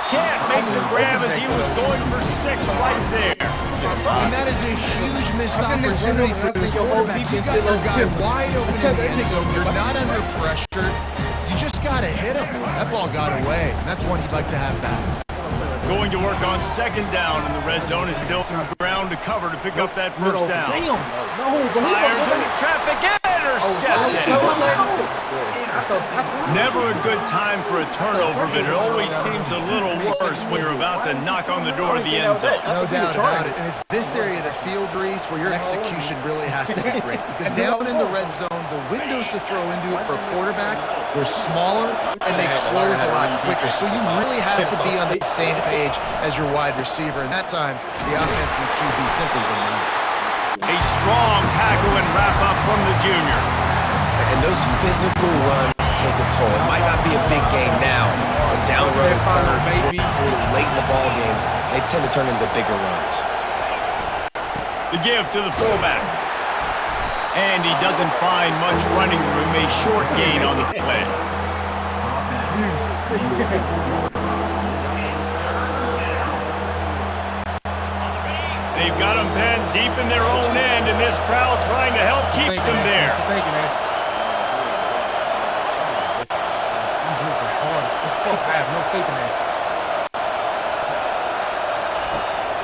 Can't make the grab as he was going for 6 right there. And that is a huge missed opportunity for the quarterback. You've got your guy wide open in the end zone. You're not under pressure. You just got to hit him. That ball got away, and that's one he'd like to have back. Going to work on 2nd down in the red zone. Is still some ground to cover to pick up that first down. Fires into traffic, intercepted. Never a good time for a turnover, but it always seems a little worse when you're about to knock on the door of the end zone. No doubt about it. And it's this area of the field, Reese, where your execution really has to be great. Because down in the red zone, the windows to throw into it for a quarterback, they're smaller and they close a lot quicker. So you really have to be on the same page as your wide receiver. And that time, the offense and the QB simply were not. A strong tackle and wrap up from the junior. And those physical runs take a toll. It might not be a big game now, but down the road, third, fourth quarter, late in the ball games, they tend to turn into bigger runs. The give to the fullback. And he doesn't find much running room, a short gain on the play. They've got him penned deep in their own end, and this crowd trying to help keep them there. Thank you, man. I have no faith in that.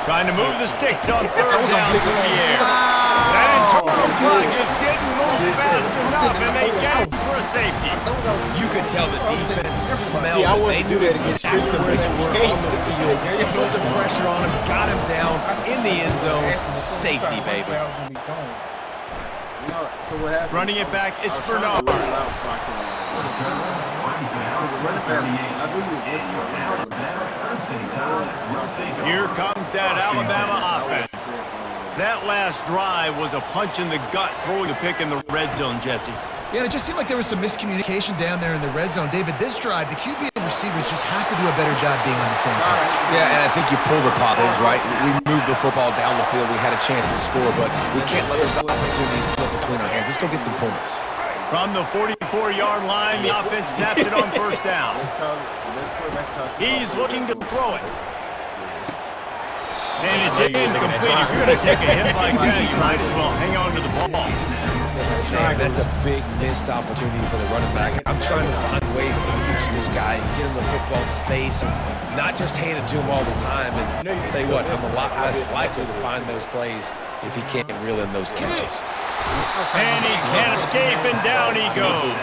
Trying to move the sticks on 3rd down through the air. That internal clock just didn't move fast enough, and they get it for a safety. You could tell the defense smelled it. They knew exactly where they were on the field. Put the pressure on him, got him down in the end zone. Safety, baby. Running it back, it's Bernard. Here comes that Alabama offense. That last drive was a punch in the gut, throwing a pick in the red zone, Jesse. Yeah, and it just seemed like there was some miscommunication down there in the red zone. David, this drive, the QB and receivers just have to do a better job being on the same page. Yeah, and I think you pull the positives, right? We moved the football down the field. We had a chance to score, but we can't let those opportunities slip between our hands. Let's go get some points. From the 44-yard line, the offense snaps it on 1st down. He's looking to throw it. And it's incomplete. If you're going to take a hit like that, you might as well hang on to the ball. Man, that's a big missed opportunity for the running back. I'm trying to find ways to feature this guy and get him the football in space and not just hand it to him all the time. And I'll tell you what, I'm a lot less likely to find those plays if he can't reel in those catches. And he can't escape, and down he goes.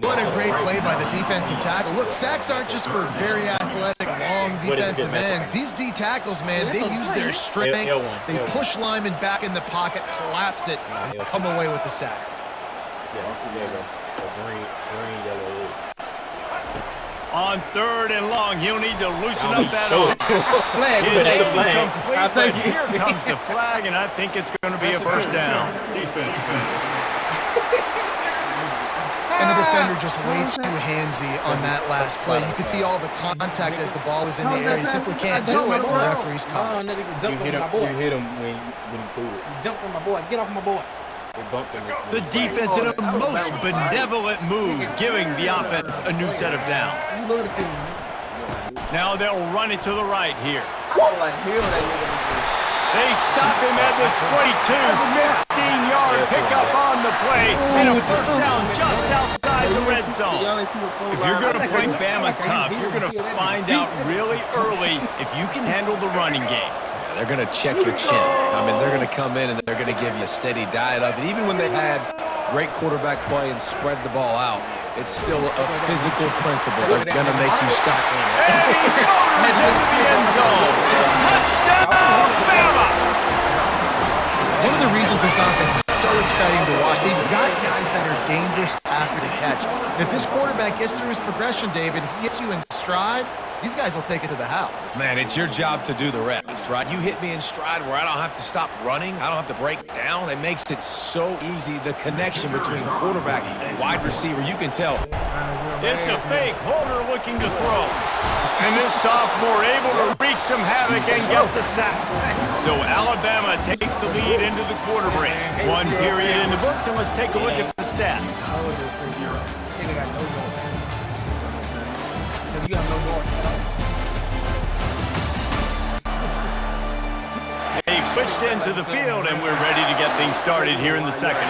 What a great play by the defensive tackle. Look, sacks aren't just for very athletic, long defensive ends. These D tackles, man, they use their strength. They push linemen back in the pocket, collapse it, come away with the sack. On 3rd and long, he'll need to loosen up that arm. It's incomplete, but here comes the flag, and I think it's going to be a first down. And the defender just way too handsy on that last play. You could see all the contact as the ball was in the air. He simply can't do it. The referee's caught. You hit him when he threw it. You jumped on my boy. Get off my boy. The defense in a most benevolent move, giving the offense a new set of downs. Now they'll run it to the right here. They stop him at the 22, 15-yard pickup on the play, and a first down just outside inside the red zone. If you're going to play Bama tough, you're going to find out really early if you can handle the running game. They're going to check your chin. I mean, they're going to come in and they're going to give you a steady diet of it. Even when they had great quarterback play and spread the ball out, it's still a physical principle. They're going to make you stop. And he motors into the end zone. Touchdown, Bama! One of the reasons this offense is so exciting to watch, they've got guys that are dangerous after the catch. And if this quarterback gets through his progression, David, he hits you in stride, these guys will take it to the house. Man, it's your job to do the rest, right? You hit me in stride where I don't have to stop running. I don't have to break down. It makes it so easy, the connection between quarterback and wide receiver. You can tell. It's a fake. Holder looking to throw. And this sophomore able to wreak some havoc and get the sack. So Alabama takes the lead into the quarter break. 1 period in the books, and let's take a look at the stats. They've switched into the field, and we're ready to get things started here in the second.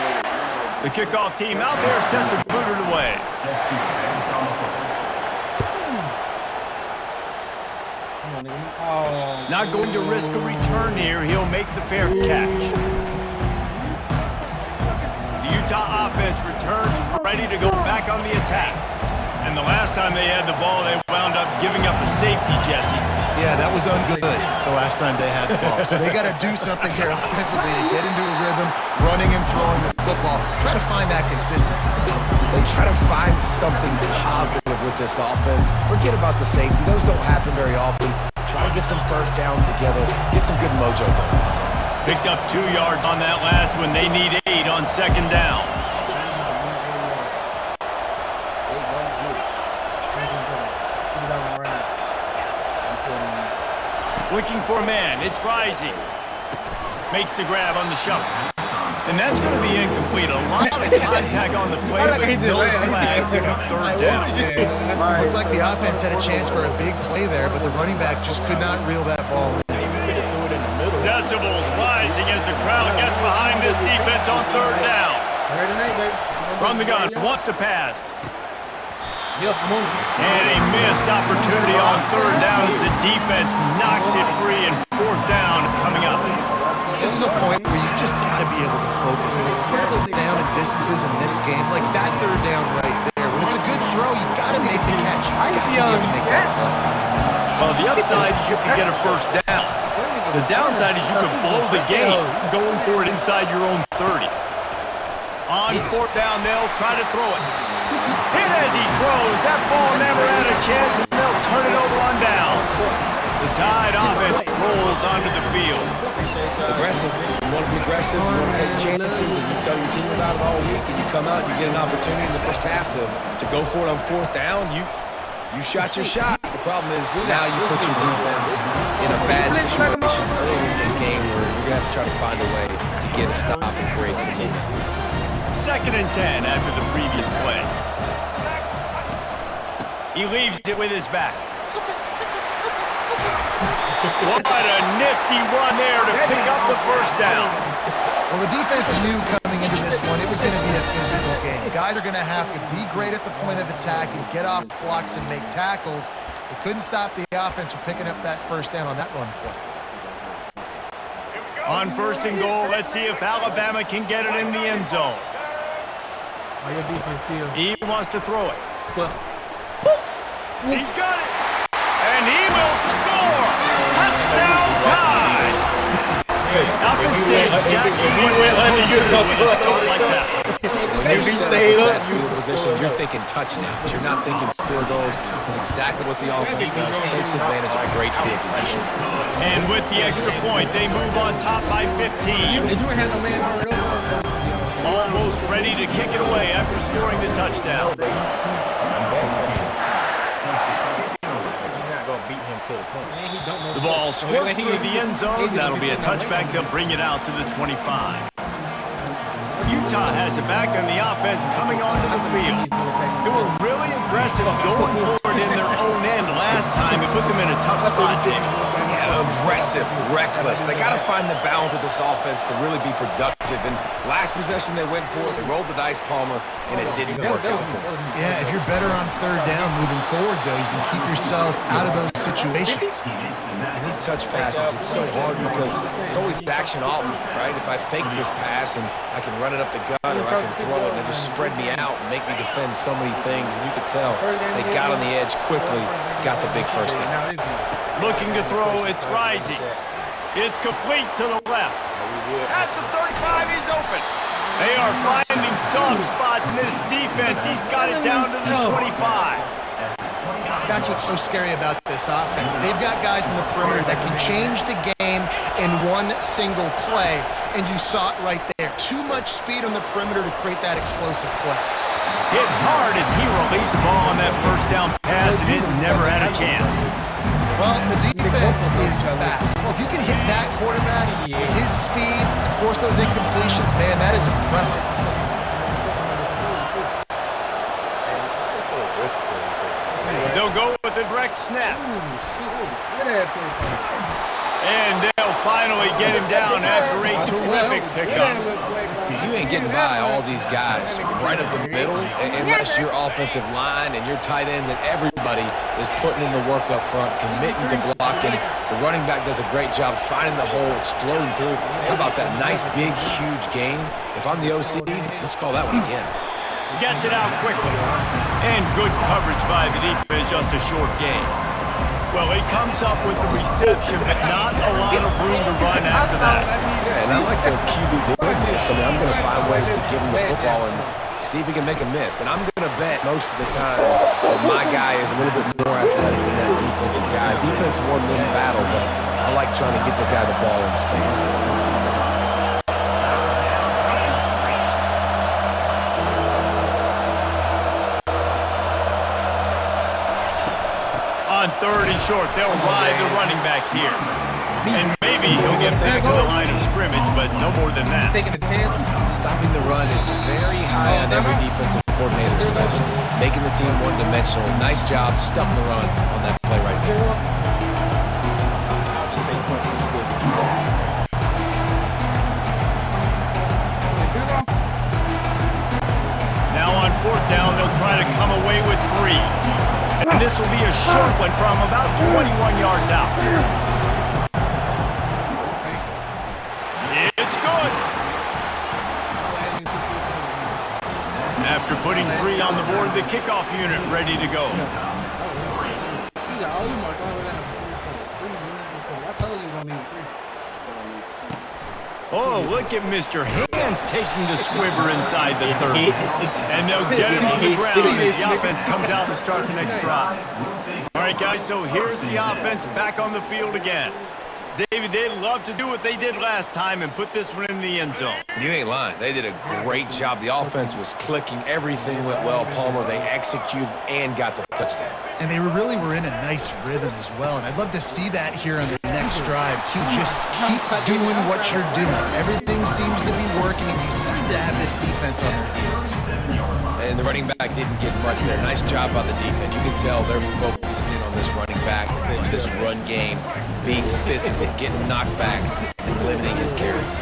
The kickoff team out there set to boot it away. Not going to risk a return here. He'll make the fair catch. The Utah offense returns ready to go back on the attack. And the last time they had the ball, they wound up giving up a safety, Jesse. Yeah, that was ungood the last time they had the ball. So they got to do something here offensively to get into a rhythm, running and throwing the football. Try to find that consistency. They try to find something positive with this offense. Forget about the safety. Those don't happen very often. Try to get some first downs together. Get some good mojo going. Picked up 2 yards on that last one. They need 8 on second down. Looking for a man. It's Rising. Makes the grab on the shuffle. And that's going to be incomplete. A lot of contact on the play, but no flags in the third down. Looked like the offense had a chance for a big play there, but the running back just could not reel that ball in. Decibels rising as the crowd gets behind this defense on third down. From the gun, wants to pass. And a missed opportunity on third down as the defense knocks it free, and fourth down is coming up. This is a point where you just got to be able to focus. The critical down and distances in this game, like that third down right there. When it's a good throw, you got to make the catch. You got to be able to make that play. Well, the upside is you can get a first down. The downside is you could blow the game going for it inside your own 30. On fourth down, they'll try to throw it. Hit as he throws. That ball never had a chance, and they'll turn it over on downs. The Tide offense rolls onto the field. Aggressive. You want to be aggressive. You want to take chances, and you tell your team about it all week, and you come out and you get an opportunity in the first half to go for it on fourth down. You shot your shot. The problem is now you put your defense in a bad situation early in this game where you're going to have to try to find a way to get a stop and create some movement. 2nd and 10 after the previous play. He leaves it with his back. What a nifty run there to pick up the first down. Well, the defense knew coming into this one it was going to be a physical game. Guys are going to have to be great at the point of attack and get off blocks and make tackles. They couldn't stop the offense from picking up that first down on that run play. On 1st and goal, let's see if Alabama can get it in the end zone. He wants to throw it. He's got it. And he will score. Touchdown Tide. Offense did exactly what it was supposed to do with a start like that. When you're set up in that field position, you're thinking touchdowns. You're not thinking field goals. It's exactly what the offense does. Takes advantage of a great field position. And with the extra point, they move on top by 15. Almost ready to kick it away after scoring the touchdown. The ball squirts through the end zone. That'll be a touchback. They'll bring it out to the 25. Utah has has it back on the offense coming onto the field. They were really aggressive going forward in their own end last time. It put them in a tough spot, David. Yeah, aggressive, reckless. They got to find the balance of this offense to really be productive. And last possession they went for, they rolled the dice, Palmer, and it didn't work out for them. Yeah, if you're better on third down moving forward, though, you can keep yourself out of those situations. And these touch passes, it's so hard because it's always action off, right? If I fake this pass and I can run it up the gut or I can throw it and it just spread me out and make me defend so many things. And you could tell they got on the edge quickly, got the big first down. Looking to throw, it's rising. It's complete to the left. At the 35, he's open. They are finding soft spots in this defense. He's got it down to the 25. That's what's so scary about this offense. They've got guys in the perimeter that can change the game in one single play, and you saw it right there. Too much speed on the perimeter to create that explosive play. Hit hard as he released the ball on that first down pass, and it never had a chance. Well, the defense is fast. If you can hit that quarterback with his speed and force those incompletions, man, that is impressive. They'll go with a direct snap. And they'll finally get him down after a terrific pickup. You ain't getting by all these guys right up the middle unless your offensive line and your tight ends and everybody is putting in the work up front, committing to blocking. The running back does a great job finding the hole, exploding through. How about that nice, big, huge gain? If I'm the OC, let's call that one again. Gets it out quickly. And good coverage by the defense, just a short gain. Well, he comes up with the reception, but not a lot of room to run after that. Yeah, and I like the QB doing this. I mean, I'm going to find ways to give him the football and see if he can make a miss. And I'm going to bet most of the time that my guy is a little bit more athletic than that defensive guy. Defense won this battle, but I like trying to get this guy the ball in space. On third and short, they'll ride the running back here. And maybe he'll get back to the line of scrimmage, but no more than that. Taking a chance. Stopping the run is very high on every defensive coordinator's list. Making the team one-dimensional. Nice job stuffing the run on that play right there. Now on fourth down, they'll try to come away with 3. And this will be a short one from about 21 yards out. It's good. After putting 3 on the board, the kickoff unit ready to go. Oh, look at Mr. Hands taking the squibber inside the 30. And they'll get him on the ground as the offense comes out to start the next drive. All right, guys, so here's the offense back on the field again. David, they'd love to do what they did last time and put this one in the end zone. You ain't lying. They did a great job. The offense was clicking. Everything went well, Palmer. They executed and got the touchdown. And they really were in a nice rhythm as well. And I'd love to see that here on the next drive, too. Just keep doing what you're doing. Everything seems to be working, and you seem to have this defense on their heels. And the running back didn't get much there. Nice job by the defense. You can tell they're focused in on this running back, on this run game, being physical, getting knockbacks, and limiting his carries.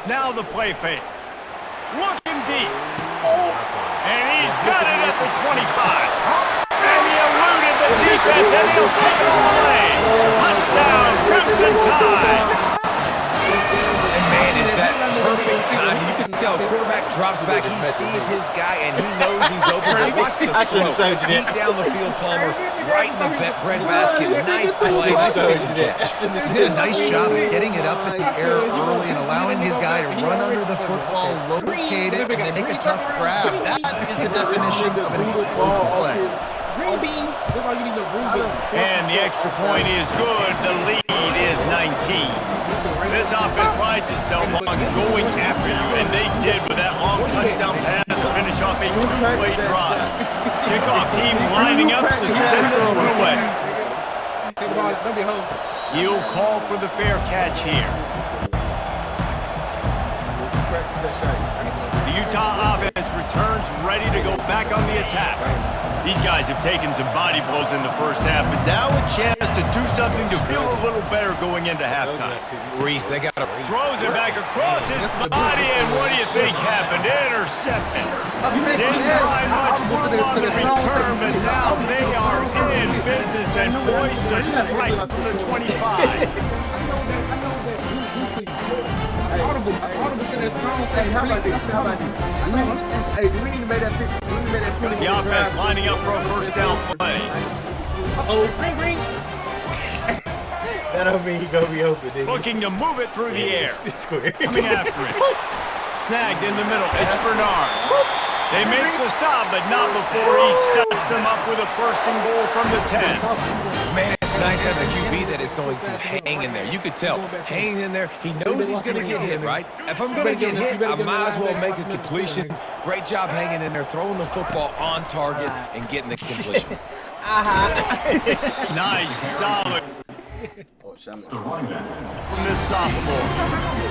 Now the play fake. Looking deep. And he's got it at the 25. And he eluded the defense, and he'll take it all away. Touchdown, Crimson Tide. And man, is that perfect time. You can tell quarterback drops back. He sees his guy, and he knows he's open. But watch the throw. Deep down the field, Palmer, right in the breadbasket. Nice play. Nice pitch and catch. He did a nice job of getting it up in the air early and allowing his guy to run under the football, locate it, and then make a tough grab. That is the definition of an explosive play. And the extra point is good. The lead is 19. This offense prides itself on going after you, and they did with that long touchdown pass to finish off a 2-play drive. Kickoff team lining up to send this one away. He'll call for the fair catch here. back on the attack. These guys have taken some body blows in the first half, but now a chance to do something to feel a little better going into halftime. Reese, they got to throws it back across his body, and what do you think happened? Intercepted. Didn't find much room on the return, but now they are in business and poised to strike from the 25. The offense lining up for a first down play. Ring. That don't mean he gonna be open. Looking to move it through the air. Coming after it. Snagged in the middle. It's Bernard. They make the stop, but not before he sets them up with a first and goal from the 10. Man, it's nice having a QB that is going to hang in there. You could tell, hanging in there, he knows he's going to get hit, right? If I'm going to get hit, I might as well make a completion. Great job hanging in there, throwing the football on target and getting the completion. Nice, solid. From this sophomore.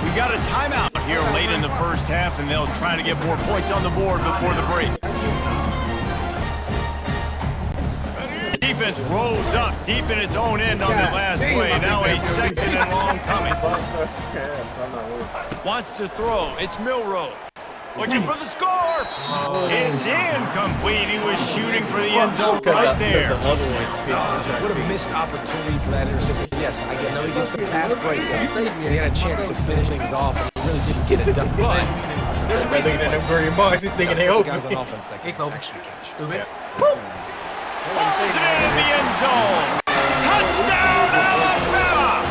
We got a timeout here late in the first half, and they'll try to get more points on the board before the break. Defense rolls up deep in its own end on the last play. Now a second and long coming. Wants to throw. It's Milrow. Looking for the score. It's incomplete. He was shooting for the end zone right there. What a missed opportunity for that interception. Yes, I know he gets the pass breakup. He had a chance to finish things off and really didn't get it done. But there's a reason that them green boxes thinking they open. Guys on offense that can actually catch. Balls it in the end zone. Touchdown, Alabama!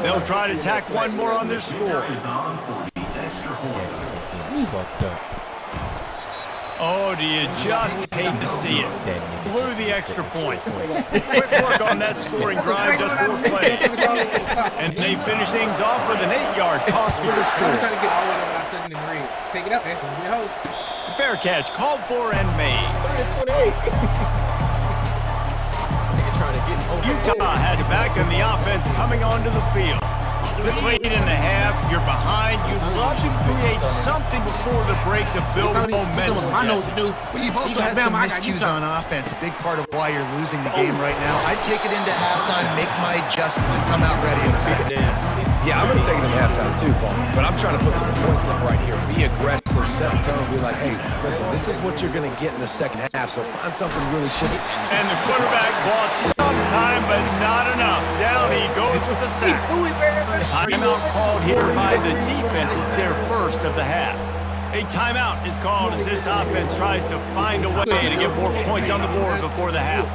They'll try to tack one more on their score. Oh, do you just hate to see it? Blew the extra point. Quick work on that scoring drive, just 4 plays. And they finish things off with an 8-yard toss for the score. Take it up, man. Fair catch, called for and made. Utah has it back and the offense coming onto the field. This late in the half, you're behind. You'd love to create something before the break to build momentum. I know what to do. But you've also had some miscues on offense. A big part of why you're losing the game right now. I'd take it into halftime, make my adjustments, and come out ready in the second. Yeah, I'm going to take it into halftime too, Paul. But I'm trying to put some points up right here. Be aggressive, set the tone, be like, hey, listen, this is what you're going to get in the second half, so find something really quick. And the quarterback bought some time, but not enough. Down he goes with the sack. Timeout called here by the defense. It's their first of the half. A timeout is called as this offense tries to find a way to get more points on the board before the half.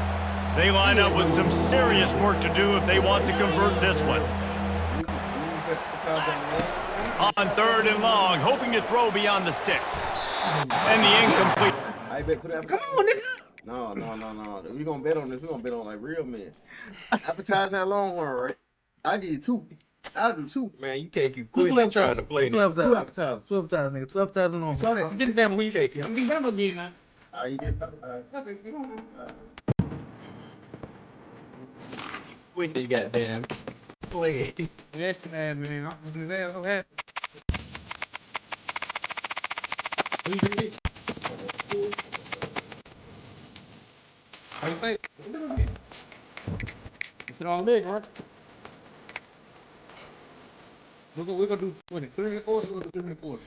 They line up with some serious work to do if they want to convert this one. On 3rd and long, hoping to throw beyond the sticks. And the incomplete. Come on, nigga. No. We gonna bet on this. We gonna bet on like real men. Appetizer that long one, right? I give you 2. I'll do 2. Man, you can't keep quitting trying to play. 12 times, nigga. 12 times on. Get it down, we take it. I'm getting down again, man. You get We need goddamn play. Yes, man. I'm there. Okay. How you think? It's all big, right? We're gonna do 20. 3 and 4, so we're gonna do 3 and 4.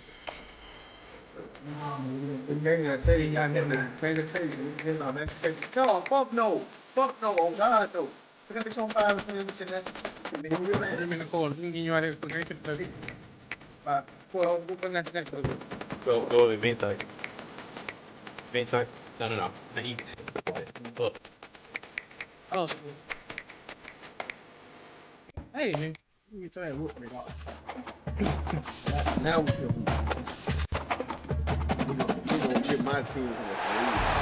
No, fuck no. Fuck no. Oh, God, no. We're gonna be so 5 and 3 and shit. 3 and 4. We can get you out here. We're gonna get 30. 5. 4. We're gonna get 30. Go in 20. 20. No. Na eat. Up. Oh. Hey, man. You try to whoop me, dog. Now we're gonna get my team to the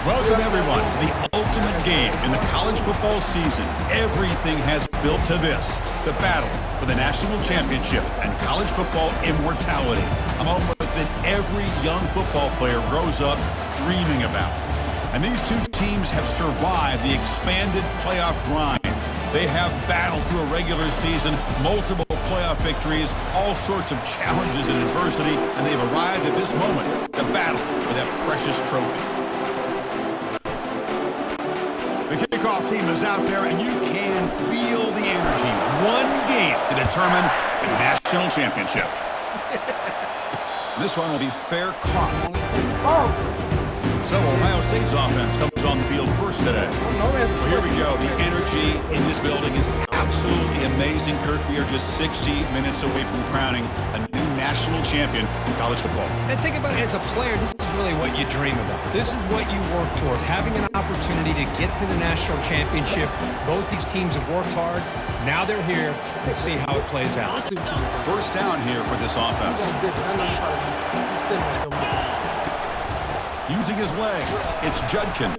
Welcome everyone to the ultimate game in the college football season. Everything has built to this, the battle for the national championship and college football immortality. A moment that every young football player grows up dreaming about. And these two teams have survived the expanded playoff grind. They have battled through a regular season, multiple playoff victories, all sorts of challenges and adversity, and they've arrived at this moment to battle for that precious trophy. The kickoff team is out there, and you can feel the energy. One game to determine the national championship. This one will be fair caught. So Ohio State's offense comes on the field first today. Well, here we go. The energy in this building is absolutely amazing, Kirk. We are just 60 minutes away from crowning a new national champion in college football. And think about it, as a player, this is really what you dream about. This is what you work towards, having an opportunity to get to the national championship. Both these teams have worked hard. Now they're here. Let's see how it plays out. First down here for this offense. Using his legs, it's Judkins.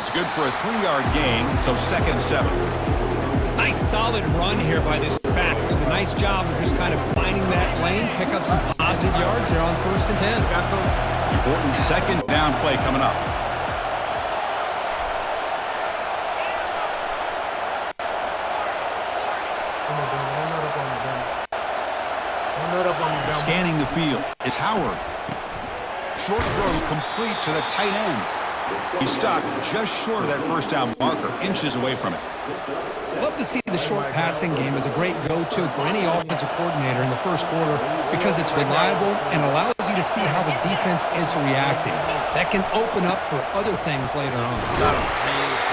It's good for a 3-yard gain, so 2nd and 7. Nice solid run here by this back. Did a nice job of just kind of finding that lane, pick up some positive yards there on 1st and 10. Important 2nd down play coming up. Scanning the field, it's Howard. Short throw complete to the tight end. He stopped just short of that first down marker, inches away from it. Love to see the short passing game as a great go-to for any offensive coordinator in the first quarter because it's reliable and allows you to see how the defense is reacting. That can open up for other things later on.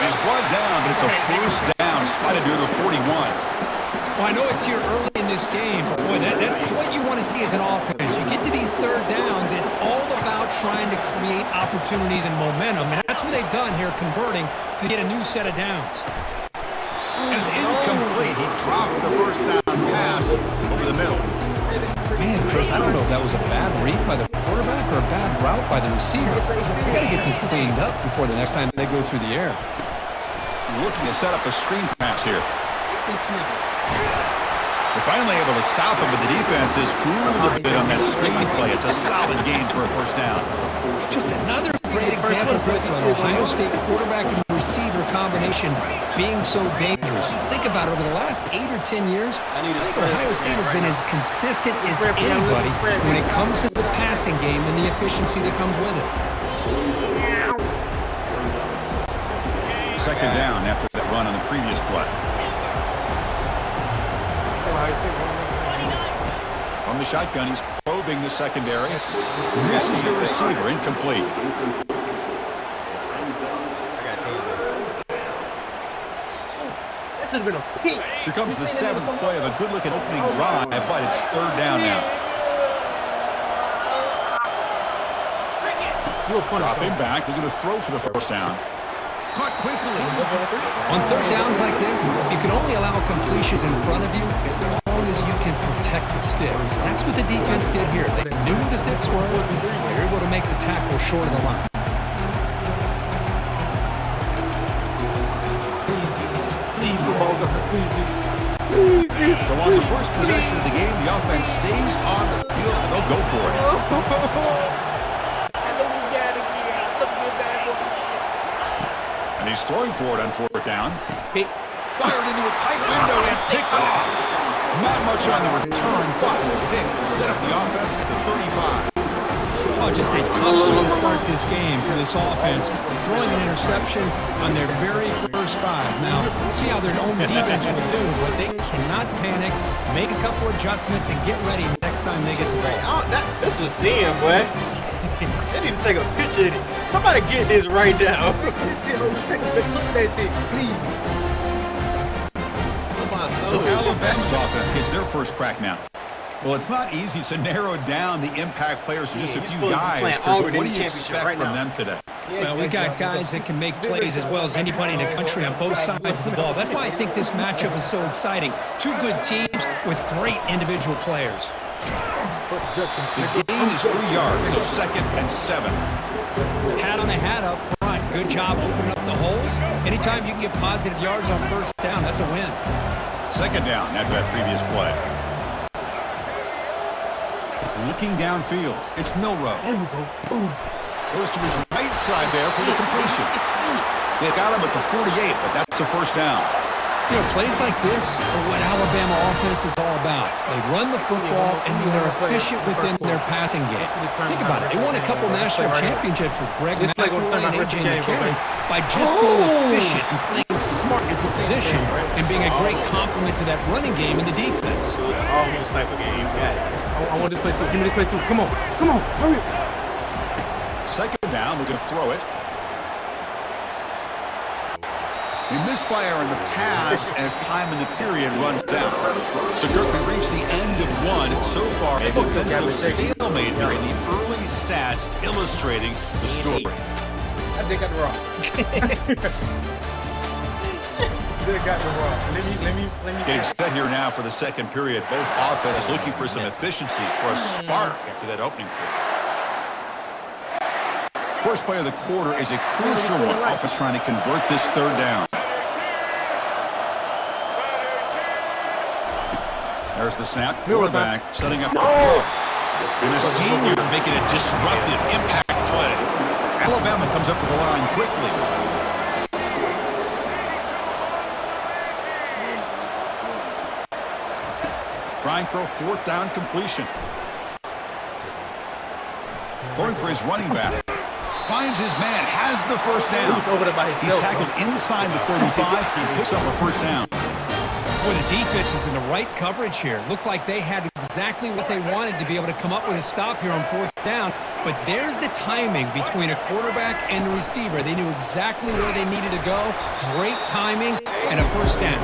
He's brought down, but it's a first down, spotted near the 41. Well, I know it's here early in this game, but boy, that's what you want to see as an offense. You get to these 3rd downs, it's all about trying to create opportunities and momentum, and that's what they've done here, converting to get a new set of downs. And it's incomplete. He dropped the first down pass over the middle. Man, Chris, I don't know if that was a bad read by the quarterback or a bad route by the receiver. We got to get this cleaned up before the next time they go through the air. Looking to set up a screen pass here. They're finally able to stop him, but the defense is fooled a bit on that screen play. It's a solid gain for a first down. Just another great example, Chris, of an Ohio State quarterback and receiver combination being so dangerous. You think about it, over the last 8 or 10 years, I think Ohio State has been as consistent as anybody when it comes to the passing game and the efficiency that comes with it. 2nd down after that run on the previous play. From the shotgun, he's probing the secondary. Misses the receiver, incomplete. Here comes the 7th play of a good-looking opening drive, but it's 3rd down now. Drop him back. They're going to throw for the first down. Caught quickly. On 3rd downs like this, you can only allow completions in front of you as long as you can protect the sticks. That's what the defense did here. They knew the sticks were. They were able to make the tackle short of the line. So on the first possession of the game, the offense stays on the field and they'll go for it. And he's throwing for it on 4th down. Fired into a tight window and picked off. Not much on the return, but they set up the offense at the 35. Oh, just a tough way to start this game for this offense. Throwing an interception on their very first drive. Now, see how their own defense will do, but they cannot panic, make a couple adjustments, and get ready next time they get the ball. This is sin, boy. They need to take a picture of it. Somebody get this right now. Take a look at that shit, please. So Alabama's offense gets their first crack now. Well, it's not easy to narrow down the impact players to just a few guys. What do you expect from them today? Well, we got guys that can make plays as well as anybody in the country on both sides of the ball. That's why I think this matchup is so exciting. 2 good teams with great individual players. The gain is 3 yards, so 2nd and 7. Hat on a hat up front. Good job opening up the holes. Anytime you can get positive yards on 1st down, that's a win. 2nd down after that previous play. Looking downfield, it's Milrow. Goes to his right side there for the completion. They got him at the 48, but that's a first down. You know, plays like this are what Alabama offense is all about. They run the football, and then they're efficient within their passing game. Think about it. They won a couple national championships with Greg McElroy and A.J. McCarron by just being efficient and playing smart into position and being a great complement to that running game in the defense. Almost like a game. Got it. I want this play too. Give me this play too. Come on. Come on. Hurry. Second down, we're going to throw it. A misfire in the pass as time in the period runs out. So, Kirk, we reach the end of one. So far, a defensive stalemate here in the early stats illustrating the story. I think I got it wrong. Got it wrong. Let me. Getting set here now for the second period. Both offenses looking for some efficiency, for a spark after that opening quarter. First play of the quarter is a crucial one. Offense trying to convert this third down. There's the snap. Quarterback setting up the throw. And a senior making a disruptive impact play. Alabama comes up with the line quickly. Trying for a fourth down completion. Throwing for his running back. Finds his man, has the first down. He's tackled inside the 35 and picks up a first down. Boy, the defense was in the right coverage here. Looked like they had exactly what they wanted to be able to come up with a stop here on fourth down. But there's the timing between a quarterback and the receiver. They knew exactly where they needed to go. Great timing and a first down.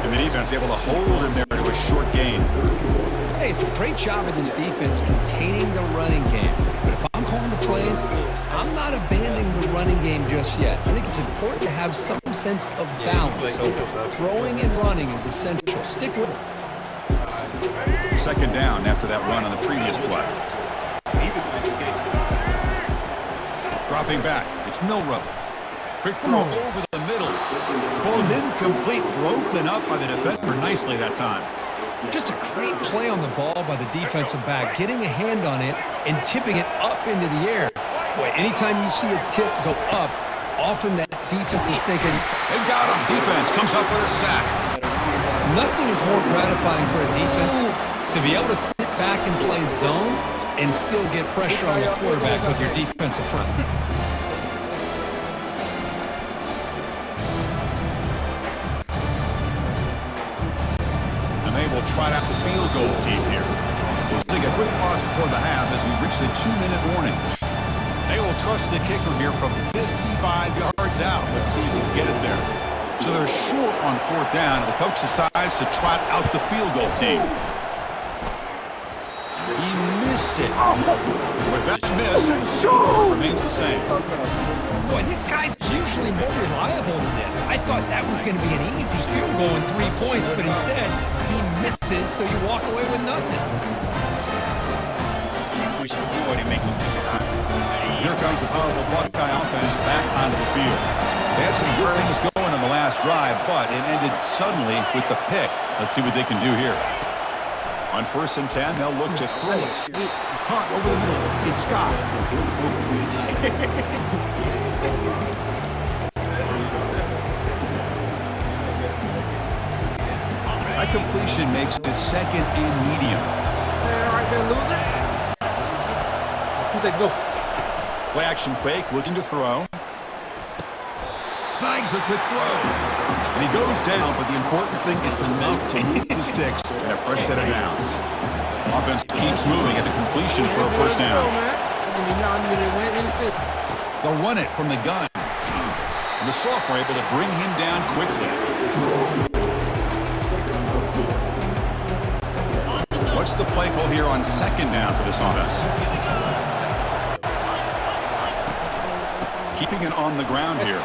And the defense able to hold him there to a short gain. Hey, it's a great job of this defense containing the running game. But if I'm calling the plays, I'm not abandoning the running game just yet. I think it's important to have some sense of balance. So throwing and running is essential. Stick with it. Second down after that run on the previous play. Dropping back, it's Milrow. Quick throw over the middle. Falls incomplete, broken up by the defender nicely that time. Just a great play on the ball by the defensive back, getting a hand on it and tipping it up into the air. Boy, anytime you see a tip go up, often that defense is thinking, they've got him. Defense comes up with a sack. Nothing is more gratifying for a defense to be able to sit back and play zone and still get pressure on the quarterback with your defensive front. Will trot out the field goal team here. We'll take a quick pause before the half as we reach the 2-minute warning. They will trust the kicker here from 55 yards out. Let's see if we can get it there. So they're short on fourth down, and the coach decides to trot out the field goal team. He missed it. With that miss, the score remains the same. Boy, this guy's usually more reliable than this. I thought that was going to be an easy field goal and 3 points, but instead, he misses, so you walk away with nothing. Here comes the powerful Buckeye offense back onto the field. They had some good things going on the last drive, but it ended suddenly with the pick. Let's see what they can do here. On 1st and 10, they'll look to throw it. Caught over the middle. It's Scott. That completion makes it second and medium. All right, then, loser. 2 seconds, go. Play action fake, looking to throw. Snags the quick throw. And he goes down, but the important thing is enough to move the sticks and a fresh set of downs. Offense keeps moving at the completion for a first down. They'll run it from the gun. And the sophomore able to bring him down quickly. What's the play call here on second down for this offense? Keeping it on the ground here.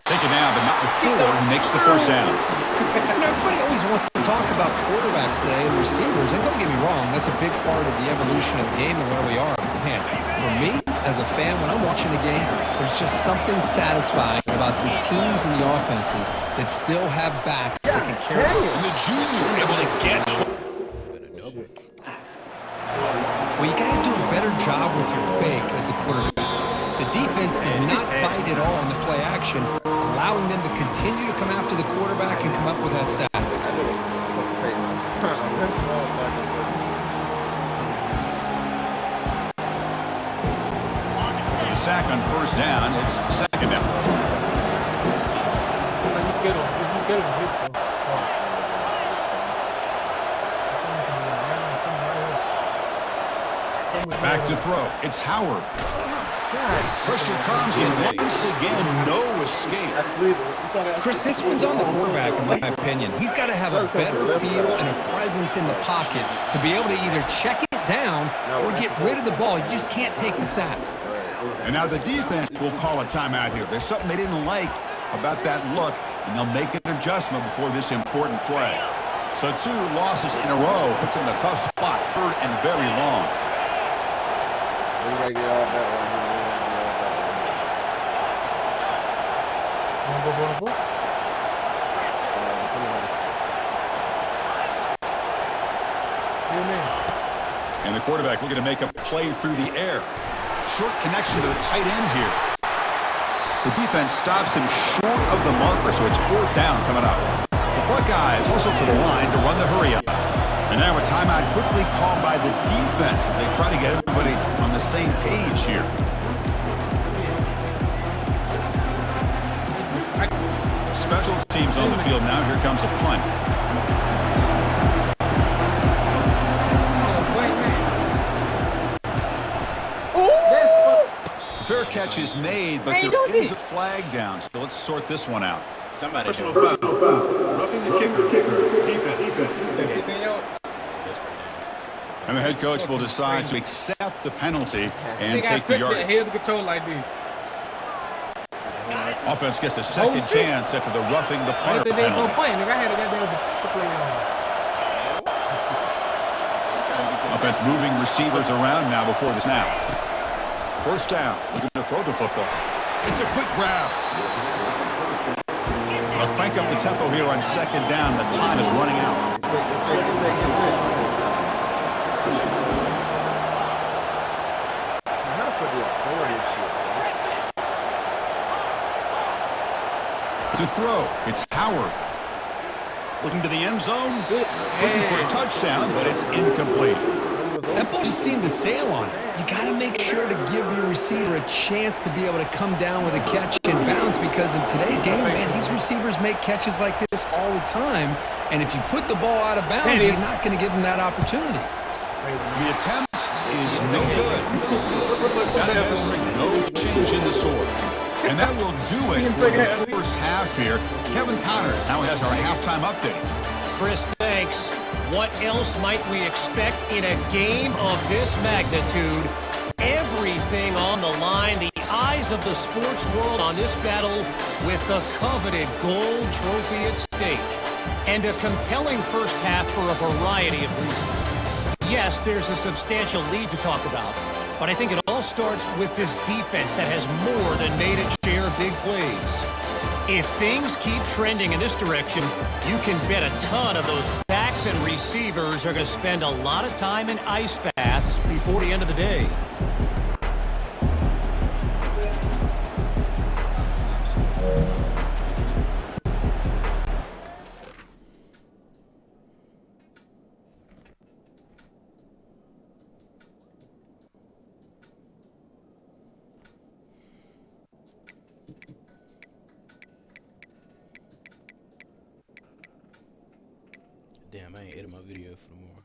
Taken down, but not before he makes the first down. You know, everybody always wants to talk about quarterbacks today and receivers, and don't get me wrong, that's a big part of the evolution of the game and where we are. Man, for me, as a fan, when I'm watching a game, there's just something satisfying about the teams and the offenses that still have backs that can carry. And the junior able to get home. Well, you got to do a better job with your fake as the quarterback. The defense did not bite at all on the play action, allowing them to continue to come after the quarterback and come up with that sack. For the sack on first down, it's second down. Back to throw. It's Howard. Pressure comes in once again. No escape. Chris, this one's on the quarterback, in my opinion. He's got to have a better feel and a presence in the pocket to be able to either check it down or get rid of the ball. You just can't take the sack. And now the defense will call a timeout here. There's something they didn't like about that look, and they'll make an adjustment before this important play. So 2 losses in a row puts them in a tough spot, 3rd and very long. We gotta get all that right here. And the quarterback looking to make a play through the air. Short connection to the tight end here. The defense stops him short of the marker, so it's 4th down coming up. The Buckeyes also to the line to run the hurry up. And now a timeout quickly called by the defense as they try to get everybody on the same page here. Special teams on the field now. Here comes a punt. Fair catch is made, but there is a flag down. So let's sort this one out. Somebody personal foul. Roughing the kicker. Defense. And the head coach will decide to accept the penalty and take the yardage. Offense gets a second chance after the roughing the punter penalty. Offense moving receivers around now before the snap. First down, looking to throw the football. It's a quick grab. They'll crank up the tempo here on second down. The time is running out. To throw, it's Howard. Looking to the end zone, looking for a touchdown, but it's incomplete. That ball just seemed to sail on it. You got to make sure to give your receiver a chance to be able to come down with a catch and bounce, because in today's game, man, these receivers make catches like this all the time, and if you put the ball out of bounds, you're not going to give them that opportunity. The attempt is no good. That is no change in the score. And that will do it for the first half here. Kevin Connors now has our halftime update. Chris, thanks. What else might we expect in a game of this magnitude? Everything on the line, the eyes of the sports world on this battle with the coveted gold trophy at stake. And a compelling first half for a variety of reasons. Yes, there's a substantial lead to talk about, but I think it all starts with this defense that has more than made its share of big plays. If things keep trending in this direction, you can bet a ton of those backs and receivers are going to spend a lot of time in ice baths before the end of the day. Damn, I ain't edited my video for tomorrow.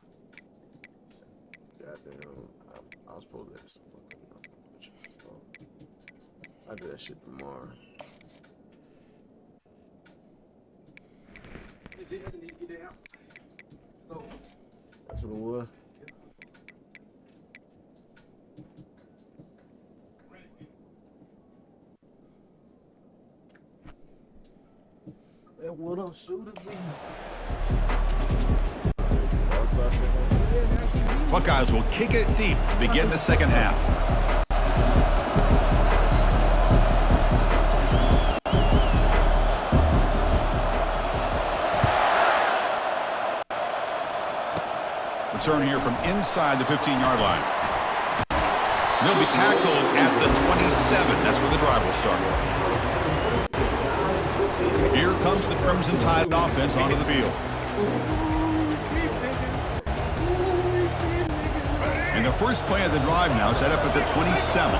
Goddamn, I was supposed to edit some fucking I do that shit tomorrow. That's what it was. That what up, shooter? Buckeyes will kick it deep to begin the second half. Return here from inside the 15-yard line. They'll be tackled at the 27. That's where the drive will start. Here comes the Crimson Tide offense onto the field. And the first play of the drive now set up at the 27.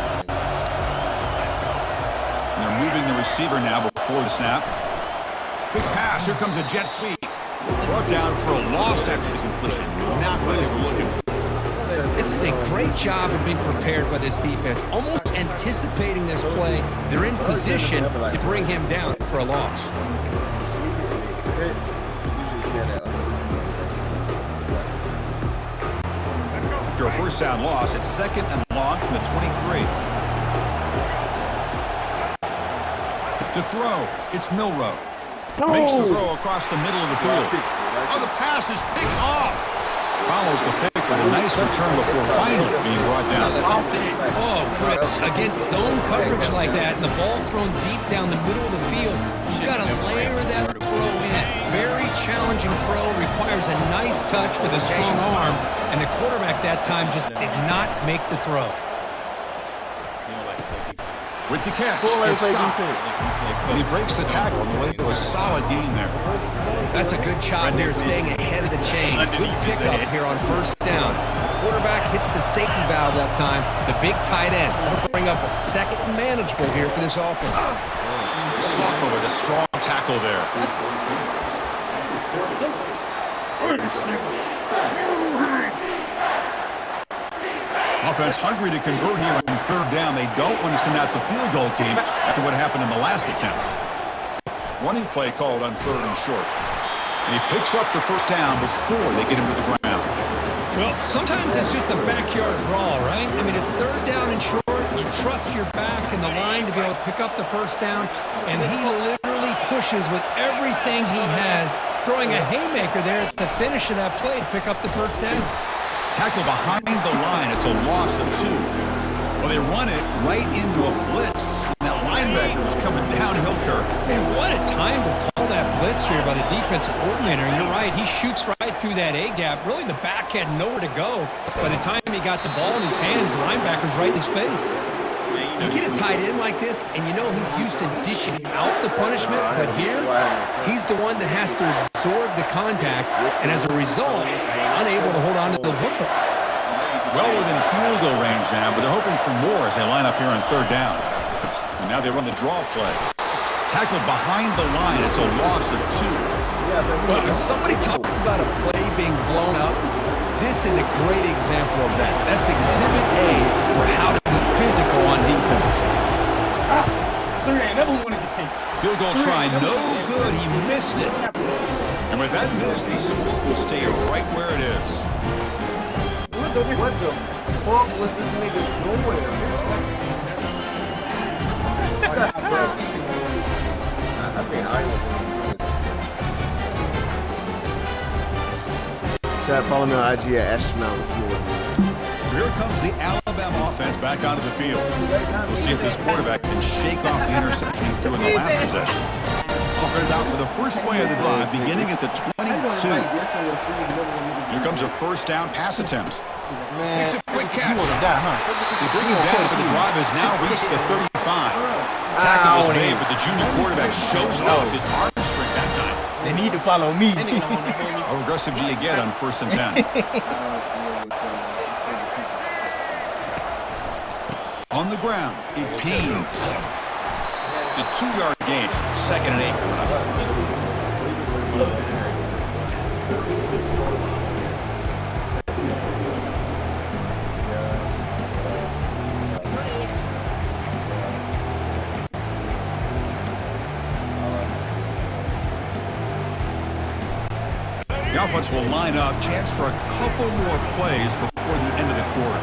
And they're moving the receiver now before the snap. Quick pass. Here comes a jet sweep. Brought down for a loss after the completion. Not what they were looking for. This is a great job of being prepared by this defense, almost anticipating this play. They're in position to bring him down for a loss. After a first down loss, it's 2nd and long from the 23. To throw, it's Milrow. Makes the throw across the middle of the field. Oh, the pass is picked off. Follows the pick with a nice return before finally being brought down. Oh, Chris, against zone coverage like that and the ball thrown deep down the middle of the field, you've got to layer that throw in. Very challenging throw, requires a nice touch with a strong arm, and the quarterback that time just did not make the throw. With the catch, it's Scott. And he breaks the tackle on the way to a solid gain there. That's a good job there, staying ahead of the chain. Good pickup here on first down. The quarterback hits the safety valve that time. The big tight end. That'll bring up a second manageable here for this offense. Sophomore with a strong tackle there. Offense hungry to convert here on third down. They don't want to send out the field goal team after what happened in the last attempt. Running play called on 3rd and short. And he picks up the first down before they get him to the ground. Well, sometimes it's just a backyard brawl, right? I mean, it's 3rd down and short. You trust your back and the line to be able to pick up the first down. And he literally pushes with everything he has, throwing a haymaker there at the finish of that play to pick up the first down. Tackle behind the line. It's a loss of 2. Well, they run it right into a blitz. That linebacker was coming downhill, Kirk. Man, what a time to call that blitz here by the defensive coordinator. You're right. He shoots right through that A-gap. Really, the back had nowhere to go. By the time he got the ball in his hands, the linebacker's right in his face. You get a tight end like this, and you know he's used to dishing out the punishment, but here, he's the one that has to absorb the contact, and as a result, he's unable to hold on to the football. Well within field goal range now, but they're hoping for more as they line up here on 3rd down. And now they run the draw play. Tackled behind the line. It's a loss of 2. Well, if somebody talks about a play being blown up, this is a great example of that. That's exhibit A for how to be physical on defense. Field goal try, no good. He missed it. And with that miss, the score will stay right where it is. What the fuck was this nigga doing? I say I Chad, follow me on IG at Astronaut. Here comes the Alabama offense back onto the field. We'll see if this quarterback can shake off the interception he threw in the last possession. Offense out for the first play of the drive, beginning at the 22. Here comes a first down pass attempt. Makes a quick catch. They bring him down, but the drive has now reached the 35. Tackle was made, but the junior quarterback shows off his arm strength that time. They need to follow me. How aggressive do you get on 1st and 10? On the ground, it's Haynes. It's a 2-yard gain. 2nd and 8 coming up. The offense will line up. Chance for a couple more plays before the end of the quarter.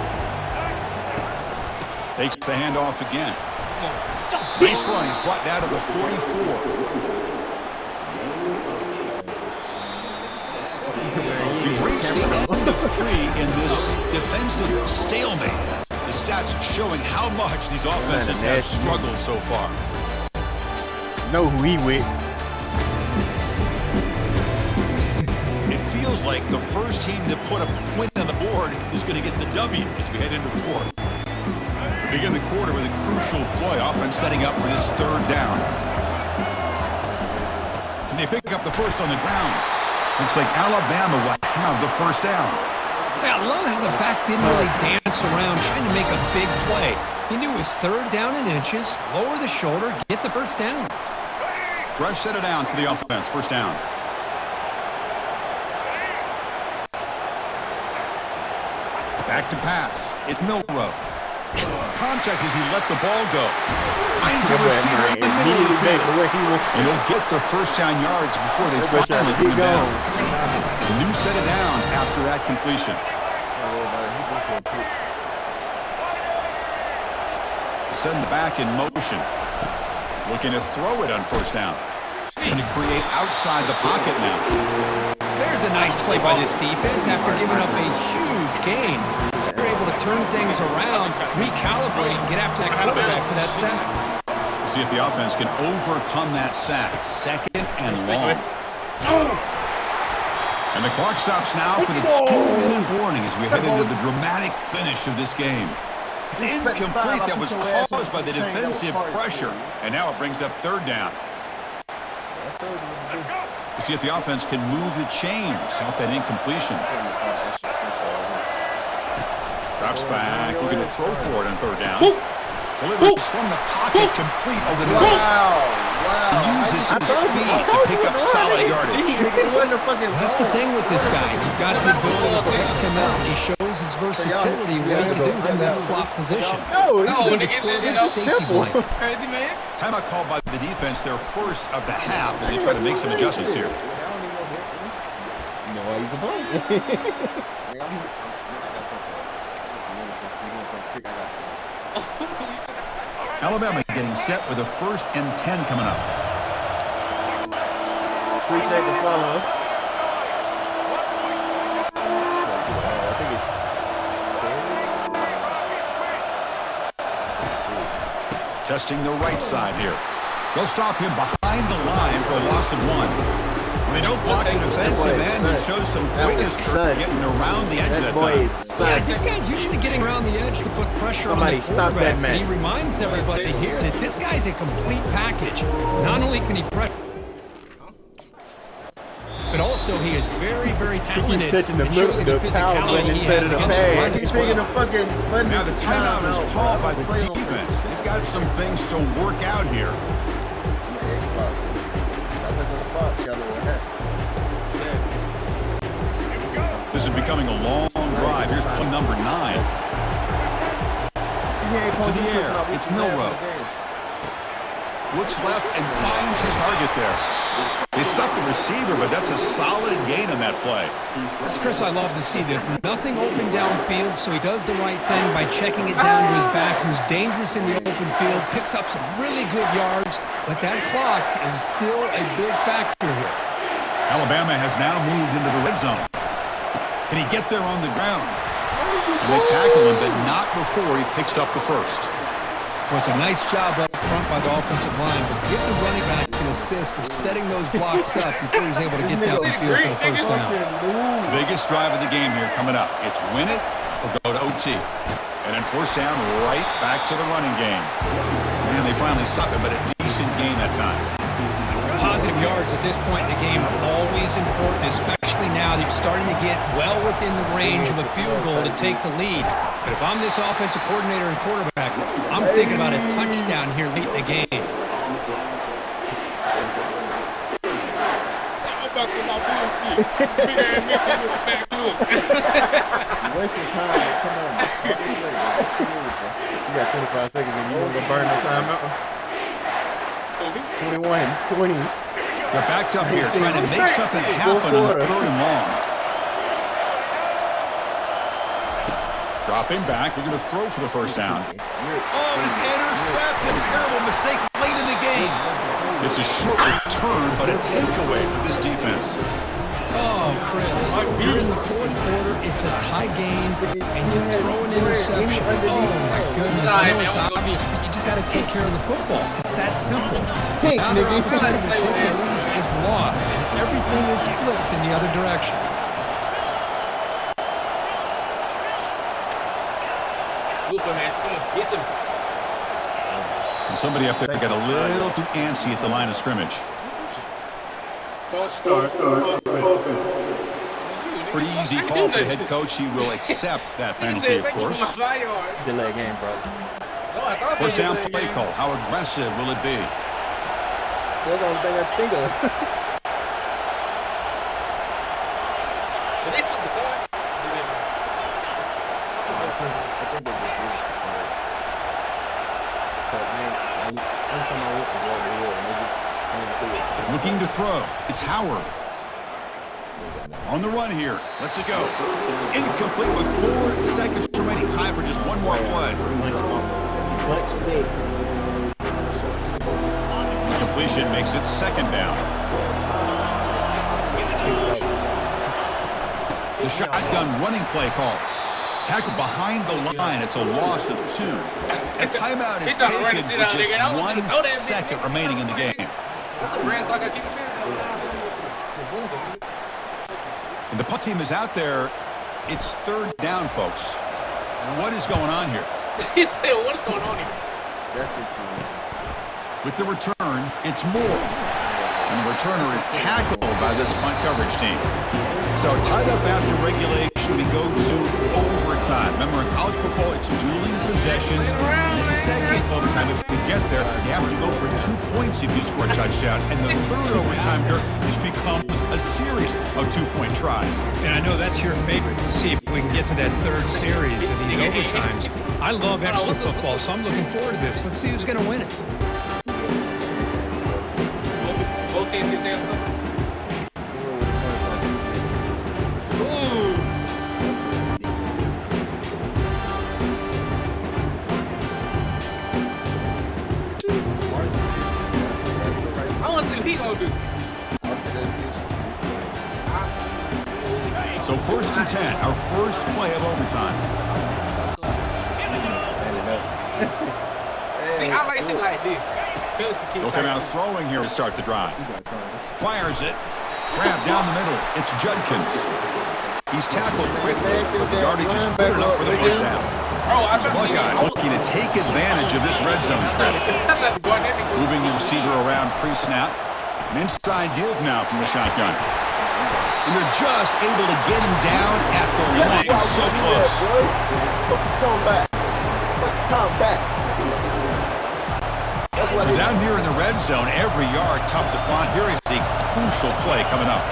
Takes the handoff again. Nice run. He's brought down to the 44. We've reached the end of 3 in this defensive stalemate. The stats showing how much these offenses have struggled so far. Know who he with. It feels like the first team to put a point on the board is going to get the W as we head into the 4th. begin the quarter with a crucial play. Offense setting up for this third down. Can they pick up the first on the ground? Looks like Alabama will have the first down. Yeah, I love how the back didn't really dance around trying to make a big play. He knew it's third down in inches, lower the shoulder, get the first down. Fresh set of downs for the offense. First down. Back to pass. It's Milrow. Contact as he let the ball go. Finds a receiver in the middle of the field. And he'll get the first down yards before they finally put him down. A new set of downs after that completion. Send the back in motion. Looking to throw it on first down. Trying to create outside the pocket now. There's a nice play by this defense after giving up a huge gain. They're able to turn things around, recalibrate, and get after that quarterback for that sack. We'll see if the offense can overcome that sack. Second and long. And the clock stops now for the 2-minute warning as we head into the dramatic finish of this game. It's incomplete. That was caused by the defensive pressure. And now it brings up third down. We'll see if the offense can move the chains off that incompletion. Drops back, looking to throw for it on third down. Delivers from the pocket, complete over the middle. He uses his speed to pick up solid yardage. That's the thing with this guy. You've got the ability to fix him out. He shows his versatility, what he can do from that slot position. It's simple. Crazy, man. Timeout called by the defense, their first of the half, as they try to make some adjustments here. Alabama getting set with a 1st and 10 coming up. Appreciate the follow. Testing the right side here. They'll stop him behind the line for a loss of 1. When they don't block the defensive end and show some quickness for getting around the edge that time. Yeah, this guy's usually getting around the edge to put pressure on the quarterback. And he reminds everybody here that this guy's a complete package. Not only can he press, but also he is very, very talented. And shows the physicality he has against the run as well. Now the timeout is called by the defense. They've got some things to work out here. This is becoming a long drive. Here's play number 9. To the air. It's Milrow. Looks left and finds his target there. They stopped the receiver, but that's a solid gain on that play. Chris, I love to see this. Nothing open downfield, so he does the right thing by checking it down to his back, who's dangerous in the open field, picks up some really good yards, but that clock is still a big factor here. Alabama has now moved into the red zone. Can he get there on the ground? And they tackle him, but not before he picks up the first. Well, it's a nice job up front by the offensive line, but give the running back an assist for setting those blocks up before he's able to get down the field for the first down. Biggest drive of the game here coming up. It's win it or go to OT. And then first down, right back to the running game. And they finally stop it, but a decent gain that time. Positive yards at this point in the game are always important, especially now that you're starting to get well within the range of a field goal to take the lead. But if I'm this offensive coordinator and quarterback, I'm thinking about a touchdown here late in the game. Wasting time. Come on. You got 25 seconds and you want to go burn the timeout? 21, 20. They're backed up here trying to make something happen on the 3rd and long. Dropping back, we're going to throw for the first down. Oh, and it's intercepted. Terrible mistake late in the game. It's a short return, but a takeaway for this defense. Oh, Chris, you're in the 4th quarter, it's a tie game, and you throw an interception. Oh, my goodness. I know it's obvious, but you just got to take care of the football. It's that simple. Another opportunity to take the lead is lost, and everything is flipped in the other direction. And somebody up there got a little too antsy at the line of scrimmage. Pretty easy call for the head coach. He will accept that penalty, of course. Delay game, bro. First down play call. How aggressive will it be? That's the only thing I think of. Looking to throw. It's Howard. On the run here. Let's it go. Incomplete with 4 seconds remaining. Time for just one more play. Much six. Completion makes it second down. The shotgun running play call. Tackle behind the line. It's a loss of 2. A timeout is taken with just 1 second remaining in the game. And the punt team is out there. It's third down, folks. What is going on here? He said, what's going on here? That's what's going on. With the return, it's Moore. And the returner is tackled by this punt coverage team. So tied up after regulation, we go to overtime. Remember, in college football, it's dueling possessions. In the second overtime, if we get there, you have to go for 2 points if you score a touchdown. And the third overtime here just becomes a series of 2-point tries. And I know that's your favorite, to see if we can get to that third series of these overtimes. I love extra football, so I'm looking forward to this. Let's see who's going to win it. Both teams get there. I want to see what he gonna do. So 1st and 10, our first play of overtime. See, I like shit like this. They'll come out throwing here to start the drive. Fires it. Grab down the middle. It's Judkins. He's tackled quickly, but the yardage is good enough for the first down. Buckeyes looking to take advantage of this red zone trap. Moving the receiver around pre-snap. An inside give now from the shotgun. And they're just able to get him down at the line. So close. So down here in the red zone, every yard tough to find. Here is a crucial play coming up.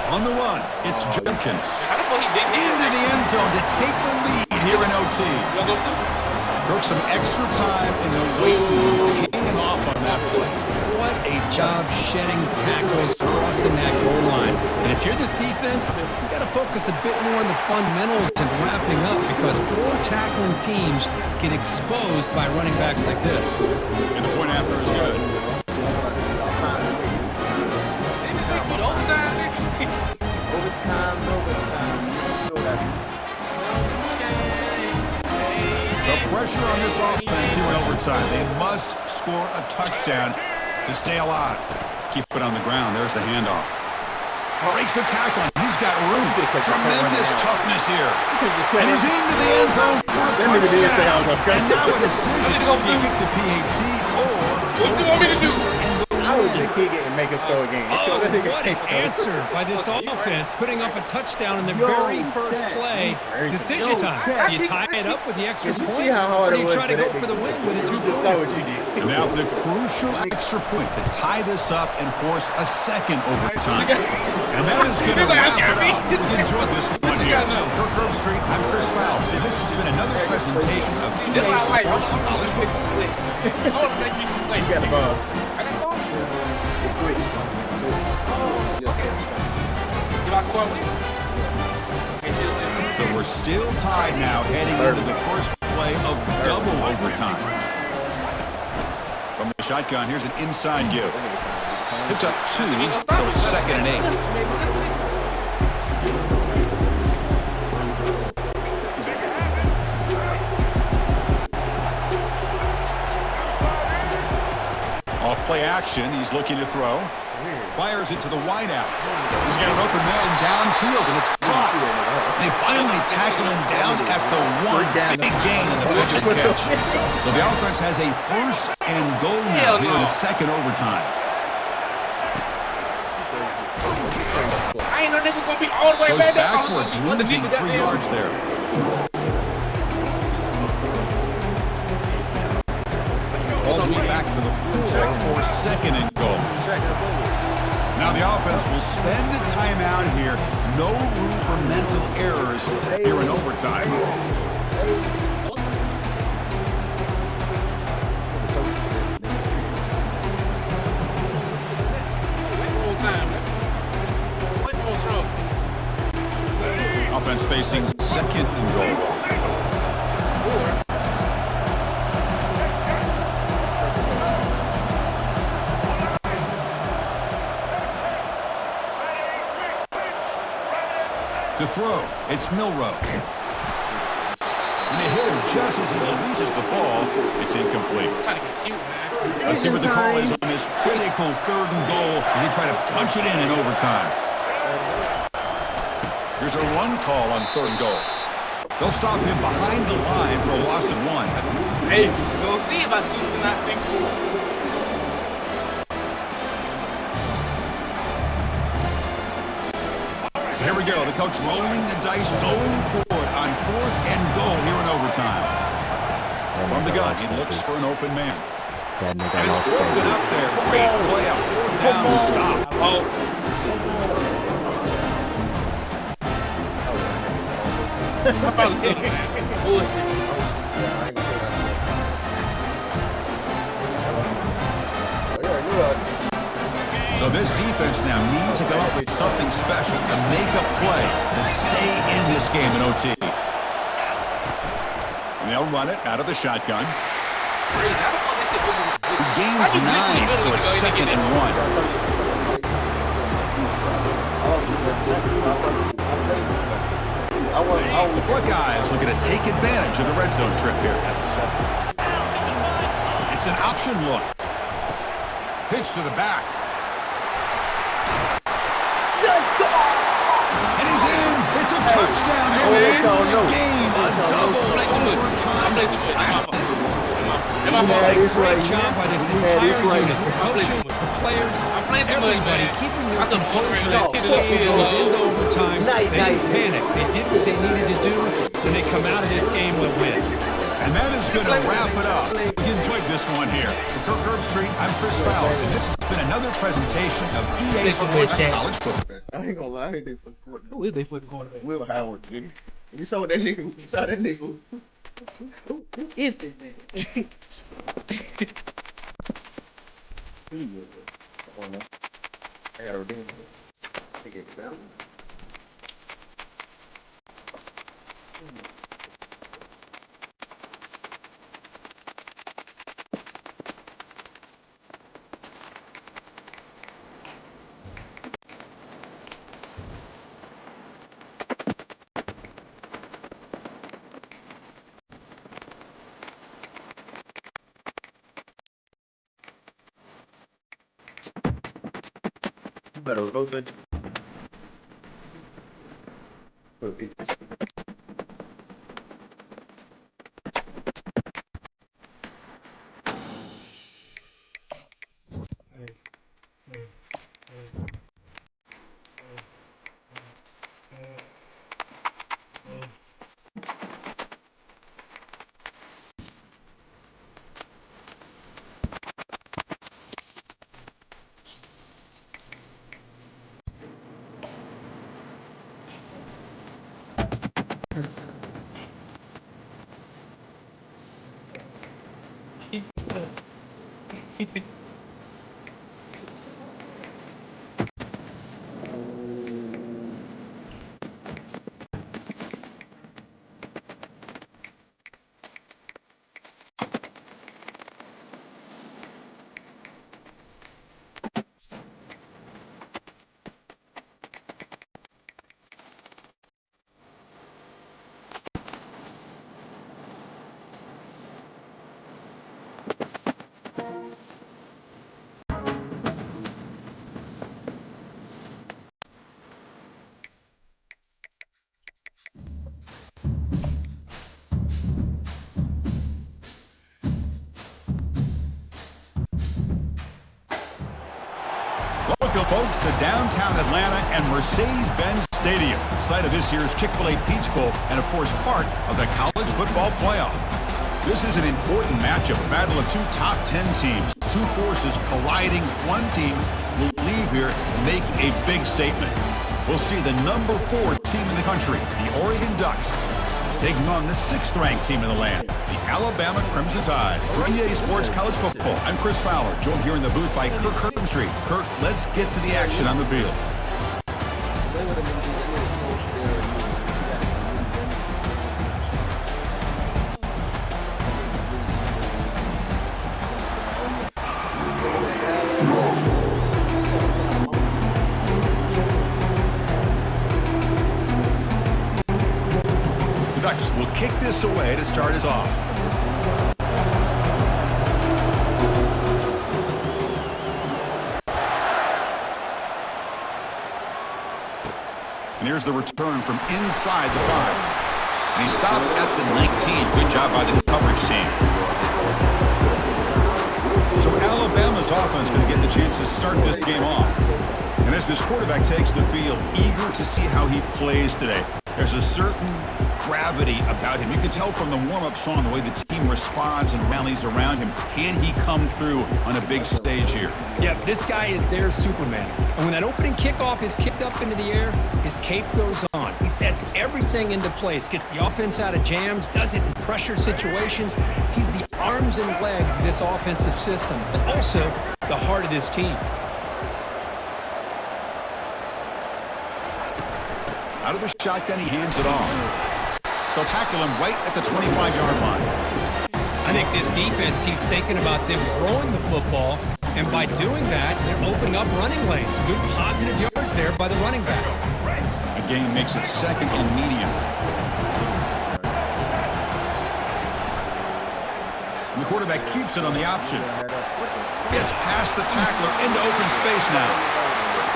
On the run, it's Judkins. Into the end zone to take the lead here in OT. Took some extra time in the wait room, paying off on that play. What a job shedding tackles, crossing that goal line. And if you're this defense, you got to focus a bit more on the fundamentals and wrapping up, because poor tackling teams get exposed by running backs like this. And the point after is good. So pressure on this offense here in overtime. They must score a touchdown to stay alive. Keep it on the ground. There's the handoff. Breaks the tackle. He's got room. Tremendous toughness here. And he's into the end zone for a touchdown. And now a decision. Do you kick the PAT or... What do you want me to do? I was going to kick it and make it throw again. Oh, what an answer by this offense, putting up a touchdown in the very first play. Decision time. Do you tie it up with the extra point, or do you try to go for the win with a 2-point? Saw what you did. And now for the crucial extra point to tie this up and force a second overtime. And that is going to wrap it up. We enjoyed this one here. For Curve Street, I'm Chris Fowl, and this has been another presentation of today's Sports College Football. I want to make you sweat. You got the ball. I got the ball? If I score, So we're still tied now, heading into the first play of double overtime. From the shotgun, here's an inside give. Picks up 2, so it's 2nd and 8. Off play action, he's looking to throw. Fires it to the wideout. He's got an open man downfield, and it's caught. They finally tackle him down at the 1. Big gain in the pitch and catch. So the offense has a 1st and goal now here in the second overtime. I ain't no niggas gonna be all the way Goes back there. backwards, losing 3 yards there. All the way back to the 4 for 2nd and goal. Now the offense will spend the timeout here. No room for mental errors here in overtime. Offense facing 2nd and goal. To throw, it's Milrow. And they hit him just as he releases the ball. It's incomplete. Let's see what the call is on this critical 3rd and goal as they try to punch it in overtime. Here's a run call on 3rd and goal. They'll stop him behind the line for a loss of 1. Hey, we'll see if I see that thing. So here we go. The coach rolling the dice, going forward on 4th and goal here in overtime. From the gun, he looks for an open man. And it's broken up there. Great play, a 4th down stop. I probably should have, man. Bullshit. So this defense now needs to come up with something special to make a play to stay in this game in OT. And they'll run it out of the shotgun. He gains 9, so it's 2nd and 1. The Buckeyes looking to take advantage of the red zone trip here. It's an option look. Pitch to the back. And he's in. It's a touchdown. They're in the game. A double overtime. Great job by this entire unit. The coaches, the players, everybody keeping their composure as this game goes into overtime. They didn't panic. They did what they needed to do, and they come out of this game with a win. And that is going to wrap it up. You enjoyed this one here. For Kirk Herbstreit, I'm Chris Fowler, and this has been another presentation of EA Sports College Football. I ain't gonna lie, I ain't they fucking quarterback. Who is they fucking quarterback? Will Howard, dude. You saw that nigga. You saw that nigga. Who is this nigga? I gotta redeem it. To get down. Better vote it. Welcome, folks, to downtown Atlanta and Mercedes-Benz Stadium, site of this year's Chick-fil-A Peach Bowl and, of course, part of the college football playoff. This is an important matchup, a battle of two top 10 teams, two forces colliding. One team will leave here and make a big statement. We'll see the number 4 team in the country, the Oregon Ducks, taking on the 6th-ranked team in the land, the Alabama Crimson Tide. For EA Sports College Football, I'm Chris Fowler, joined here in the booth by Kirk Herbstreit. Kirk, let's get to the action on the field. Will kick this away to start us off. And here's the return from inside the 5. And he stopped at the 19. Good job by the coverage team. So Alabama's offense going to get the chance to start this game off. And as this quarterback takes the field, eager to see how he plays today, there's a certain gravity about him. You can tell from the warm-up song the way the team responds and rallies around him. Can he come through on a big stage here? Yeah, this guy is their Superman. And when that opening kickoff is kicked up into the air, his cape goes on. He sets everything into place, gets the offense out of jams, does it in pressure situations. He's the arms and legs of this offensive system, but also the heart of this team. Out of the shotgun, he hands it off. They'll tackle him right at the 25-yard line. I think this defense keeps thinking about them throwing the football, and by doing that, they're opening up running lanes. Good positive yards there by the running back. The game makes it 2nd and medium. And the quarterback keeps it on the option. Gets past the tackler into open space now.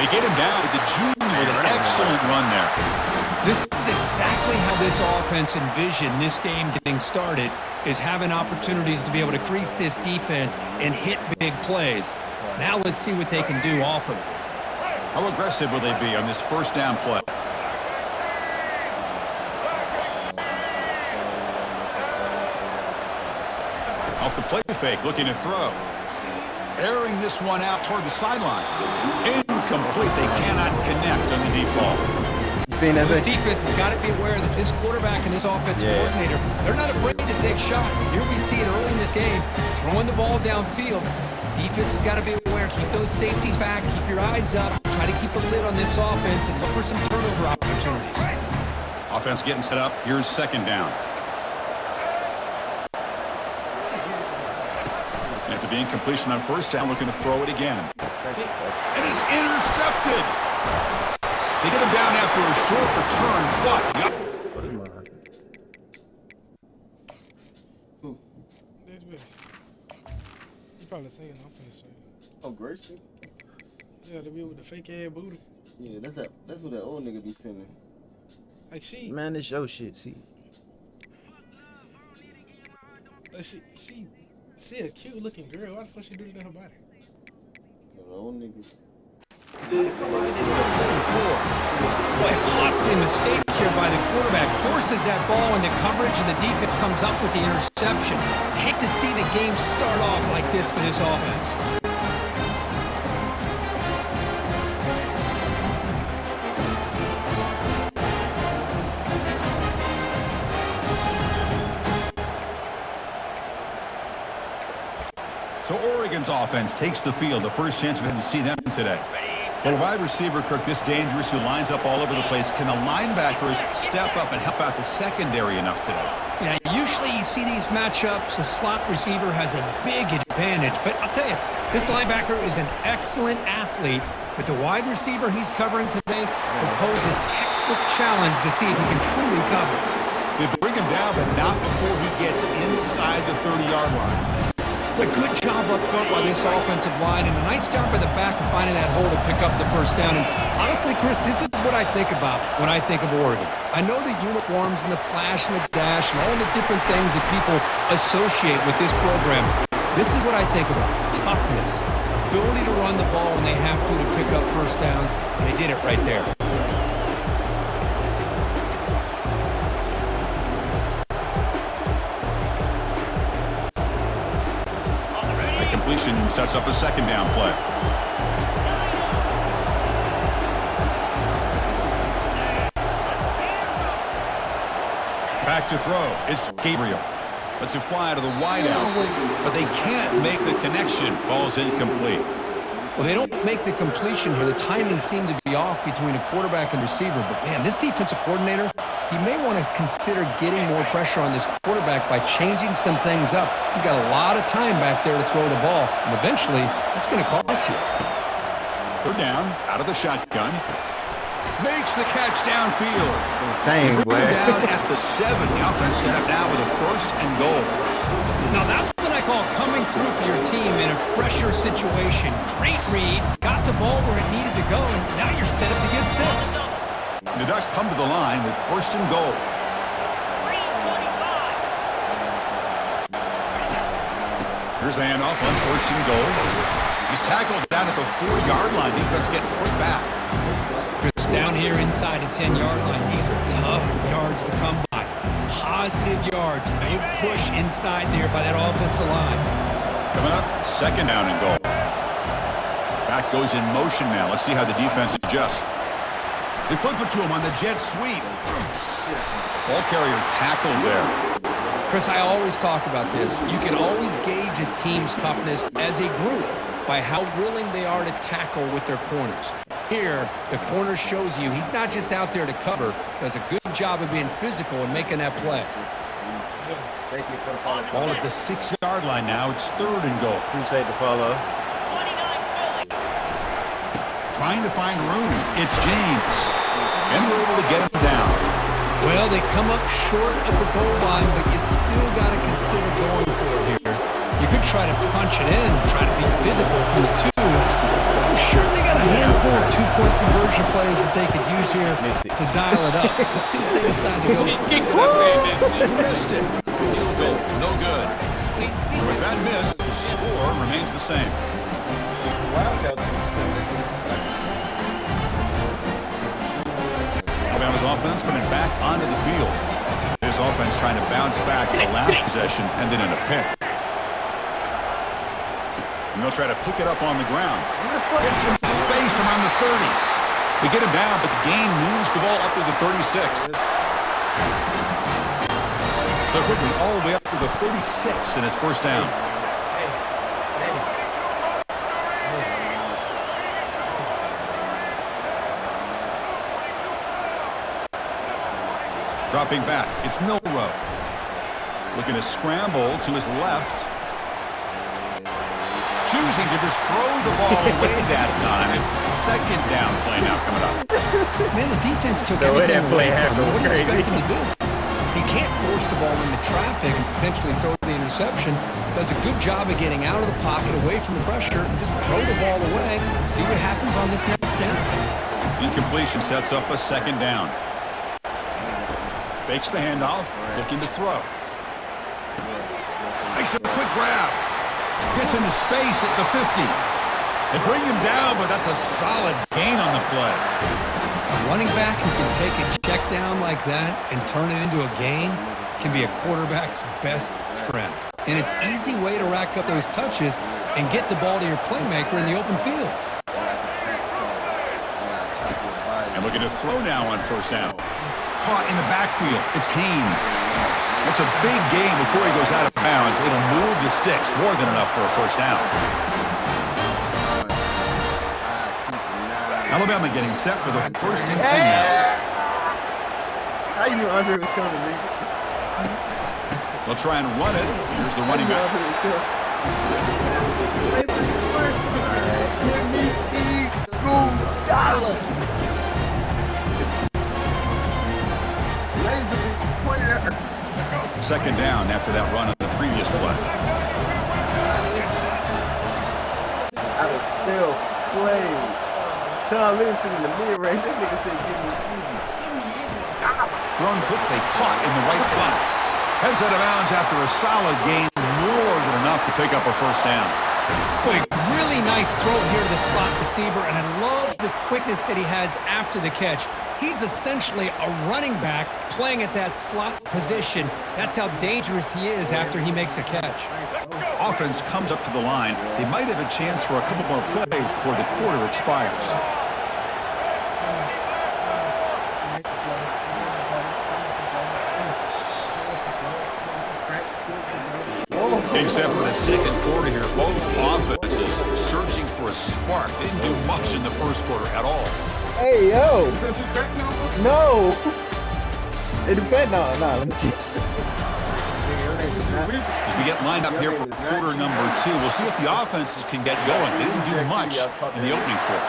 They get him down to the junior with an excellent run there. This is exactly how this offense envisioned this game getting started, is having opportunities to be able to crease this defense and hit big plays. Now let's see what they can do off of it. How aggressive will they be on this first down play? Off the play fake, looking to throw. Airing this one out toward the sideline. Incomplete. They cannot connect on the deep ball. This defense has got to be aware that this quarterback and this offensive coordinator, they're not afraid to take shots. Here we see it early in this game, throwing the ball downfield. The defense has got to be aware. Keep those safeties back. Keep your eyes up. Try to keep a lid on this offense and look for some turnover opportunities. Offense getting set up. Here's 2nd down. And after the incompletion on 1st down, looking to throw it again. And it's intercepted. They get him down after a short return, but... You probably saying I'm finna say. Oh, Gracie? Yeah, the be with the fake ass booty. Yeah, that's what that old nigga be sending. Like she. Man, this your shit, see. Like she a cute looking girl. Why the fuck she do that to her body? The old nigga. Boy, a costly mistake here by the quarterback. Forces that ball into coverage, and the defense comes up with the interception. Hate to see the game start off like this for this offense. So Oregon's offense takes the field. The first chance we had to see them today. Well, wide receiver, Kirk, this dangerous, who lines up all over the place. Can the linebackers step up and help out the secondary enough today? Yeah, usually you see these matchups, the slot receiver has a big advantage. But I'll tell you, this linebacker is an excellent athlete, but the wide receiver he's covering today will pose a textbook challenge to see if he can truly cover. They bring him down, but not before he gets inside the 30-yard line. A good job up front by this offensive line, and a nice job by the back of finding that hole to pick up the first down. And honestly, Chris, this is what I think about when I think of Oregon. I know the uniforms and the flash and the dash and all the different things that people associate with this program. This is what I think about: toughness, ability to run the ball when they have to pick up first downs, and they did it right there. The completion sets up a second down play. Back to throw. It's Gabriel. Lets it fly to the wideout, but they can't make the connection. Falls incomplete. Well, they don't make the completion here. The timing seemed to be off between a quarterback and receiver. But, man, this defensive coordinator, he may want to consider getting more pressure on this quarterback by changing some things up. He's got a lot of time back there to throw the ball, and eventually that's going to cost you. Third down, out of the shotgun. Makes the catch downfield. Insane, they bring him down at the 7. The offense set up now with a 1st and goal. Now that's what I call coming through for your team in a pressure situation. Great read, got the ball where it needed to go, and now you're set up to get 6. And the Ducks come to the line with 1st and goal. Here's the handoff on 1st and goal. He's tackled down at the 4-yard line. Defense getting pushed back. Chris, down here inside the 10-yard line, these are tough yards to come by. Positive yards. Big push inside there by that offensive line. Coming up, 2nd down and goal. Back goes in motion now. Let's see how the defense adjusts. They flip it to him on the jet sweep. Ball carrier tackled there. Chris, I always talk about this. You can always gauge a team's toughness as a group by how willing they are to tackle with their corners. Here, the corner shows you he's not just out there to cover, does a good job of being physical and making that play. Thank you for the follow. Ball at the 6-yard line now. It's 3rd and goal. Appreciate the follow. Trying to find room. It's James. And we're able to get him down. Well, they come up short of the goal line, but you still got to consider going for it here. You could try to punch it in, try to be physical from the 2. I'm sure they got a handful of 2-point conversion plays that they could use here to dial it up. Let's see what they decide to go for. He missed it. Field goal. No good. And with that miss, the score remains the same. Alabama's offense coming back onto the field. This offense trying to bounce back the last possession and then in a pick. And they'll try to pick it up on the ground. Get some space around the 30. They get him down, but the gain moves the ball up to the 36. So quickly all the way up to the 36 and it's 1st down. Dropping back, it's Milrow. Looking to scramble to his left. Choosing to just throw the ball away that time. 2nd down play now coming up. Man, the defense took everything away from him. What do you expect him to do? He can't force the ball into traffic and potentially throw the interception. Does a good job of getting out of the pocket, away from the pressure, and just throw the ball away. See what happens on this next down. Incompletion sets up a 2nd down. Fakes the handoff, looking to throw. Makes a quick grab. Gets into space at the 50. They bring him down, but that's a solid gain on the play. A running back who can take a check down like that and turn it into a gain can be a quarterback's best friend. And it's an easy way to rack up those touches and get the ball to your playmaker in the open field. And looking to throw now on 1st down. Caught in the backfield. It's Haynes. That's a big gain before he goes out of bounds. It'll move the sticks. More than enough for a 1st down. Alabama getting set for the 1st and 10 now. How you knew Andre was coming, man? They'll try and run it. Here's the running back. Second down after that run on the previous play. I was still playing. Sean Livingston in the mid-range. This nigga said, give me easy. Thrown quickly, caught in the right flat. Heads out of bounds after a solid gain, more than enough to pick up a 1st down. Boy, really nice throw here to the slot receiver, and I love the quickness that he has after the catch. He's essentially a running back playing at that slot position. That's how dangerous he is after he makes a catch. Offense comes up to the line. They might have a chance for a couple more plays before the quarter expires. Except for the second quarter here, both offenses searching for a spark. They didn't do much in the first quarter at all. Hey, yo. No. It depends. No, let me see. As we get lined up here for quarter number 2, we'll see if the offenses can get going. They didn't do much in the opening quarter.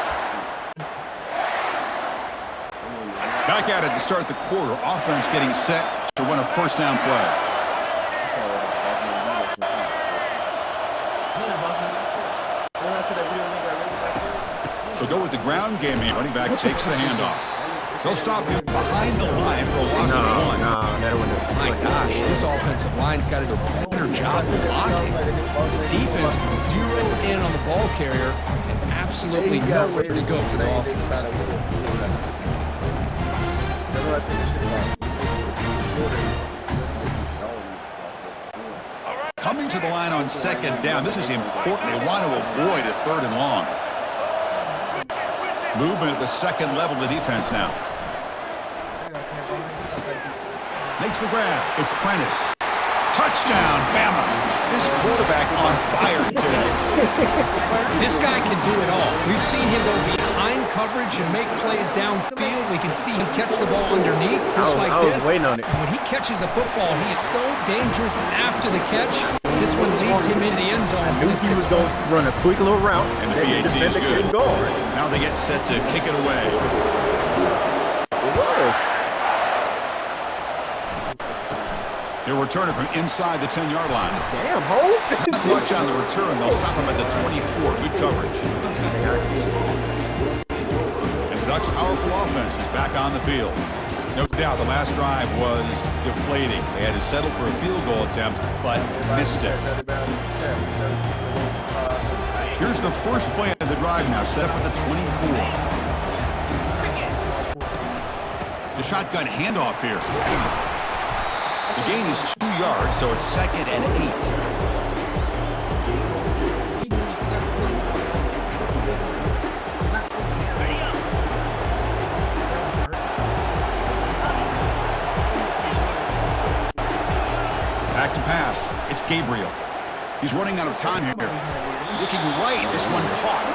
Back at it to start the quarter. Offense getting set to run a first down play. They'll go with the ground game here. Running back takes the handoff. They'll stop him behind the line for a loss of 1. My gosh, this offensive line's got to do a better job of blocking. The defense was zeroed in on the ball carrier and absolutely nowhere to go for the offense. Coming to the line on second down. This is important. They want to avoid a 3rd and long. Movement at the second level of the defense now. Makes the grab. It's Prentice. Touchdown, Bama. This quarterback on fire today. This guy can do it all. We've seen him go behind coverage and make plays downfield. We can see him catch the ball underneath just like this. Waiting on it. When he catches a football, he is so dangerous after the catch. This one leads him into the end zone. I knew he was going to run a quick little route. And the PAT is good. Now they get set to kick it away. It was. They're returning from inside the 10-yard line. Damn, Hope. Not much on the return. They'll stop him at the 24. Good coverage. And the Ducks' powerful offense is back on the field. No doubt the last drive was deflating. They had to settle for a field goal attempt, but missed it. Here's the first play of the drive now, set up at the 24. The shotgun handoff here. The gain is 2 yards, so it's 2nd and 8. Back to pass. It's Gabriel. He's running out of time here. Looking right. This one caught.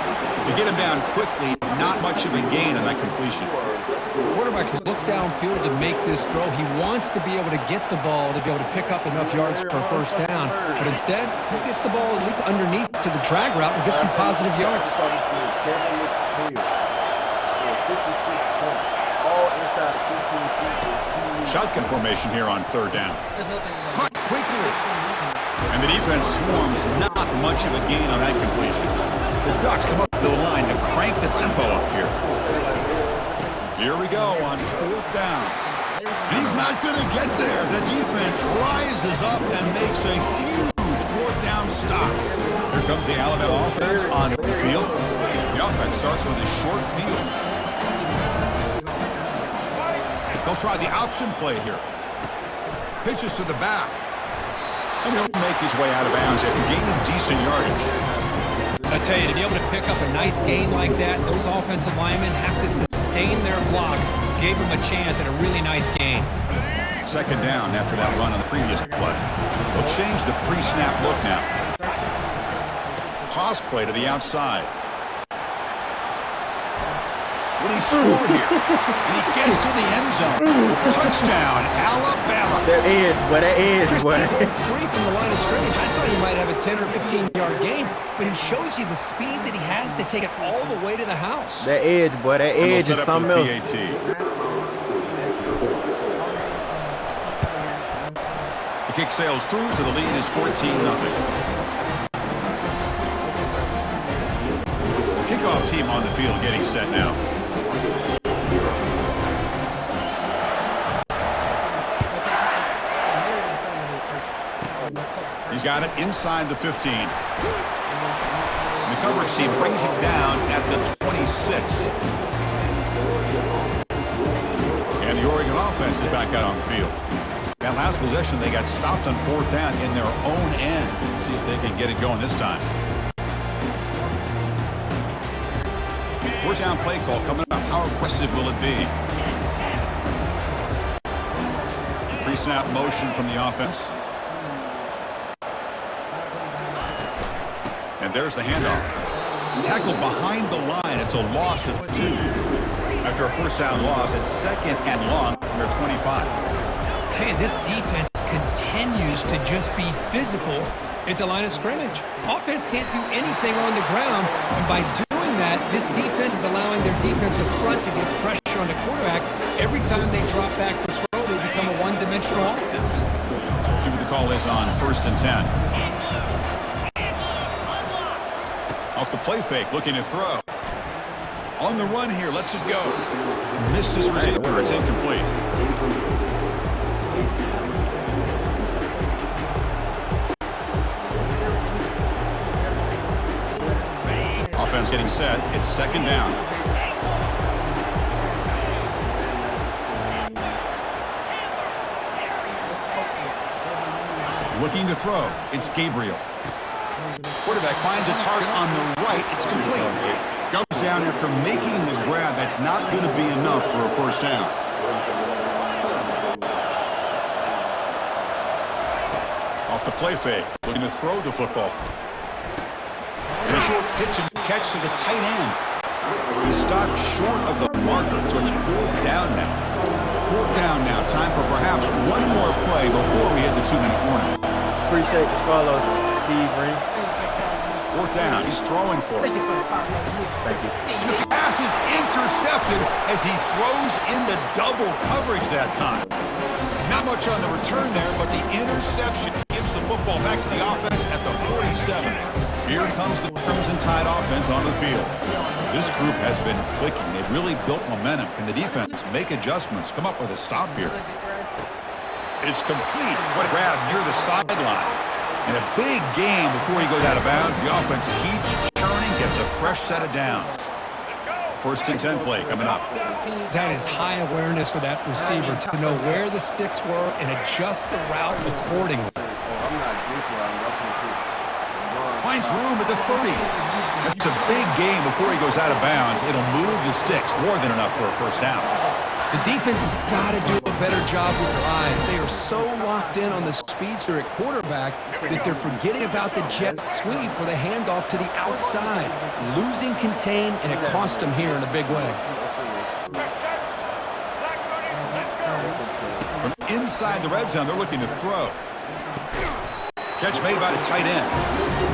They get him down quickly. Not much of a gain on that completion. The quarterback looks downfield to make this throw. He wants to be able to get the ball to be able to pick up enough yards for a first down. But instead, he gets the ball at least underneath to the drag route and gets some positive yards. Shotgun formation here on 3rd down. Caught quickly. And the defense swarms. Not much of a gain on that completion. The Ducks come up to the line to crank the tempo up here. Here we go on 4th down. He's not going to get there. The defense rises up and makes a huge 4th down stop. Here comes the Alabama offense on the field. The offense starts with a short field. They'll try the option play here. Pitches to the back. And he'll make his way out of bounds after gaining decent yardage. I tell you, to be able to pick up a nice gain like that, those offensive linemen have to sustain their blocks. Gave him a chance at a really nice gain. 2nd down after that run on the previous play. They'll change the pre-snap look now. Toss play to the outside. Will he score here? And he gets to the end zone. Touchdown, Alabama. There is, but it is. Chris broke free from the line of scrimmage. I thought he might have a 10 or 15-yard gain, but it shows you the speed that he has to take it all the way to the house. That edge, boy, that edge is something else. The kick sails through, so the lead is 14-0. Kickoff team on the field getting set now. He's got it inside the 15. The coverage team brings him down at the 26. And the Oregon offense is back out on the field. That last possession, they got stopped on 4th down in their own end. Let's see if they can get it going this time. 4th down play call coming up. How aggressive will it be? Pre-snap motion from the offense. And there's the handoff. Tackled behind the line. It's a loss of 2. After a 1st down loss, it's 2nd and long from their 25. Hey, this defense continues to just be physical at the line of scrimmage. Offense can't do anything on the ground, and by doing that, this defense is allowing their defensive front to get pressure on the quarterback. Every time they drop back to throw, they become a one-dimensional offense. See what the call is on 1st and 10. Off the play fake, looking to throw. On the run here, lets it go. Missed his receiver, it's incomplete. Offense getting set, it's 2nd down. Looking to throw, it's Gabriel. Quarterback finds a target on the right, it's complete. Goes down after making the grab. That's not going to be enough for a 1st down. Off the play fake, looking to throw the football. And a short pitch and catch to the tight end. He stopped short of the marker, so it's 4th down now. 4th down now. Time for perhaps one more play before we hit the 2-minute warning. Appreciate the follow, Steve Ring. 4th down. He's throwing for it. Thank you. The pass is intercepted as he throws into double coverage that time. Not much on the return there, but the interception gives the football back to the offense at the 47. Here comes the Crimson Tide offense on the field. This group has been clicking. They've really built momentum. Can the defense make adjustments? Come up with a stop here. It's complete. What a grab near the sideline. And a big game before he goes out of bounds. The offense keeps churning, gets a fresh set of downs. 1st and 10 play coming up. That is high awareness for that receiver to know where the sticks were and adjust the route accordingly. Finds room at the 30. It's a big game before he goes out of bounds. It'll move the sticks, more than enough for a 1st down. The defense has got to do a better job with their eyes. They are so locked in on the speedster at quarterback that they're forgetting about the jet sweep or the handoff to the outside. Losing contain, and it cost them here in a big way. From inside the red zone, they're looking to throw. Catch made by the tight end.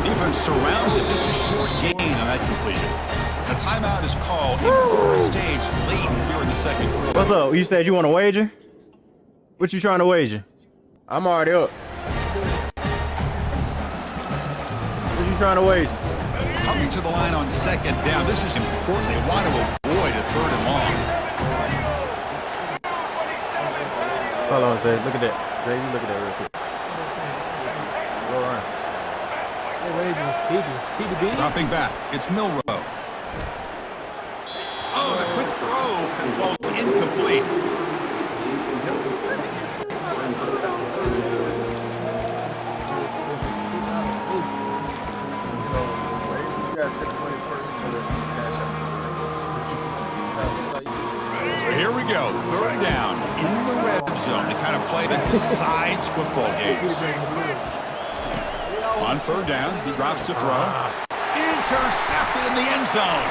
Defense surrounds it. Just a short gain on that completion. A timeout is called in the stage late here in the 2nd quarter. What's up? You said you want to wager? What you trying to wager? I'm already up. What you trying to wager? Coming to the line on 2nd down. This is important. They want to avoid a 3rd and long. Hold on, Zay. Look at that. Zay, you look at that real quick. Go around. Dropping back. It's Milrow. Oh, the quick throw falls incomplete. So here we go, 3rd down in the red zone, the kind of play that decides football games. On 3rd down, he drops to throw. Intercepted in the end zone.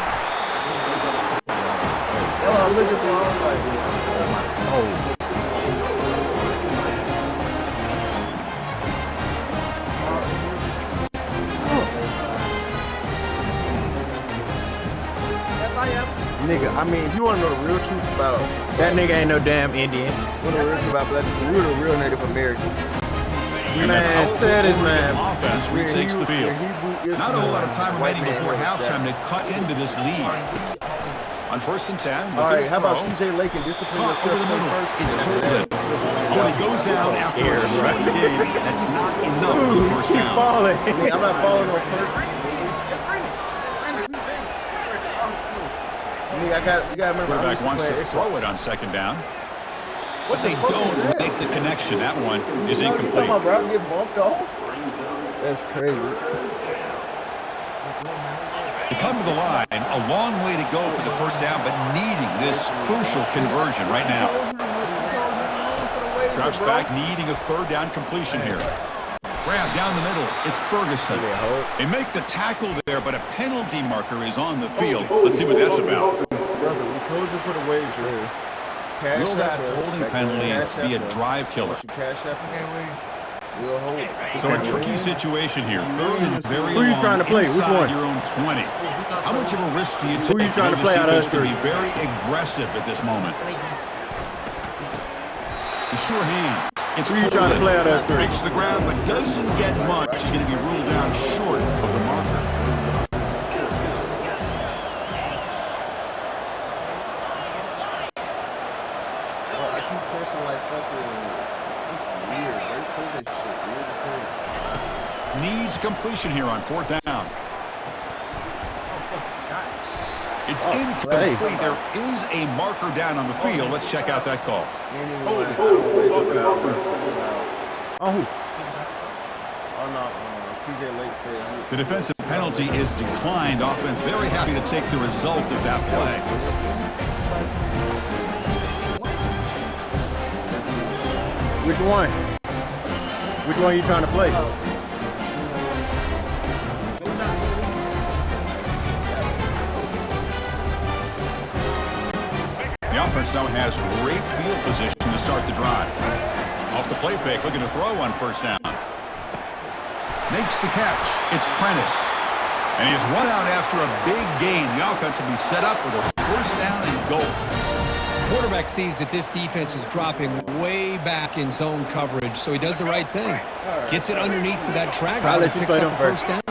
Oh, I'm looking for my soul. Nigga, I mean, if you want to know the real truth about that nigga ain't no damn Indian. You want to know the real truth about black people? We're the real Native Americans. Man, tell this man. Offense retakes the field. Not a whole lot of time remaining before halftime to cut into this lead. On 1st and 10. All right, how about CJ Lake and discipline yourself over the middle? first? It's Coleman. Oh, he goes down after a short game. That's not enough for the 1st down. I mean, I'm not falling on purpose. You gotta remember. Quarterback wants to throw it on second down. But they don't make the connection. That one is incomplete. Get bumped off? That's crazy. They come to the line, a long way to go for the first down, but needing this crucial conversion right now. Drops back, needing a third down completion here. Grab down the middle. It's Ferguson. They make the tackle there, but a penalty marker is on the field. Let's see what that's about. Brother, we told you for the wager. Will that holding penalty be a drive killer? We'll hold. So a tricky situation here. Third and very Who are you trying to play? Which one? Your own 20. How much of a risk do you take? Who are you trying to play out of this defense can be very aggressive at this moment. The sure hand. It's Who are you trying to play out of three? Makes the ground, but doesn't get much. He's going to be ruled down short of the marker. Needs completion here on fourth down. It's incomplete. There is a marker down on the field. Let's check out that call. The defensive penalty is declined. Offense very happy to take the result of that play. Which one? Which one are you trying to play? The offense now has great field position to start the drive. Off the play fake, looking to throw on first down. Makes the catch. It's Prentice. And he's run out after a big gain. The offense will be set up with a first down and goal. Quarterback sees that this defense is dropping way back in zone coverage, so he does the right thing. Gets it underneath to that track route and picks up the first down.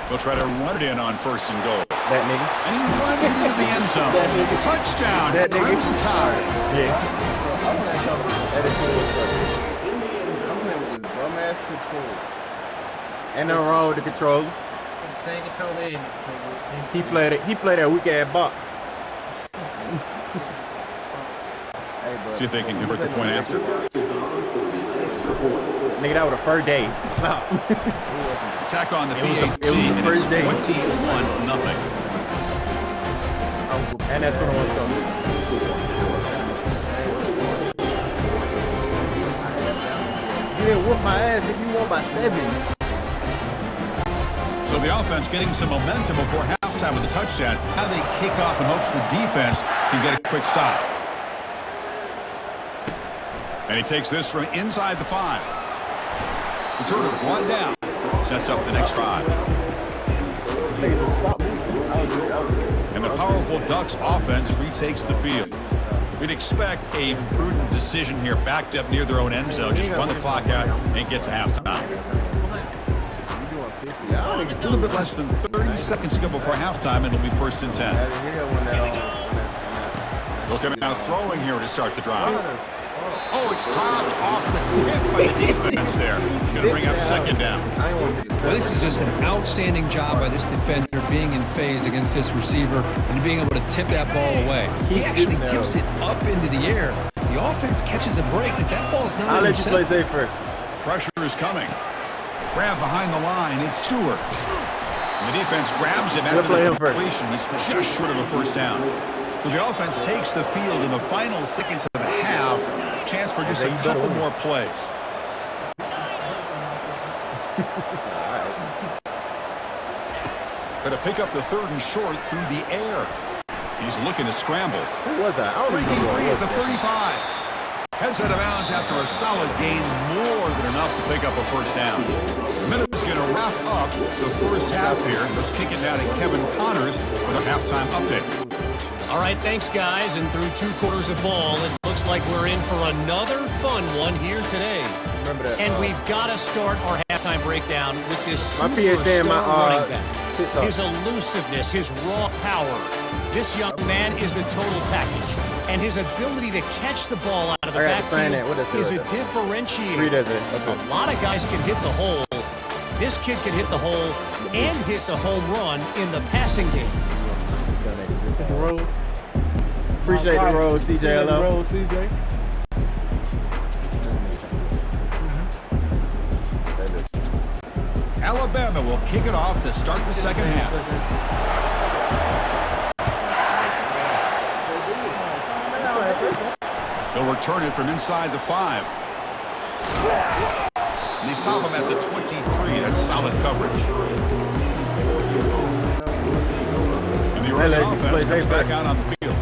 They'll try to run it in on first and goal. That nigga. And he runs it into the end zone. Touchdown. That nigga. Crimson Tide. Yeah. Dumbass control. Ain't nothing wrong with the controller. Same control in. He played that weak ass box. See if they can convert the point after. Nigga, that was the first day. Stop. Attack on the PAT, and it's 21-0. And that's what I want to go. You didn't whoop my ass if you won by 7. So the offense getting some momentum before halftime with the touchdown. Now they kick off in hopes the defense can get a quick stop. And he takes this from inside the 5. Returner brought down. Sets up the next drive. And the powerful Ducks offense retakes the field. We'd expect a prudent decision here, backed up near their own end zone. Just run the clock out and get to halftime. A little bit less than 30 seconds to go before halftime, and it'll be first and 10. Looking now throwing here to start the drive. Oh, it's dropped off the tip by the defense there. It's going to bring up second down. Well, this is just an outstanding job by this defender being in phase against this receiver and being able to tip that ball away. He actually tips it up into the air. The offense catches a break that ball's not I'll let you play safe first. Pressure is coming. Grab behind the line. It's Stewart. And the defense grabs him after the completion. He's just short of a first down. So the offense takes the field in the final seconds of the half. Chance for just a couple more plays. Got to pick up the third and short through the air. He's looking to scramble. Who was that? Breaking free at the 35. Heads out of bounds after a solid gain, more than enough to pick up a first down. The Minutes going to wrap up the first half here. Let's kick it down to Kevin Connors with a halftime update. All right, thanks, guys. And through 2 quarters of ball, it looks like we're in for another fun one here today. Remember that, and we've got to start our halftime breakdown with this My PSA and my running back. TikTok. His elusiveness, his raw power. This young man is the total package. And his ability to catch the ball out of the backfield is a differentiator. A lot of guys can hit the hole, This kid can hit the hole and hit the home run in the passing game. Appreciate the road, CJ. Alabama will kick it off to start the second half. They'll return it from inside the 5. And they stop him at the 23. That's solid coverage. And the early offense comes back out on the field.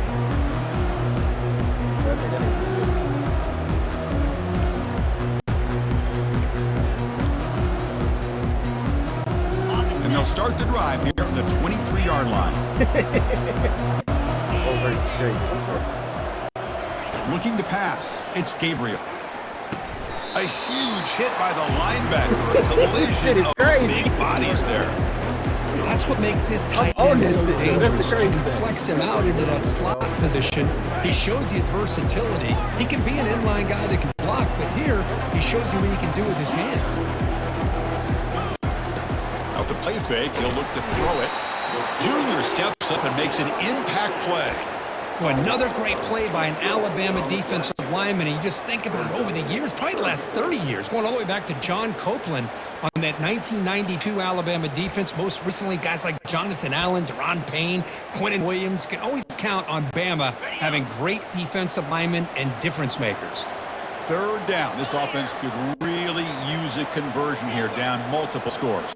And they'll start the drive here from the 23-yard line. Looking to pass, it's Gabriel. A huge hit by the linebacker. A collision of big bodies there. That's what makes this tight end so dangerous. You can flex him out into that slot position. He shows you his versatility. He can be an inline guy that can block, but here he shows you what he can do with his hands. Off the play fake, he'll look to throw it. Junior steps up and makes an impact play. Well, another great play by an Alabama defensive lineman. And you just think about it, over the years, probably the last 30 years, going all the way back to John Copeland on that 1992 Alabama defense. Most recently, guys like Jonathan Allen, Deron Payne, Quentin Williams. You can always count on Bama having great defensive linemen and difference makers. Third down. This offense could really use a conversion here, down multiple scores.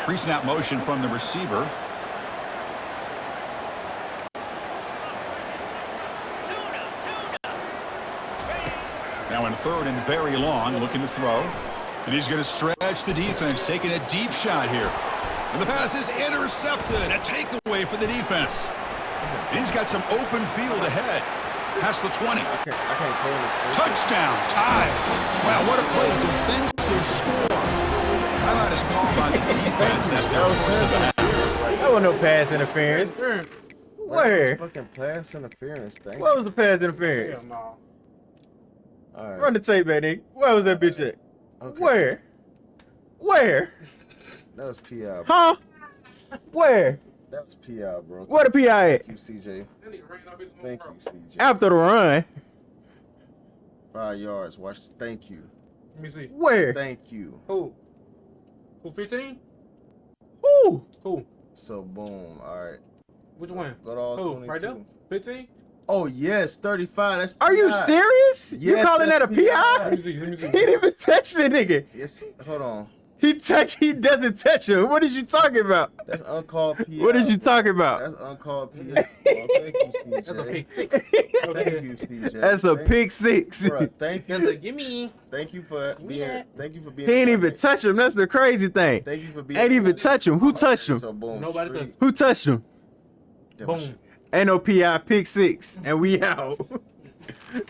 Pre-snap motion from the receiver. Now in third and very long, looking to throw. And he's going to stretch the defense, taking a deep shot here. And the pass is intercepted. A takeaway for the defense. And he's got some open field ahead. Past the 20. Touchdown, tied. Wow, what a play. Defensive score. Timeout is called by the defense. That's their first of the half. That wasn't no pass interference. Where? Fucking pass interference thing. What was the pass interference? No. All right. Run the tape back, nigga. Where was that bitch at? Okay. Where? That was PI, bro. Huh? Where? That was PI, bro. Where the PI at? Thank you, CJ. Thank you, CJ. After the run. 5 yards. Watch. Thank you. Let me see. Where? Thank you. Who? Who, 15? Who? So, boom. All right. Which one? Go to all Who? 22. Right there? 15? Oh, yes. 35. That's PI. Are you serious? Yes, You calling that a PI? Let me see. He didn't even touch the nigga. Yes. Hold on. He doesn't touch him. What is you talking about? That's uncalled PI. What is you talking about? That's uncalled PI. Oh, thank you, CJ. That's a pick six. Thank you, CJ. That's a pick six. Bruh, thank you. Gimme. Thank you for being. Thank you for being. He ain't even touch him. That's the crazy thing. Thank you for being. Ain't even touch him. Who touched him? So boom. Nobody street. touched Who touched him? Yeah, Boom. Ain't no PI, pick six, and we out.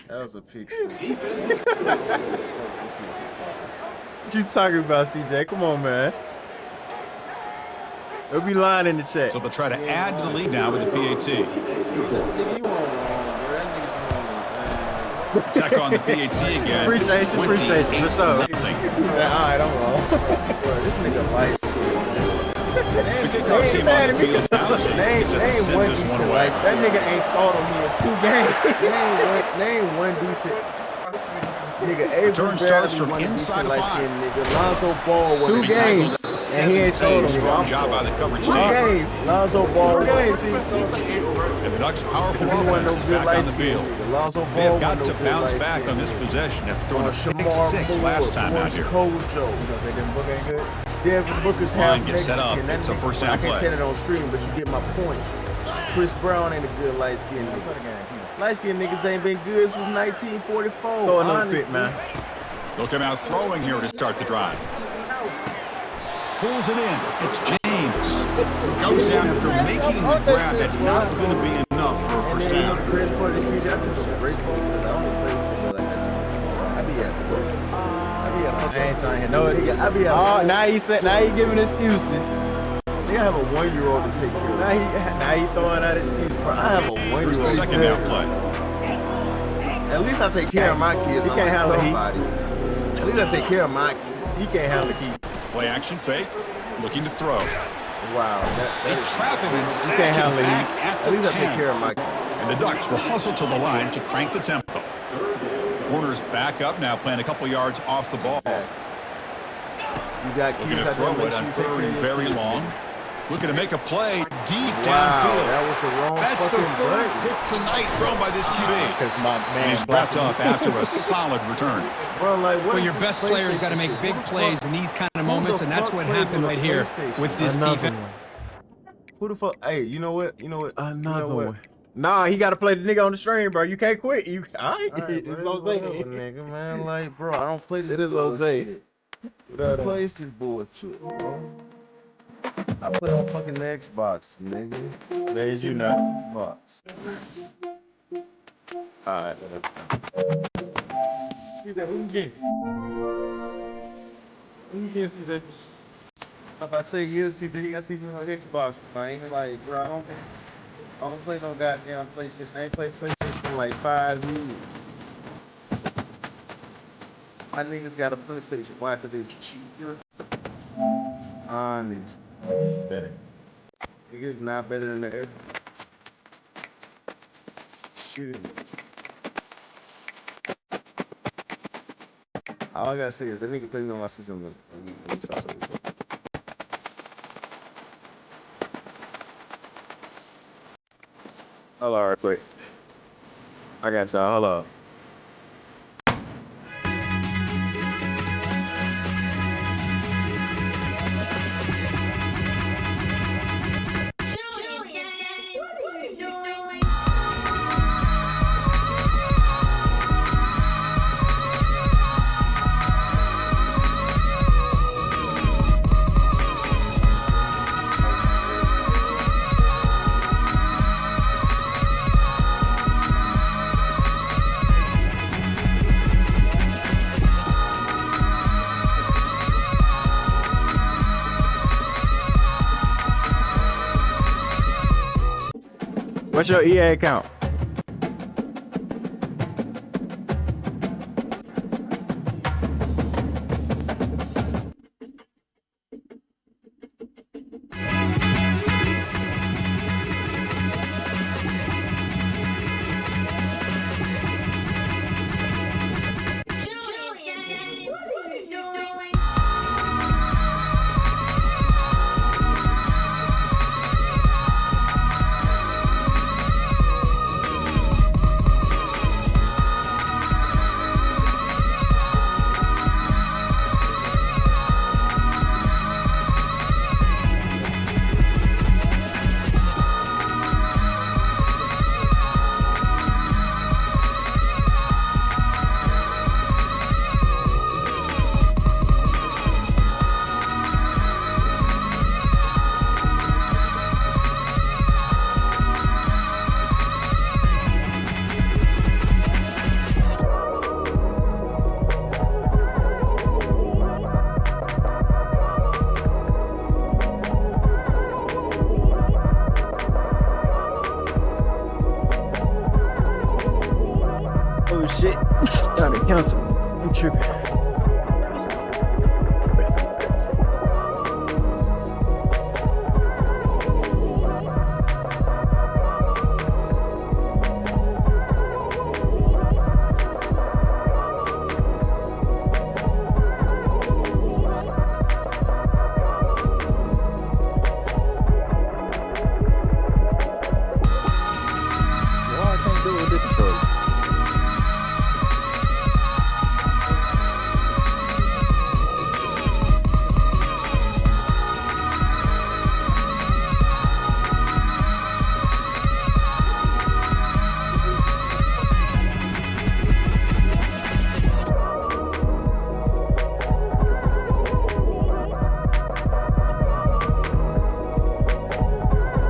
That was a pick six. What you talking about, CJ? Come on, man. There'll be lying in the chat. So they'll try to add to the lead now with the PAT. Check on the PAT again. Appreciate you. For sure. Nothing. Alright, I'm wrong. Bro, this nigga light skin. The kickoff team on the field now is set to send this one away. That nigga ain't scored on me in 2 games. Name one decent. Nigga, Return starts from inside the 5. Nigga, Lonzo Ball was 2 games, and he ain't scored on me. Strong job by the coverage 2 team. games. Lonzo Ball. 2 games. And the Ducks' powerful He wasn't offense no is good back light on the skin. field. Lonzo Ball. They've got wasn't to no good bounce light back skin. on this possession after throwing a pick Shamar 6 Moore, last time out Morris here. Kojo. You gonna say them book ain't good? Devin Booker's Line half gets set up. Mexican. That It's a nigga- first down I can't play. say that on stream, but you get my point. Chris Brown ain't a good light skinned nigga. Light skinned niggas ain't been good since 1944. Throw another pick, man. They'll come out throwing here to start the drive. Pulls it in. It's James. Goes down after making the grab. That's not going to be enough for a first down. Chris for the CJ. I took a break from I only play something like that. I be at work. I ain't trying to hear no. I be at Oh, now he giving excuses. They have a 1-year-old to take care of. Now he throwing out his kids. Bro, I have a 1-year-old. Here's the second down play. At least I take care of my kids. He can't handle somebody. At least I take care of my kids. He can't handle the heat. Play action fake. Looking to throw. Wow. They trap him and sack can't him handle the back heat. at At the least I take 10. care of my kids. And the Ducks will hustle to the line to crank the tempo. Corners back up now, playing a couple yards off the ball. You got Looking kids to out there, throw make it sure on you take third care and of your very kids, long. niggas. Looking to make a play deep Wow, downfield. that was the wrong That's the fucking third button. pick tonight thrown by this QB. Because my And man he's wrapped up after a solid return. Bro, like, what Well, is your this best player's got to PlayStation make shit? big Who the plays fuck- in these kind of who the moments, and that's fuck what plays happened with a right here PlayStation? with this Another defense. one. Who the fuck? Hey, you know what? Another what? one. Nah, he got to play the nigga on the stream, bro. You can't quit. All right, All right, it's bro, Jose. whatever, nigga, man. Like, bro, I don't play this. It is Jose. Who plays this bullshit, bro? I play on fucking Xbox, nigga. There's you now. Xbox. All right. Who can get? Who can get CJ? If I say yes, I see you on Xbox, man. Like, bro, I don't play no goddamn PlayStation. I ain't played PlayStation in like 5 years. My niggas got a PlayStation. Why? Because it's cheaper. Honest. Better. Niggas not better than the Xbox. Shit. All I gotta say is that nigga plays on my system. Hold on, right quick. I got y'all. Hold on. What's your EA account? Oh shit. Trying to cancel. I'm tripping. Why I can't do it with this controller?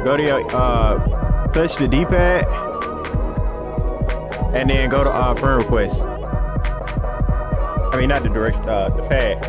Go to your, touch the D-pad, and then go to friend request. I mean, not the direction, the pad.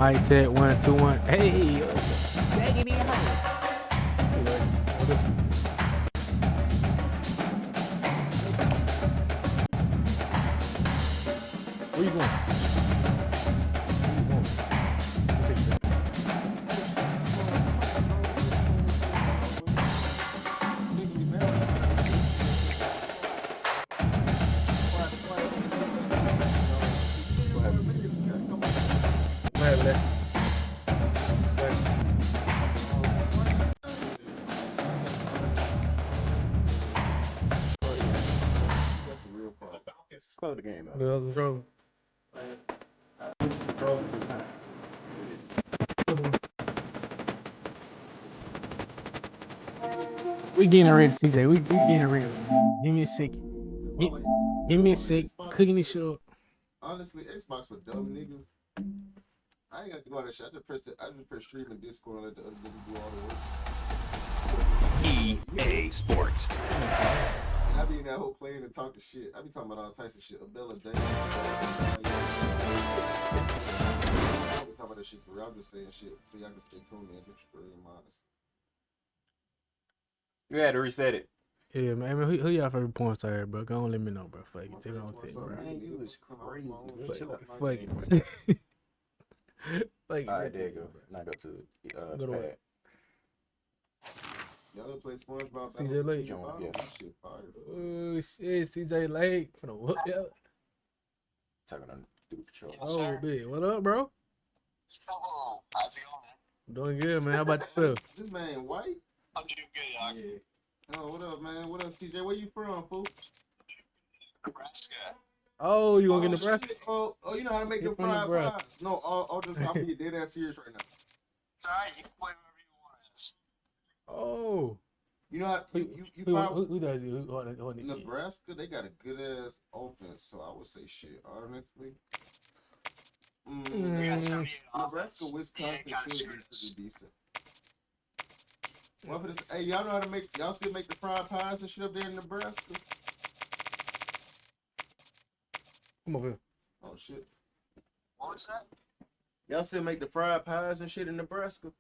High tech 1, 2, 1. Hey. Yeah, give me a hug. Where you going? Close the game out. We getting ready, CJ. We getting ready. Give me a sec. Give me a sec. Cooking this shit up. Honestly, Xbox for dumb niggas. I ain't got to do all that shit. I just press stream and Discord and let the other niggas do all the work. EA Sports. And I be in that whole playing and talking shit. I be talking about all types of shit. Abella Dane. I don't be talking about that shit for real. I'm just saying shit so y'all can stay tuned and just for real honest. You had to reset it. Yeah, man. Who y'all favorite porn star here, bro? Go on, let me know, bro. Fuck it. Tell me on tape, bro. Man, you was crazy. Fuck it. Fuck it. Alright, there you go. Now go to Go to pad. Y'all ever play SpongeBob? CJ Lake. Yeah. Shit fire. Oh shit, CJ Lake. Finna whoop ya. Talking on stupid control. Oh, big. What up, bro? Oh, how's it going, man? Doing good, man. How about yourself? This man white? I'm doing good, dog. Yeah. Oh, what up, man? What up, CJ? Where you from, fool? Nebraska. Oh, you gonna get Nebraska? Shit. Oh, you know how to make your fried pies? No, I'll just I'll be dead ass serious right now. It's alright, you can play whatever you want. Oh. You know how you who does it? Who Nebraska, they got a good ass offense, so I would say shit, honestly. Nebraska, Wisconsin should be pretty decent. Well, for this, hey, y'all know how to make, y'all still make the fried pies and shit up there in Nebraska? Come over here. Oh, shit. What was that? Y'all still make the fried pies and shit in Nebraska?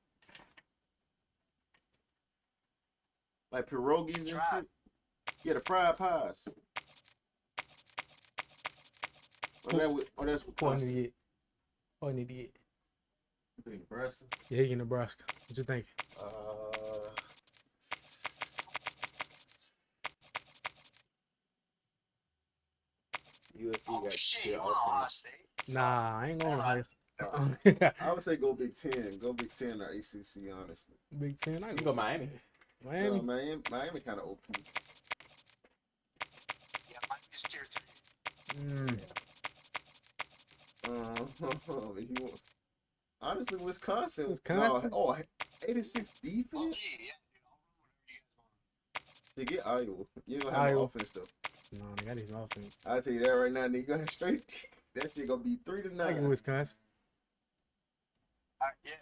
Like pierogies and shit? Yeah, the fried pies. Or that's what Point idiot. Point idiot. You think Nebraska? Yeah, he in Nebraska. What you think? USC got shit awesome. Nah, I ain't going high. I would say go Big Ten. Go Big Ten or ACC, honestly. Big Ten. I go Miami. Miami. Miami kind of OP. Yeah, Miami's tier 3. Honestly, Wisconsin. No, 86 defense? You get Iowa. You ain't gonna have no offense, though. No, they got his offense. I'll tell you that right now, nigga. You gonna have straight. That shit gonna be 3-9. I can Wisconsin. Yeah.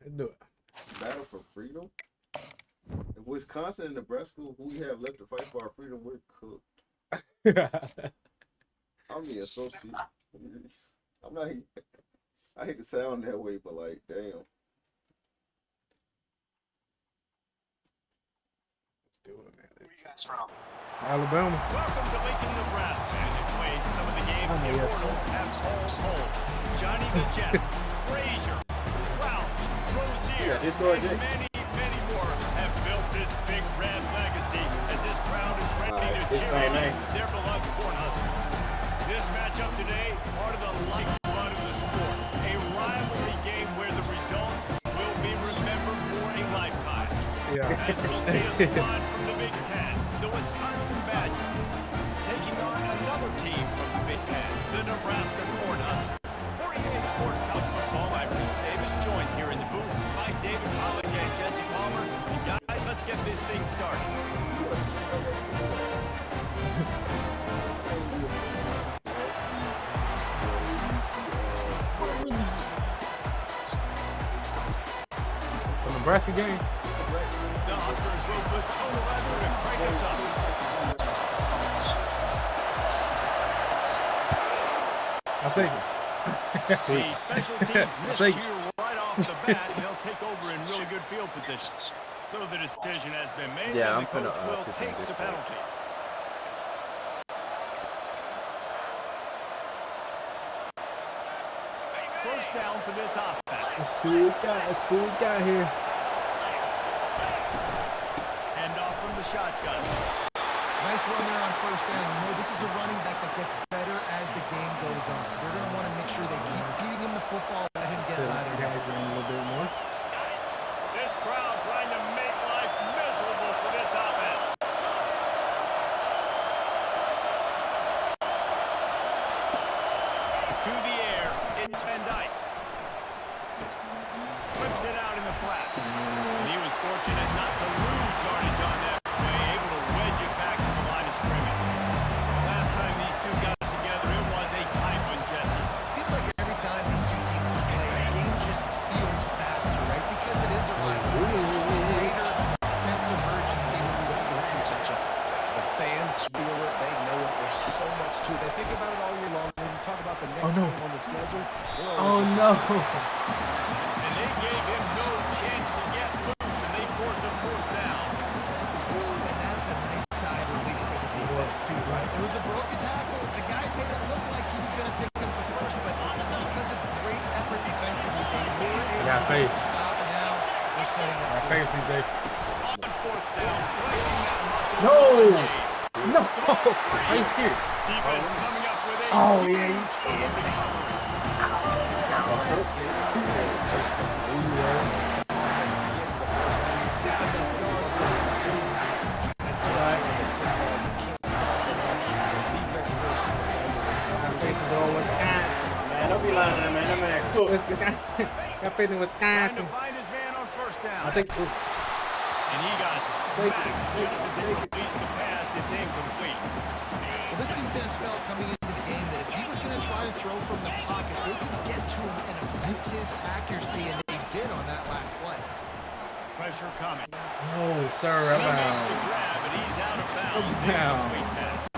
Let's do it. Battle for freedom? If Wisconsin and Nebraska, who we have left to fight for our freedom, we're cooked. I'm the associate. I'm not. I hate to sound that way, but like, damn. Let's do it, man. Where are you guys from? Alabama. Welcome to Lincoln, Nebraska, and it plays some of the games the Immortals have called home. Johnny the Jet, Frazier, Crouch, Rozier, and many more have built this big red legacy as this crowd is ready to cheer on their beloved Cornhuskers. This matchup today, part of the lifeblood of the sport, a rivalry game where the results will be remembered for a lifetime. As we'll see a squad from the Big Ten, the Wisconsin Badgers, taking on another team from the Big Ten, the Nebraska Cornhuskers. For EA Sports College Football, I'm Bruce Davis, joined here in the booth by David Pollock and Jesse Palmer. And guys, let's get this thing started. The Nebraska game. The Huskers will put total effort and break us up. I'll take it. The special teams missed here right off the bat, and they'll take over in really good field position. So the decision has been made, and the coach will take the penalty. First down for this offense. Let's see what we got here. Hand off from the shotgun. Nice run there on first down. You know, this is a running back that gets better as the game goes on. So they're going to want to make sure they keep feeding him the football, let him get louder. A little bit more. This crowd trying to make life miserable for this offense. To the air, it's Van Dyke. Flips it out in the flat. And he was fortunate not to lose yardage on that play, able to wedge it back to the line of scrimmage. Last time these two got together, it was a tight one, Jesse. It seems like every time these two teams play, the game just feels faster, right? Because it is a rivalry. There's just a greater sense of urgency when we see these teams match up. The fans feel it. They know it. There's so much to it. They think about it all year long. When you talk about the next game on the schedule, Oh no! And they gave him no chance to get loose, and they force a fourth down. And that's a nice side relief for the defense too, right? There was a broken tackle. The guy made it look like he was going to pick him for first, but because of great effort defensively, they were able to stop, and now they're setting up. On fourth down, flexing that muscle. No! No! Right here. Defense coming up with a yeah. Man, don't be lying to that man. That man cool. Got faith in Wisconsin. Find his man on first down. I think. And he got smacked just as he released the pass. It's incomplete. Well, this defense felt coming into the game that if he was going to try to throw from the pocket, they could get to him and affect his accuracy, and they did on that last play. Pressure coming. Oh, sir, I'm He makes out. the grab, but he's out of bounds. Incomplete pass.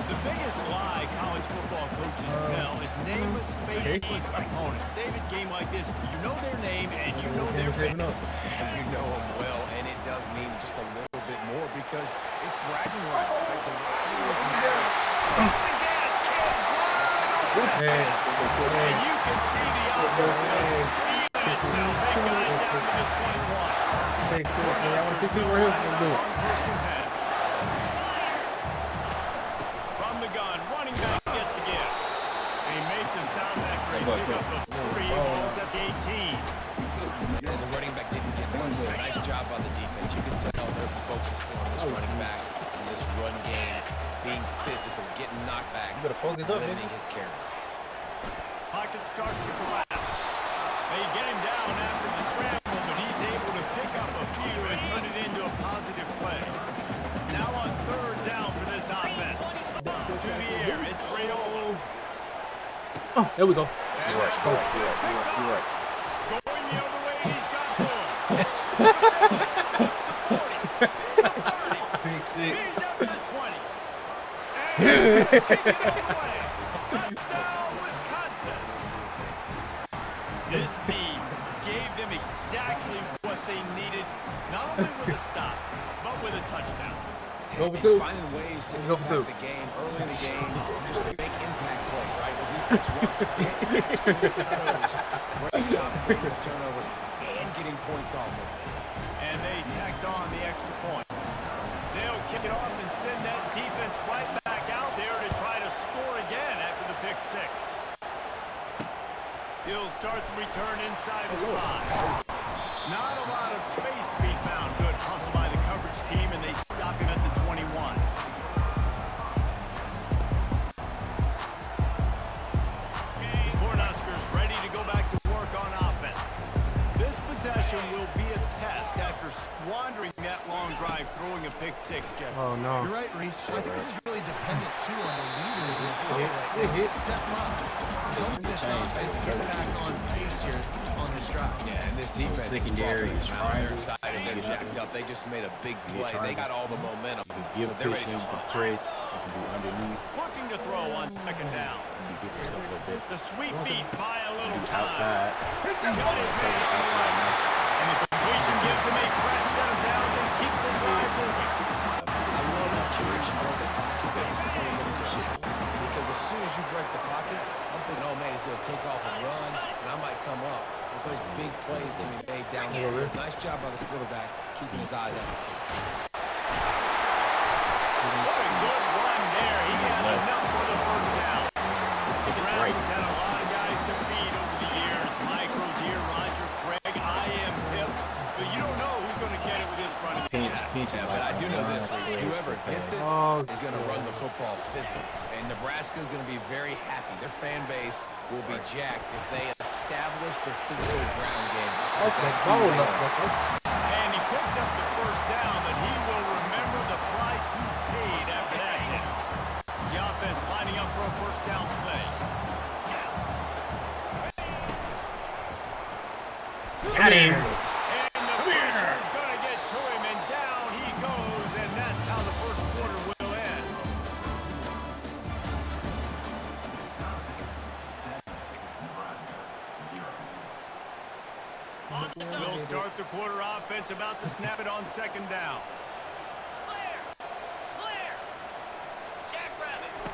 The biggest lie college football coaches tell is name a faceless opponent. David, game like this, you know their name and you know their face. And you know them well, and it does mean just a little bit more because it's bragging rights. Like the rivalries matter. The gas can run. And you can see the offense just feeling itself. They got it down to the 21. Makes sense. I want to see what we're going to do. First and 10. From the gun, running back gets the give. They make the stop after a pickup of 3 balls at the 18. And the running back didn't get much. Nice job on the defense. You can tell they're focused on this running back, on this run game, being physical, getting knockbacks, limiting his carries. Pocket starts to collapse. They get him down after the scramble, but he's able to pick up a few and turn it into a positive play. Now on third down for this offense. To the air, it's Rayola. Oh, there we go. You're right. Going the other way, he's got room. 40, 30, Big six. he's up to the 20. And he's taking it away. Touchdown, Wisconsin. This team gave them exactly what they needed, not only with a stop, but with a touchdown. Go for two. Finding ways to Go for two. impact the game early in the game, just make impact plays, right? The defense wants to get sacks, turnovers. Great job breaking the turnover and getting points off of it. And they tacked on the extra point. They'll kick it off and send that defense right back out there to try to score again after the pick six. He'll start the return inside his 5. Not a lot of space to be found. Good hustle by the coverage team, and they stop him at the 21. The Cornhuskers ready to go back to work on offense. This possession will be a test after squandering that long drive, throwing a pick six, Jesse. Oh, no. You're right, Reese. I think this is really dependent, too, on the leaders in this game right now. Step up, help this offense get back on pace here on this drive. Yeah, and this defense is secondary is is they're excited, they're jacked up. They just made a big play. They got all the momentum. So they're ready to hunt. Looking to throw on second down. The sweep feet buy a little time. Outside. Got his man. And the completion gives him a fresh set of downs and keeps his drive moving. I love that you break the pocket. That's so mental. Because as soon as you break the pocket, I'm thinking, oh man, he's going to take off and run, and I might come up. But those big plays can be made down the field. Nice job by the quarterback, keeping his eyes out the field. What a good run there. He has enough for the first down. The Browns had a lot of guys to feed over the years. Mike Rozier, Roger Craig, I am Pip. But you don't know who's going to get it with this running back. Yeah, but I do know this, Reese. Whoever gets it is going to run the football physical. And Nebraska is going to be very happy. Their fan base will be jacked if they establish the physical ground game. And he picks up the first down, but he will remember the price he paid after that hit. The offense lining up for a first down play. Got him. And the pressure is going to get to him, and down he goes, and that's how the first quarter will end. We'll start the quarter offense, about to snap it on second down.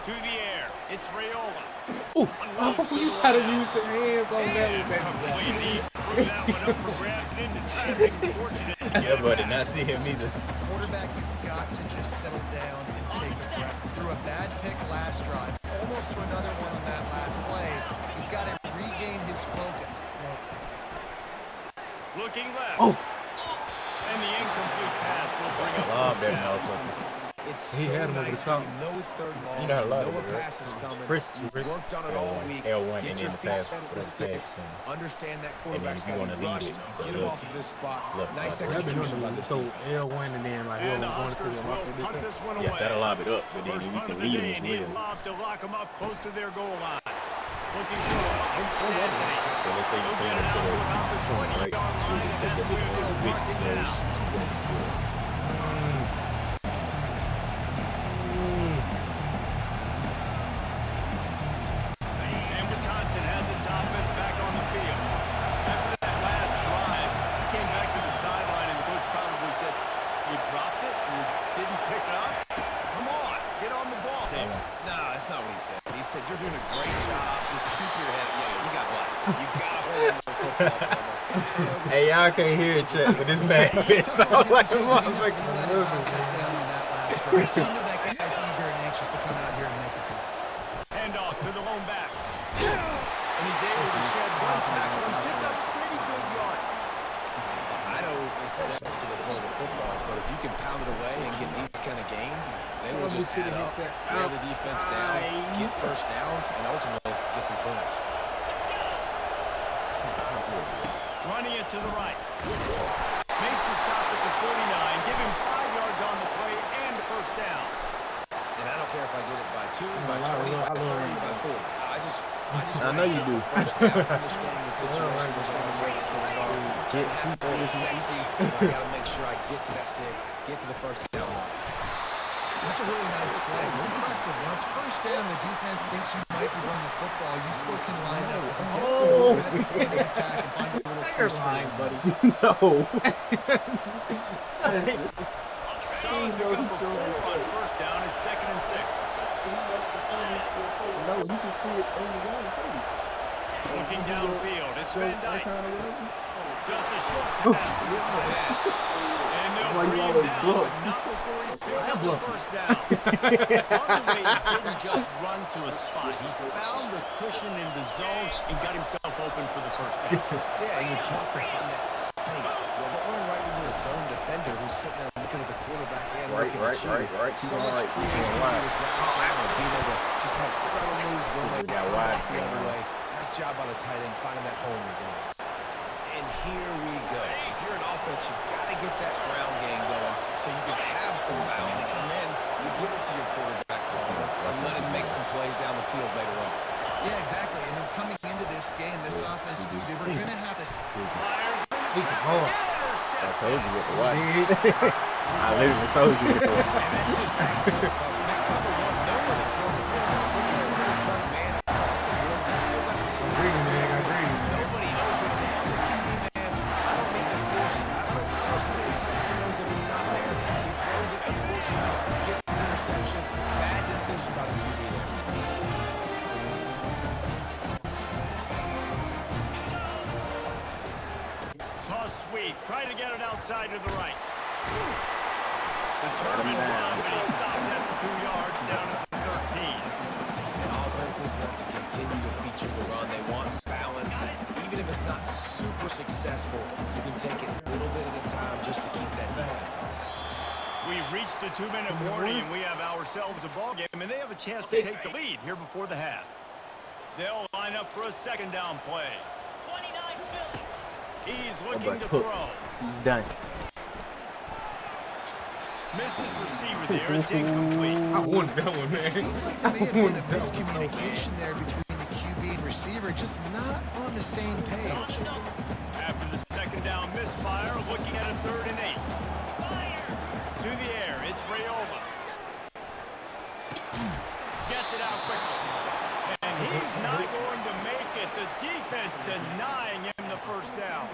To the air, it's Rayola. Oh, you gotta use your hands on that one, That one up for grabs and into traffic. Fortunate to get That boy did not see him either. Quarterback has got to just settle down and take a breath. Threw a bad pick last drive, almost threw another one on that last play. He's got to regain his focus. Looking left. Oh. And the incomplete pass will bring up that motherfucker. It's He so had him over the nice top. when you know it's third ball. You know a lot of a it, right? pass is coming. You've worked on it all week. L1 Get and your then the feet pass set at for the the sticks. pass. Understand that And then quarterback's if you got want to to rush. lead it, Get him off of this spot. Nice They've been execution by doing this so defense. L1 and then like And the whoever going Huskers to will punt this one away. Yeah, that'll lob it up, but then First you punt can of the lead day, him and as he well. lobs to lock him up close to their goal line. Looking for a box. So let's say you play into the right, you can pick up the week. There's 2 points to it. And Wisconsin has its offense back on the field. After that last drive, he came back to the sideline, and the coach probably said, "You dropped it? You didn't pick it up? Come on, get on the ball." No, that's not what he said. He said, you're doing a great job. Just shoot your head. Yeah, he got blasted. You got to hold him to the football. Hey, y'all can't hear it, Chet, but this man pissed off like a motherfucker. So you know that guy's eager and anxious to come out here and make a play. Hand off to the lone back. And he's able to shed one tackle and pick up pretty good yardage. I know it's sexy to throw the football, but if you can pound it away and get these kind of gains, they will just add up, wear the defense down, get first downs, and ultimately get some points. Running it to the right. Makes the stop at the 49. Give him 5 yards on the play and first down. And I don't care if I get it by 2, by 20, by 30, by 40. I know you do. First down, understanding the situation, understanding where the sticks are. It has to be sexy. I got to make sure I get to that stick, get to the first down line. That's a really nice play. It's impressive. When it's first down, the defense thinks you might be running the football. You still can line up and get some movement and make an attack and find a little You're crease for lying, you. buddy. No. Solid pick up a 4 on first down. It's 2nd and 6. No, you can see it on the ground too. Looking downfield, it's Van Dyke. Just a short pass to the right. And they'll bring him down, but not before he picks up the first down. On the way, he didn't just run to a spot. He found the cushion in the zone and got himself open for the first down. Yeah, and you talk to find that space. You're going right into a zone defender who's sitting there looking at the quarterback and looking at you. Right. So much creativity with ground style, being able to just have subtle moves when they got come wide. back the other way. Nice job by the tight end finding that hole in the zone. And here we go. If you're an offense, you've got to get that ground game going so you can have some balance, and then you give it to your quarterback and let him make some plays down the field later on. Yeah, exactly. And then coming into this game, this offense knew they were going to have to... I told you what to watch. I literally told you what to watch. Try to get it outside to the right. Determined run, but he stopped at the 2 yards, down to 13. And offenses want to continue to feature the run. They want balance. Even if it's not super successful, you can take it a little bit at a time just to keep that defense honest. We've reached the 2-minute warning, and we have ourselves a ball game, and they have a chance to take the lead here before the half. They'll line up for a second down play. He's looking to throw. He's done. Missed his receiver there. It's incomplete. I won that one, man. It seemed like there may have been a miscommunication there between the QB and receiver, just not on the same page. After the second down misfire, looking at a 3rd and 8. To the air, it's Rayola. Gets it out quickly. And he's not going to make it. The defense denying him the first down.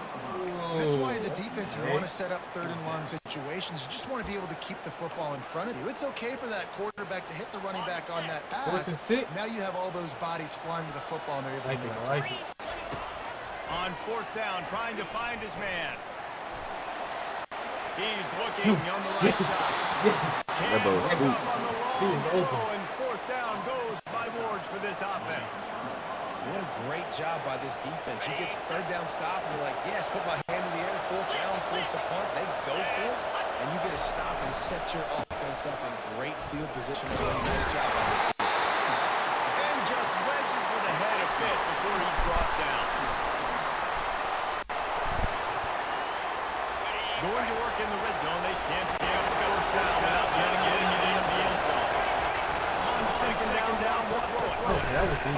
That's why as a defense you want to set up 3rd and long situations. You just want to be able to keep the football in front of you. It's okay for that quarterback to hit the running back on that pass. Now you have all those bodies flying to the football and they're able to make it. On 4th down, trying to find his man. He's looking on the right side. Can't hook up on the long throw, and 4th down goes by Ward's for this offense. What a great job by this defense. You get the 3rd down stop, and you're like, yes, put my hand in the air, 4th down, force a punt. They go for it, and you get a stop and set your offense up in great field position. Really nice job by this defense. And just wedges it ahead a bit before he's brought down. Going to work in the red zone. They can't pick up the first down without getting it in the end zone. On second down, we'll throw it. That was deep.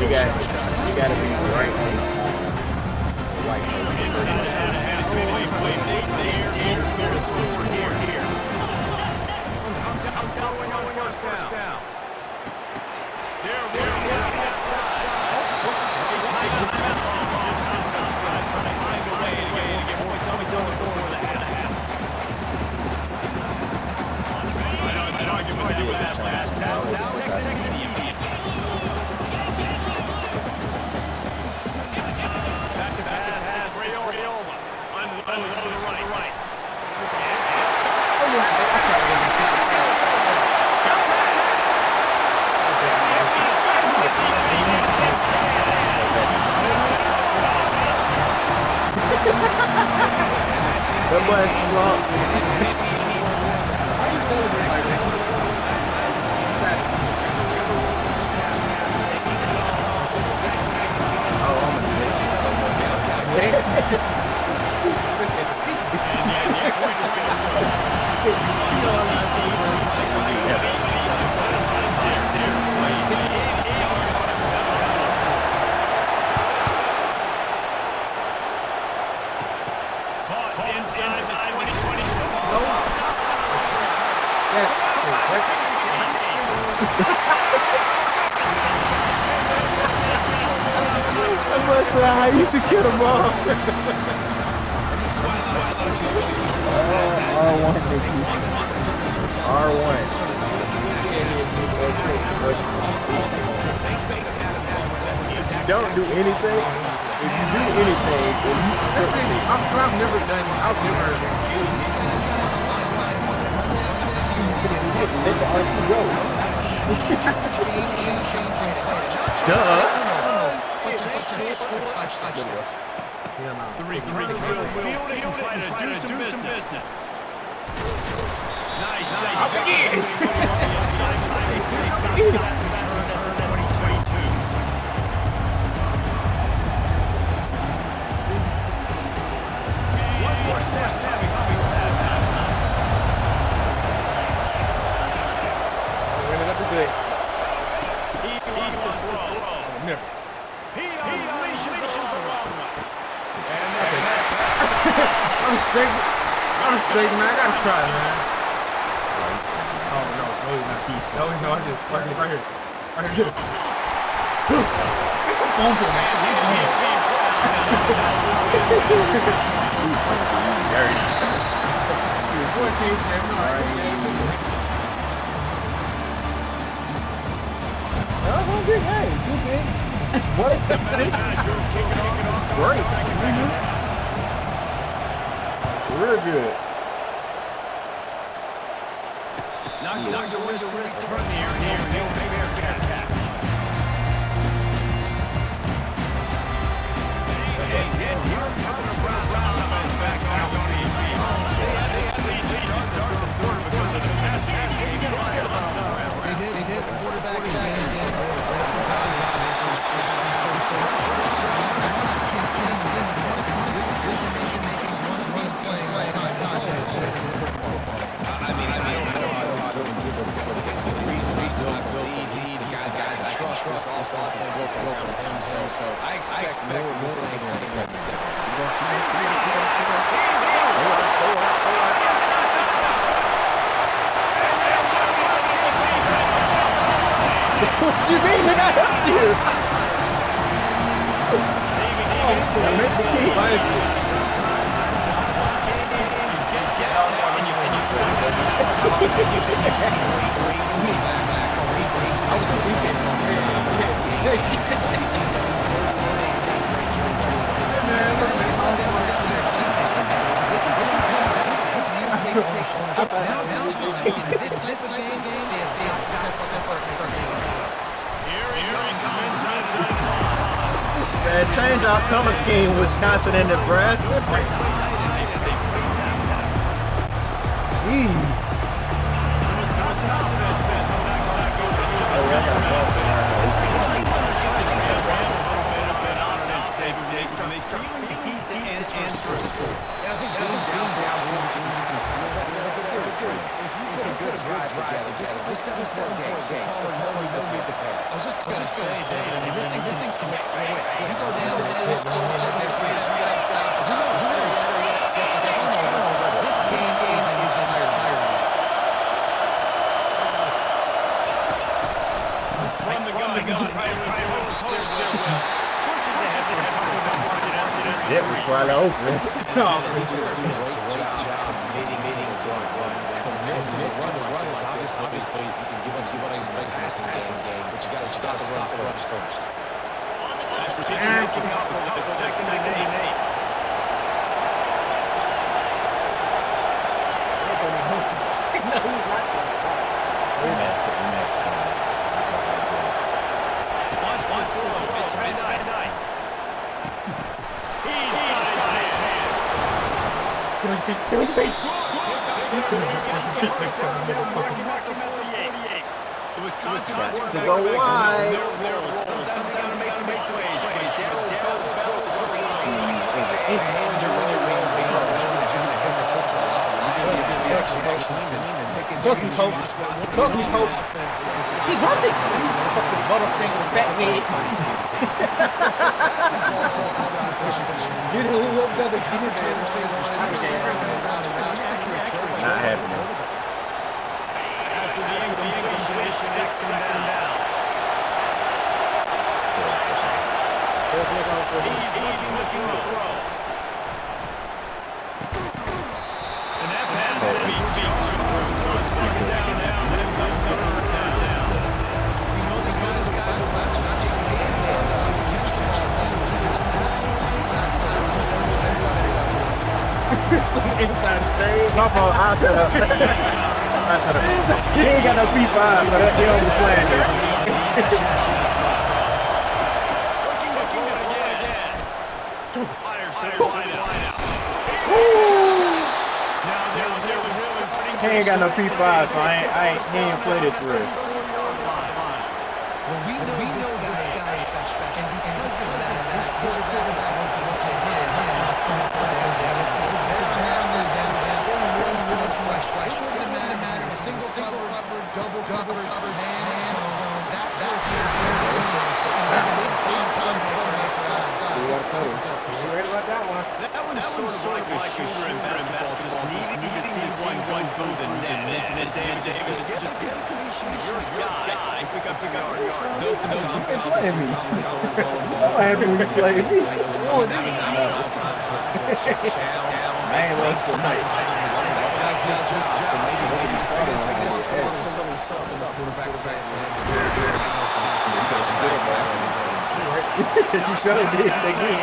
You gotta be right on this. That boy slumped. That's how you should kill them all. R1, Nikki. R1. Don't do anything. If you do anything, then you script it. I've never done. I've never. Let the R2 go. Duh. The recruiter will field it and try to do some business. Nice shot. One more snap. I'm straight, man. I gotta try, man. Oh, no, he's not. No, I just right here. Fumble, man. Dirty. 14-7. Oh, good game. 2 games. What? 6? Great. Real good. Knock your wrist turn here. And here comes the Browns back on the field. They started the quarter because of the passing. They did. The quarterback is in. I expect more of the same in the second set. What you mean? I helped you. Change our color scheme, Wisconsin and Nebraska. Jeez. They start feeling the heat to answer a score. And I think being down if you put a good drive together, this is a 7-point game, so no need to pay. I was just going to say, Dave, this thing from you go down, this game is From the gun, It was wide open. Great job meeting to the runners. Obviously, you can give up some passing game, but you got to stop the runs first. After picking up the second and 8. That's the go wide. Trust me, coach. He's running. Fucking bottle single fat head. Get who up there to keep his Not happening. After the English, second down. looking to throw. And that pass will be Jones. So second down now. You know these guys are about just getting hands on to catch the ball. Some inside trade. My fault. I'll shut up. I'll shut up. He ain't got no P5, but that's the only plan. He ain't got no P5, so he ain't played it through. Well, we know this guy is special, and because of that, this quarterback is going to hit him. This is now down. Single cover, double cover, man. So that's big time makes sense. You right about that one. That one is sort of like a shooter in basketball, just needing to see one through the net. And just dedication to your guy. Pick up your yard. You're playing me. I'm happy when you play me. I ain't lost tonight. You should have did it again.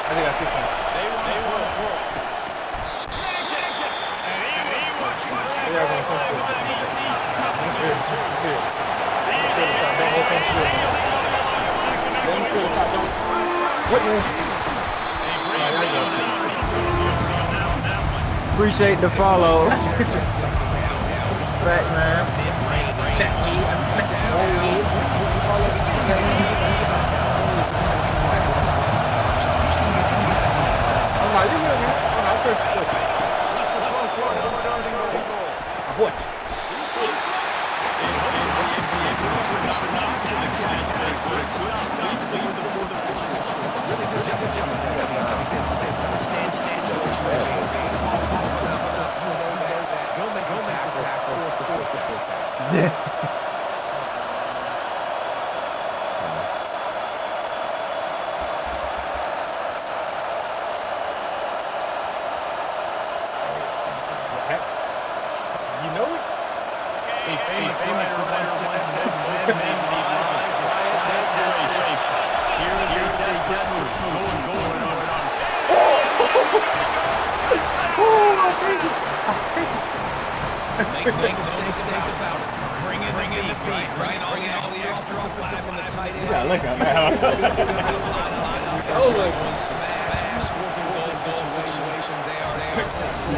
I think I see something. Appreciate the follow. Respect, man.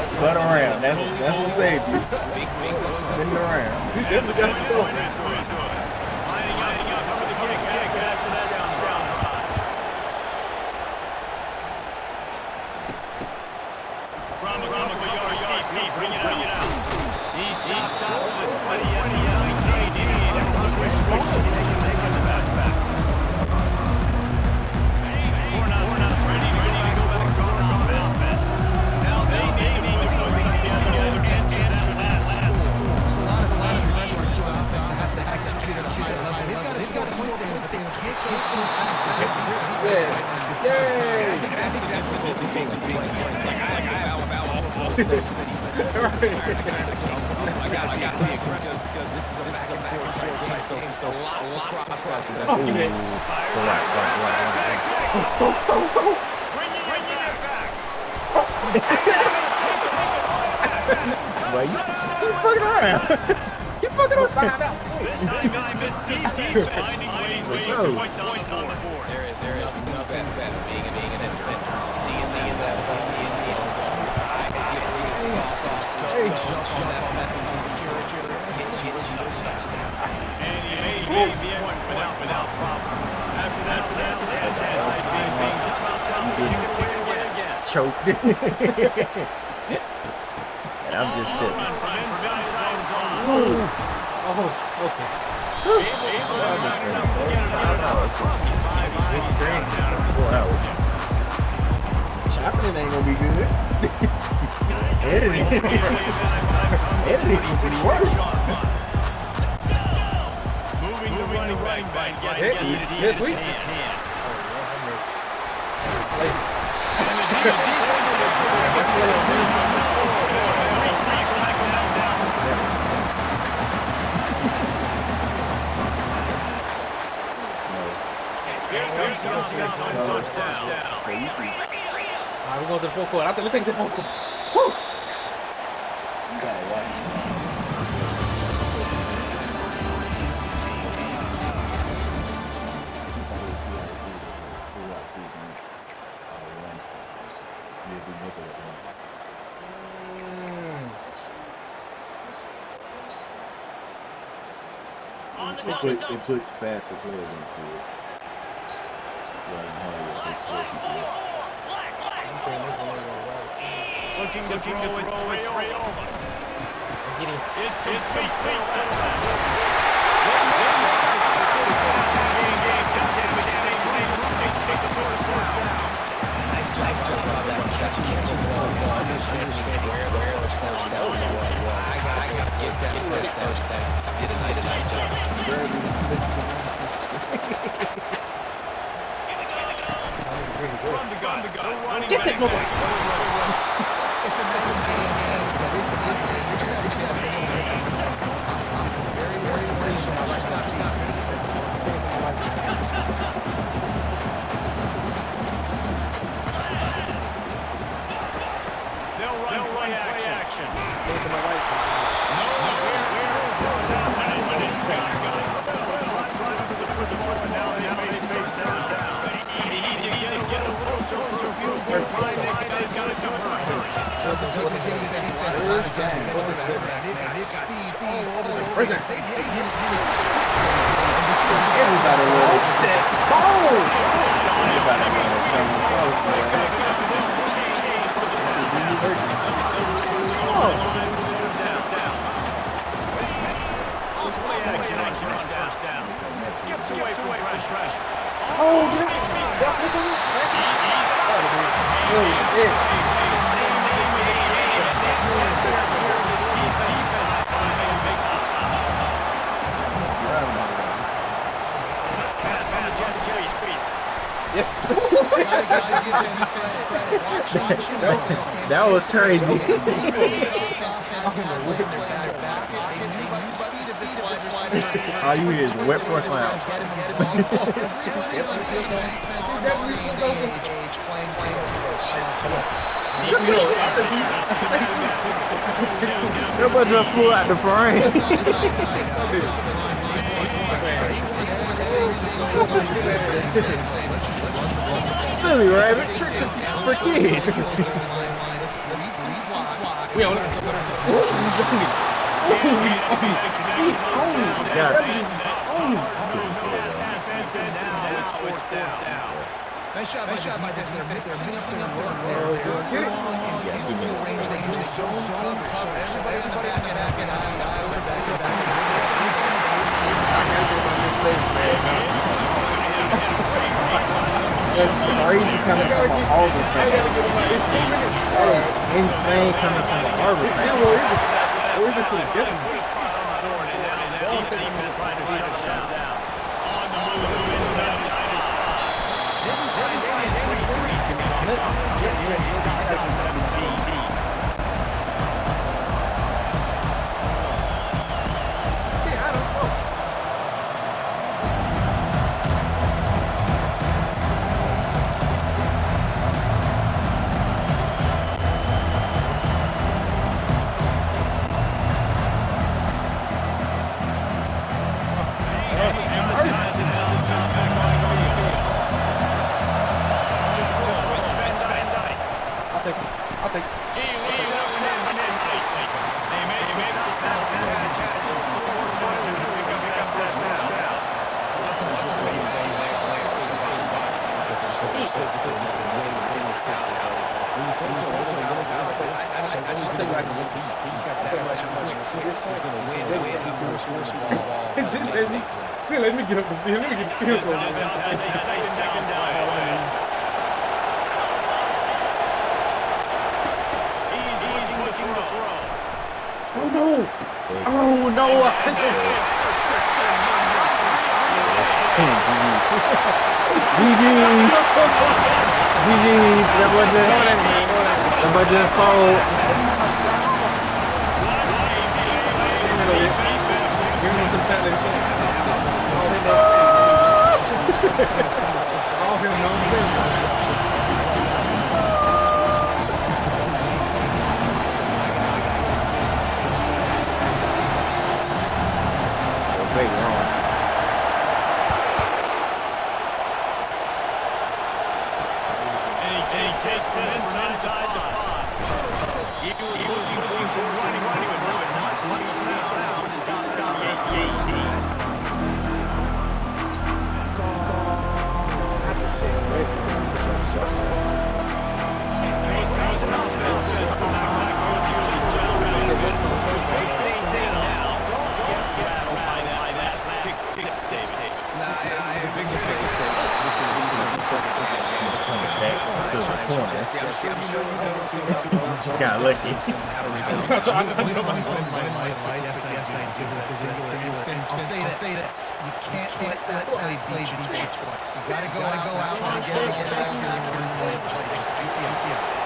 Spun around. That's what saved you. Spinning around. You definitely got to go. choked. And I'm just chilling. Oh, okay. Chopping ain't gonna be good. Editing. Editing will be worse. Moving the running back. Yes, we. We're going to the full court. Let's take it to the full court. Woo! You gotta watch. It puts faster players on the field. Looking to throw it over. It's complete. Nice job on that catching the ball. Understand where the first down was. I got to get that first down. Did a nice job. Get that motherfucker. It's They'll run action. Skips away from pressure. Oh, that's what you Yes. That was crazy. All you hear is wet for sound. That bunch of flew out the frame. Silly rabbit tricks for kids. We own it. Nice job by the defense. They're mixing up their range. They use zone cover. Everybody on the back and That's crazy coming from an Auburn fan. That is insane coming from an Auburn fan. We're even to the difference. I'll take it. He's going to win after the ball. Let me get up the field. Let me get the field goal. Second down. He's looking to throw. Oh no! Oh no! GG's. That boy just sold. Just got lucky. Yes, I because of that singular instance. I'll say this. You can't let that play beat you twice. You gotta go out and get it back and then play. Just execute the outs.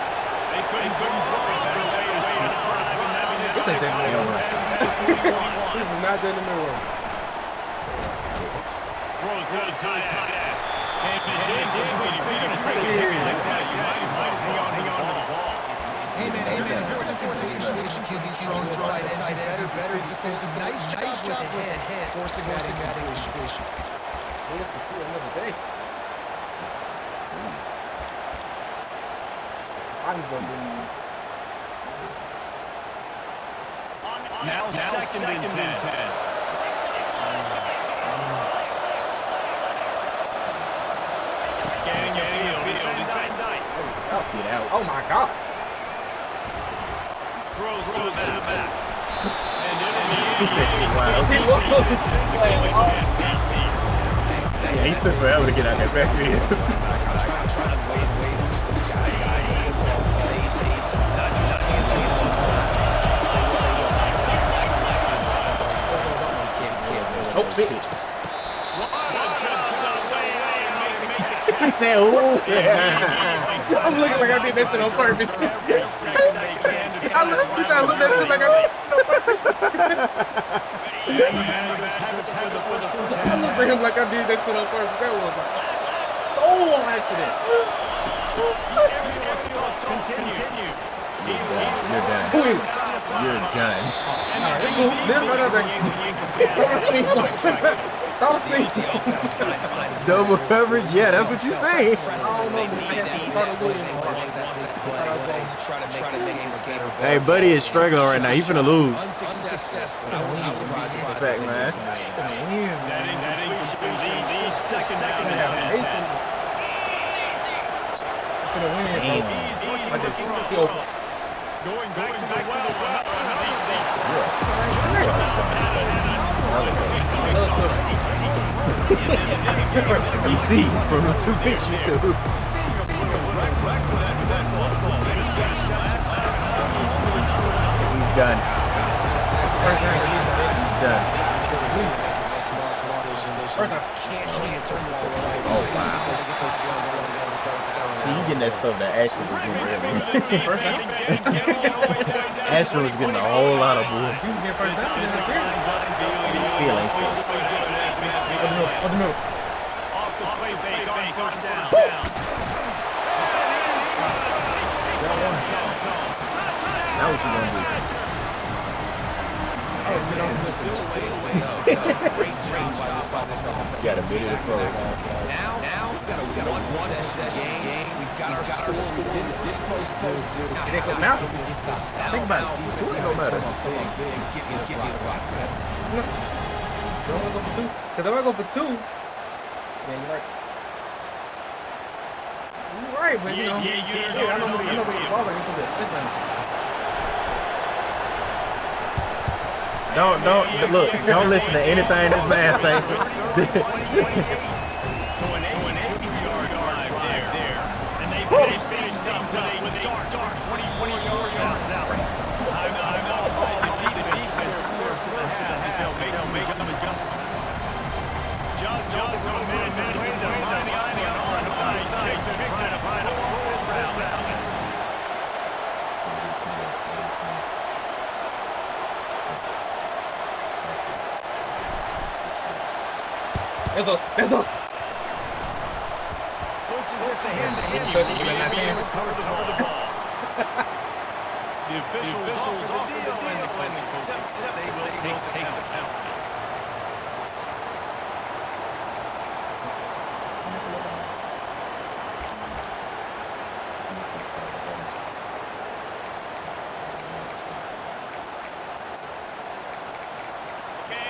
They couldn't draw the Raiders first drive and having it. This ain't that middle one. This is not in the middle one. Throws to the tight end. And it's in. If you're going to take it heavy like that, you might as well hang on to the ball. Amen. It's a continuation to these throws to tight end. Better physical. Nice job with the head. Forcing that initiation. We'll have to see another day. Body jumping. Now second and 10. Scanning the field. Get out. Oh my God. Throws to the back. Yeah, he took forever to get out that backfield. I said, oh, yeah. I'm looking like I did that shit on purpose. I looked at it like I did that shit on purpose. I looked at him like I did that shit on purpose. That was like so on accident. Continue. You're done. Who is? You're done. Alright, let's go. Don't see. Double coverage? Yeah, that's what you say. Hey, buddy is struggling right now. He finna lose. Back, man. Going back to the well. You see from the two pictures, dude. He's done. He's done. Oh, wow. See, you getting that stuff that Ashford was getting earlier. Ashford was getting a whole lot of bullshit. Still ain't scored. Up the middle. Off the play fake on first down. Now what you gonna do? You got a minute to throw. Now we got a one possession game. We've got our score. We did this post. It ain't gonna matter. Think about it. It don't matter. Give me the rock, man. Don't want to go for two. Because if I go for two, then you're right. You're right, but you know. I know the ball. I can put that. Don't listen to anything this man say. So an 82-yard drive there. And they finished things up with a dark 24 yards out. Time out. The defense first to the half. Make some adjustments. Just over a minute. The onside kick to try to find a first round. There's those. Looks as if the hand recovered the ball. The officials offer the deal and the coach accepts that they will take the penalty.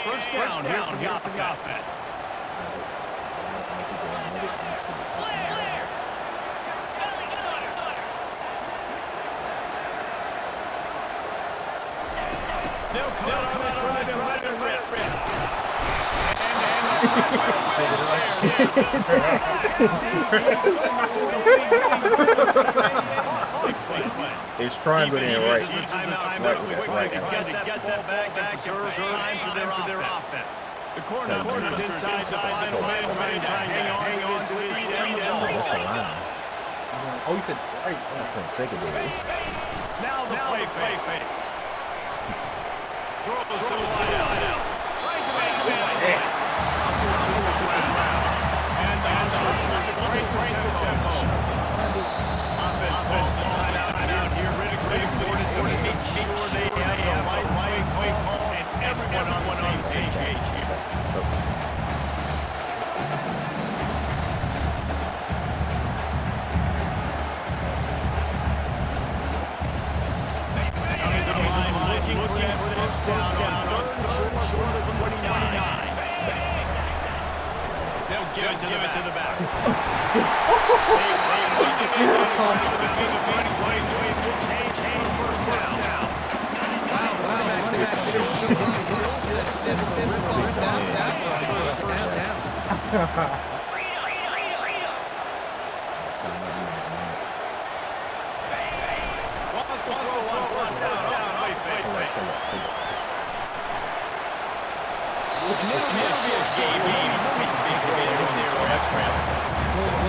First down here for the offense. They'll come out driving right. It's triangle in right. Right. Get that back. Time for their offense. The corner's inside the final man trying to hang on to his lead and the ball. Oh, you said right. That's in secondary. Now the play fake. Throws to the wide out. Right to man. And that's a great tempo. Offense calls the timeout here. Critically important to make sure they have the right call and everyone on the same page here. Looking for that first down. Short of 29. They'll give it to the back. Change first down.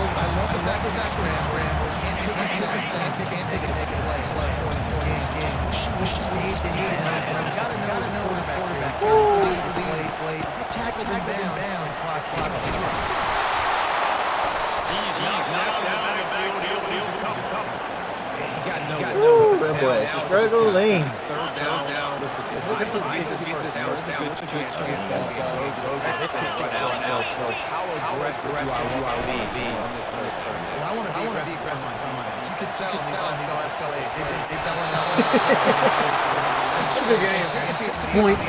I love the fact that he's scrambled. Can't take a second. Can't take a negative game. Wish they need it. Gotta know his quarterback. It's late. Tackled him down. Clock. He's now back field. He'll come. He got no. Struggling. Third down. Listen, I think this first down is a good chance to get this game over now. So how aggressive do I want to be on this third down? Well, I want to be aggressive on my defense. You could tell these last couple days they've been selling out. Point.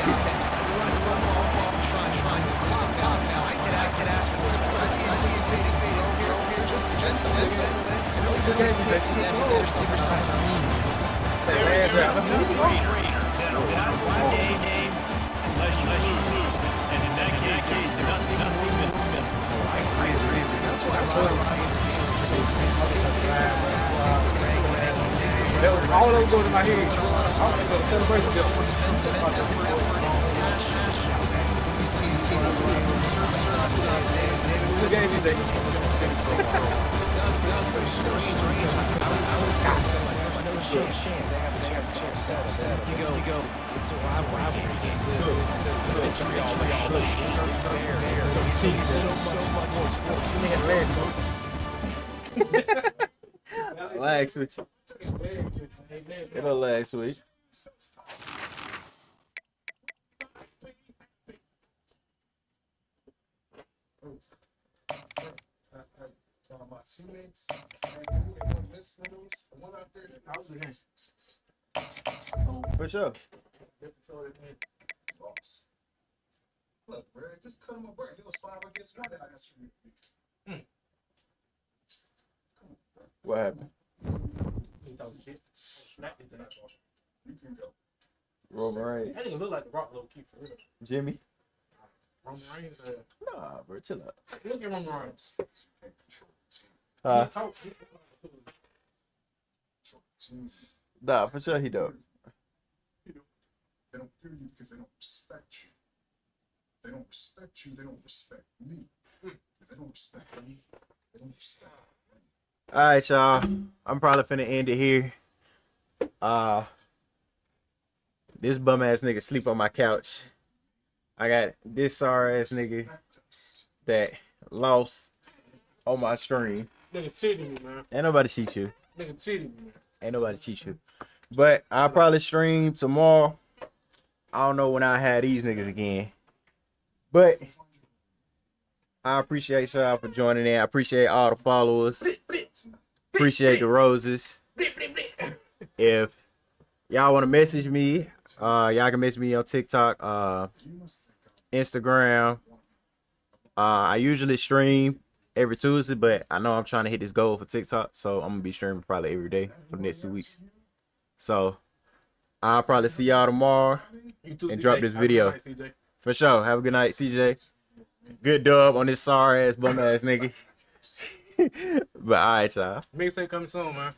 All of those go to my head. I want to go to celebration bill. Who gave you that? Lag switch. It'll lag switch. My teammates, one out there. For sure. Look, bro, just cut him a break. It was 5 against 1 that I asked for you. What happened? He talking shit. You can go. Roman Reigns. That nigga look like the Rock low key for real. Jimmy. Roman Reigns. Nah, bro, chill out. Look at Roman Reigns. Nah, for sure he don't. They don't fear you because they don't respect you. They don't respect you, they don't respect me. If they don't respect me, they don't respect me. All right, y'all. I'm probably finna end it here. This bum ass nigga sleep on my couch. I got this sorry ass nigga that lost on my stream. Nigga cheating me, man. Ain't nobody cheat you. Nigga cheating me, man. Ain't nobody cheat you. But I'll probably stream tomorrow. I don't know when I have these niggas again. But I appreciate y'all for joining in. I appreciate all the followers. Appreciate the roses. If y'all want to message me, y'all can message me on TikTok, Instagram. I usually stream every Tuesday, but I know I'm trying to hit this goal for TikTok, so I'm gonna be streaming probably every day for the next 2 weeks. So I'll probably see y'all tomorrow and drop this video. For sure. Have a good night, CJ. Good dub on this sorry ass bum ass nigga. But alright, y'all. Mixtape coming soon, man.